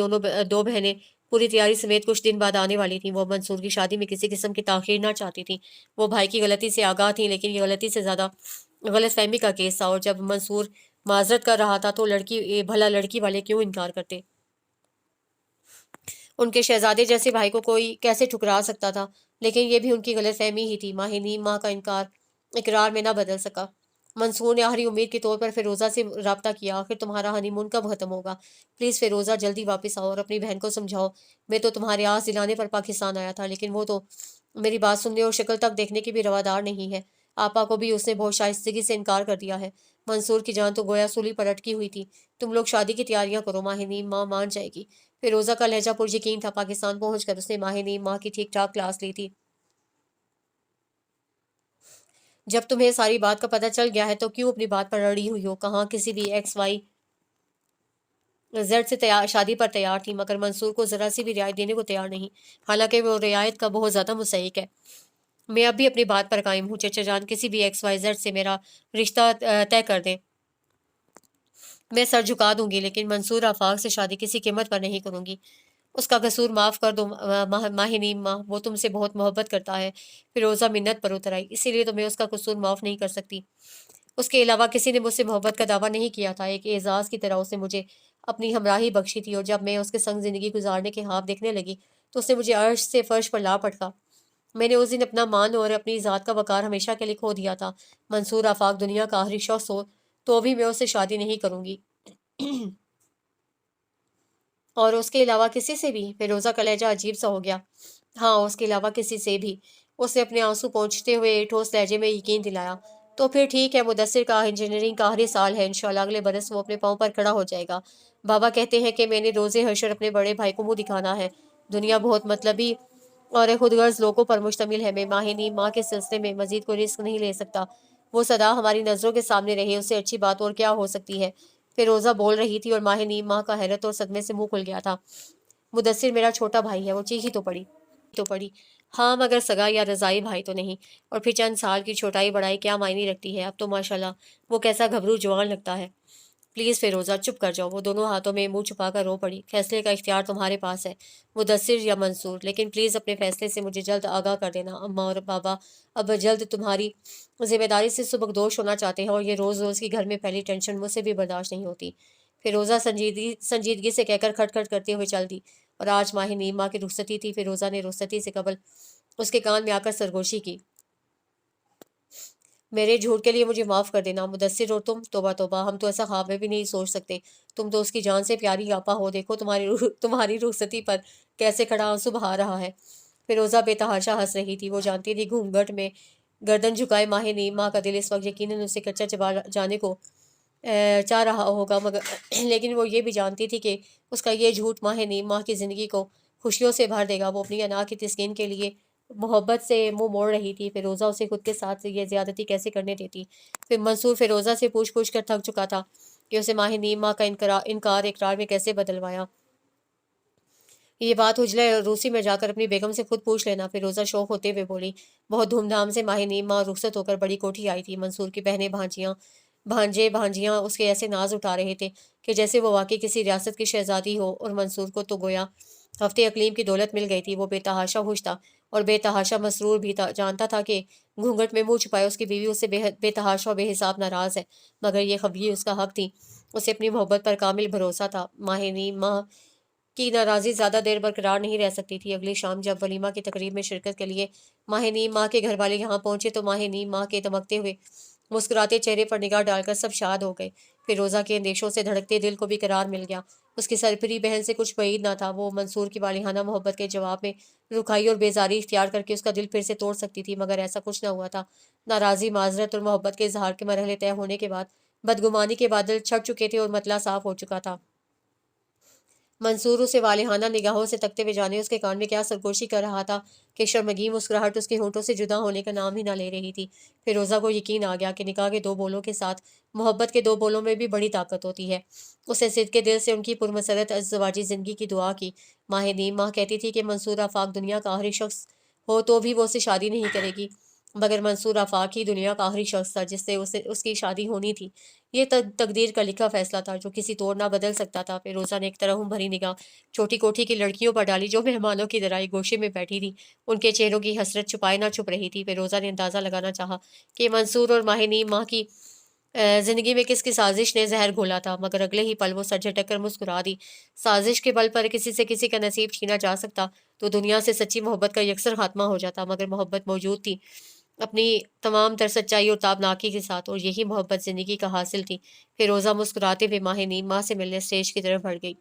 دو بہنیں پوری تیاری سمیت کچھ دن بعد آنے والی تھیں۔ وہ منصور کی شادی میں کسی قسم کی تاخیر نہ چاہتی تھیں۔ وہ بھائی کی غلطی سے آگاہ تھیں، لیکن یہ غلطی سے زیادہ غلط فہمی کا کیس تھا، اور جب منصور معذرت کر رہا تھا تو بھلا لڑکی والے کیوں انکار کرتے؟ ان کے شہزادے جیسے بھائی کو کوئی کیسے ٹھکرا سکتا تھا؟ لیکن یہ بھی ان کی غلط فہمی ہی تھی۔ ماہ نیم ماہ کا اقرار میں نہ بدل سکا۔ منصور نے آخری امید کے طور پر فیروزہ سے رابطہ کیا۔ آخر تمہارا ہنی مون کب ختم ہوگا؟ پلیز فیروزہ جلدی واپس آؤ اور اپنی بہن کو سمجھاؤ۔ میں تو تمہارے آس دلانے پر پاکستان آیا تھا، لیکن وہ تو میری بات سننے اور شکل تک دیکھنے کی بھی روادار نہیں ہے۔ آپا کو بھی اس نے بہت شائستگی سے انکار کر دیا ہے۔ منصور کی جان تو گویا سولی پر اٹکی ہوئی تھی۔ تم لوگ شادی کی تیاریاں کرو، ماہ نیم ماہ مان جائے گی۔ فیروزہ کا لہجہ پر یقین تھا۔ پاکستان پہنچ کر اس نے ماہ نیم ماہ کی ٹھیک ٹھاک کلاس لی تھی۔ جب تمہیں ساری بات کا پتہ چل گیا ہے تو کیوں اپنی بات پر اڑی ہوئی ہو؟ کہاں کسی بھی ایکس وائی زیڈ سے شادی پر تیار تھی، مگر منصور کو ذرا سی بھی رعایت دینے کو تیار نہیں، حالانکہ وہ رعایت کا بہت زیادہ مستحق ہے۔ میں اب بھی اپنی بات پر قائم ہوں، چچا جان کسی بھی ایکس وائی زیڈ سے میرا رشتہ طے کر دیں، میں سر جھکا دوں گی، لیکن منصور آفاق سے شادی کسی قیمت پر نہیں کروں گی۔ اس کا قصور معاف کر دو ماہ نیم ماہ، وہ تم سے بہت محبت کرتا ہے۔ فیروزہ منت پر اتر آئی، اسی لیے تو میں اس کا قصور معاف نہیں کر سکتی۔ اس کے علاوہ کسی نے مجھ سے محبت کا دعویٰ نہیں کیا تھا۔ ایک اعزاز کی طرح اس نے مجھے اپنی ہمراہی بخشی تھی، اور جب میں اس کے سنگ زندگی گزارنے کے خواب دیکھنے لگی تو اس نے مجھے عرش سے فرش پر لا پٹکا۔ میں نے اس دن اپنا مان اور اپنی ذات کا وقار ہمیشہ کے لیے کھو دیا تھا۔ منصور آفاق دنیا کا آخری شخص ہو تو بھی میں اس سے شادی نہیں کروں گی، اور اس کے علاوہ کسی سے بھی؟ فیروزہ کا لہجہ عجیب سا ہو گیا۔ ہاں، اس کے علاوہ کسی سے بھی، اس نے اپنے آنسو پہنچتے ہوئے ٹھوس لہجے میں یقین دلایا۔ تو پھر ٹھیک ہے، مدثر کا انجینئرنگ کا آخری سال ہے، انشاءاللہ اگلے برس وہ اپنے پاؤں پر کھڑا ہو جائے گا۔ بابا کہتے ہیں کہ میں نے روز حشر اپنے بڑے بھائی کو منہ دکھانا ہے۔ دنیا بہت مطلبی اور خود غرض لوگوں پر مشتمل ہے۔ میں ماہ نیم ماہ کے سلسلے میں مزید کوئی رسک نہیں لے سکتا۔ وہ صدا ہماری نظروں کے سامنے رہے، اس سے اچھی بات اور کیا ہو سکتی ہے؟ فیروزہ بول رہی تھی اور ماہ نیم ماہ کا حیرت اور صدمے سے منہ کھل گیا تھا۔ مدثر میرا چھوٹا بھائی ہے، وہ چیخی تو پڑی۔ ہاں، مگر سگا یا رضائی بھائی تو نہیں، اور پھر چند سال کی چھوٹائی بڑائی کیا معنی رکھتی ہے؟ اب تو ماشاءاللہ وہ کیسا گھبرو جوان لگتا ہے۔ پلیز فیروزہ چپ کر جاؤ۔ وہ دونوں ہاتھوں میں منہ چھپا کر رو پڑی۔ فیصلے کا اختیار تمہارے پاس ہے، مدثر یا منصور، لیکن پلیز اپنے فیصلے سے مجھے جلد آگاہ کر دینا۔ اماں اور بابا اب جلد تمہاری ذمہ داری سے سبکدوش ہونا چاہتے ہیں، اور یہ روز روز کی گھر میں پھیلی ٹینشن مجھ سے بھی برداشت نہیں ہوتی۔ فیروزہ سنجیدگی سے کہہ کر کھٹ کھٹ کرتے ہوئے چل دی، اور آج ماہ نیم ماہ کی رخصتی تھی۔ فیروزہ نے رخصتی سے قبل اس کے کان میں آ کر سرگوشی کی۔ میرے جھوٹ کے لیے مجھے معاف کر دینا، مدثر اور تم، توبہ توبہ، ہم تو ایسا خواب میں بھی نہیں سوچ سکتے۔ تم تو اس کی جان سے پیاری آپا ہو، دیکھو تمہاری رخصتی پر کیسے کھڑا آنسو بہا رہا ہے۔ فیروزہ بے تحاشا ہنس رہی تھی۔ وہ جانتی تھی گھونگھٹ میں گردن جھکائے ماہ نیم ماہ کا دل اس وقت یقیناً اسے کچا چبا جانے کو چاہ رہا ہوگا، مگر لیکن وہ یہ بھی جانتی تھی کہ اس کا یہ جھوٹ ماہ نیم ماہ کی زندگی کو خوشیوں سے بھر دے گا۔ وہ اپنی انا کی تسکین کے لیے محبت سے منہ موڑ رہی تھی۔ فیروزہ اسے خود کے ساتھ یہ زیادتی کیسے کرنے دیتی؟ پھر منصور فیروزہ سے پوچھ کر تھک چکا تھا کہ اسے ماہ نیم ماہ کا انکار اقرار میں کیسے بدلوایا۔ یہ بات اجلے روسی میں جا کر اپنی بیگم سے خود پوچھ لینا۔ فیروزہ شوق ہوتے ہوئے بولی۔ بہت دھوم دھام سے ماہ نیم ماہ رخصت ہو کر بڑی کوٹھی آئی تھی۔ منصور کی بہنیں بھانجیاں اس کے ایسے ناز اٹھا رہے تھے کہ جیسے وہ واقعی کسی ریاست کی شہزادی ہو، اور منصور کو تو گویا ہفتے اقلیم کی دولت مل گئی تھی۔ وہ بے تحاشا خوش تھا اور بے تحاشا مسرور بھی تھا۔ جانتا تھا کہ گھونگھٹ میں منہ چھپائے اس کی بیوی اس سے بے تحاشا و بے حساب ناراض ہے، مگر یہ خبری اس کا حق تھی۔ اسے اپنی محبت پر کامل بھروسہ تھا۔ ماہ نیم ماہ کی ناراضی زیادہ دیر برقرار نہیں رہ سکتی تھی۔ اگلی شام جب ولیمہ کی تقریب میں شرکت کے لیے ماہ نیم ماہ کے گھر والے یہاں پہنچے تو ماہ نیم ماہ کے دمکتے ہوئے مسکراتے چہرے پر نگاہ ڈال کر سب شاد ہو گئے۔ پھر روزہ کے اندیشوں سے دھڑکتے دل کو بھی قرار مل گیا۔ اس کی سرپری بہن سے کچھ بعید نہ تھا۔ وہ منصور کی والہانہ محبت کے جواب میں رکھائی اور بیزاری اختیار کر کے اس کا دل پھر سے توڑ سکتی تھی، مگر ایسا کچھ نہ ہوا تھا۔ ناراضی، معذرت اور محبت کے اظہار کے مرحلے طے ہونے کے بعد بدگمانی کے بادل چھٹ چکے تھے اور مطلع صاف ہو چکا تھا۔ منصور اسے والہانہ نگاہوں سے تکتے ہوئے جانے اس کے کان میں کیا سرگوشی کر رہا تھا کہ شرمگی مسکراہٹ اس کے ہونٹوں سے جدا ہونے کا نام ہی نہ لے رہی تھی۔ فیروزہ کو یقین آ گیا کہ نکاح کے دو بولوں کے ساتھ محبت کے دو بولوں میں بھی بڑی طاقت ہوتی ہے۔ اسے صدقے دل سے ان کی پرمسرت ازدواجی زندگی کی دعا کی۔ ماہ نیم ماہ کہتی تھی کہ منصور آفاق دنیا کا آخری شخص ہو تو بھی وہ اسے شادی نہیں کرے گی، مگر منصور آفاق ہی دنیا کا آخری شخص تھا جس سے اس کی شادی ہونی تھی۔ یہ تقدیر کا لکھا فیصلہ تھا جو کسی طور نہ بدل سکتا تھا۔ فیروزہ نے ایک ترحم بھری نگاہ چھوٹی کوٹھی کی لڑکیوں پر ڈالی جو مہمانوں کی طرح ایک گوشے میں بیٹھی تھی۔ ان کے چہروں کی حسرت چھپائے نہ چھپ رہی تھی۔ فیروزہ نے اندازہ لگانا چاہا کہ منصور اور ماہ نیم ماہ کی زندگی میں کس کی سازش نے زہر گھولا تھا، مگر اگلے ہی پل وہ سر جھٹک کر مسکرا دی۔ سازش کے بل پر کسی سے کسی کا نصیب چھینا جا سکتا تو دنیا سے سچی محبت کا یکسر خاتمہ ہو جاتا، مگر محبت موجود تھی اپنی تمام تر سچائی اور تابناکی کے ساتھ، اور یہی محبت زندگی کا حاصل تھی۔ فیروزہ مسکراتے ہوئے ماہ نیم ماہ سے ملنے اسٹیج کی طرف بڑھ گئی۔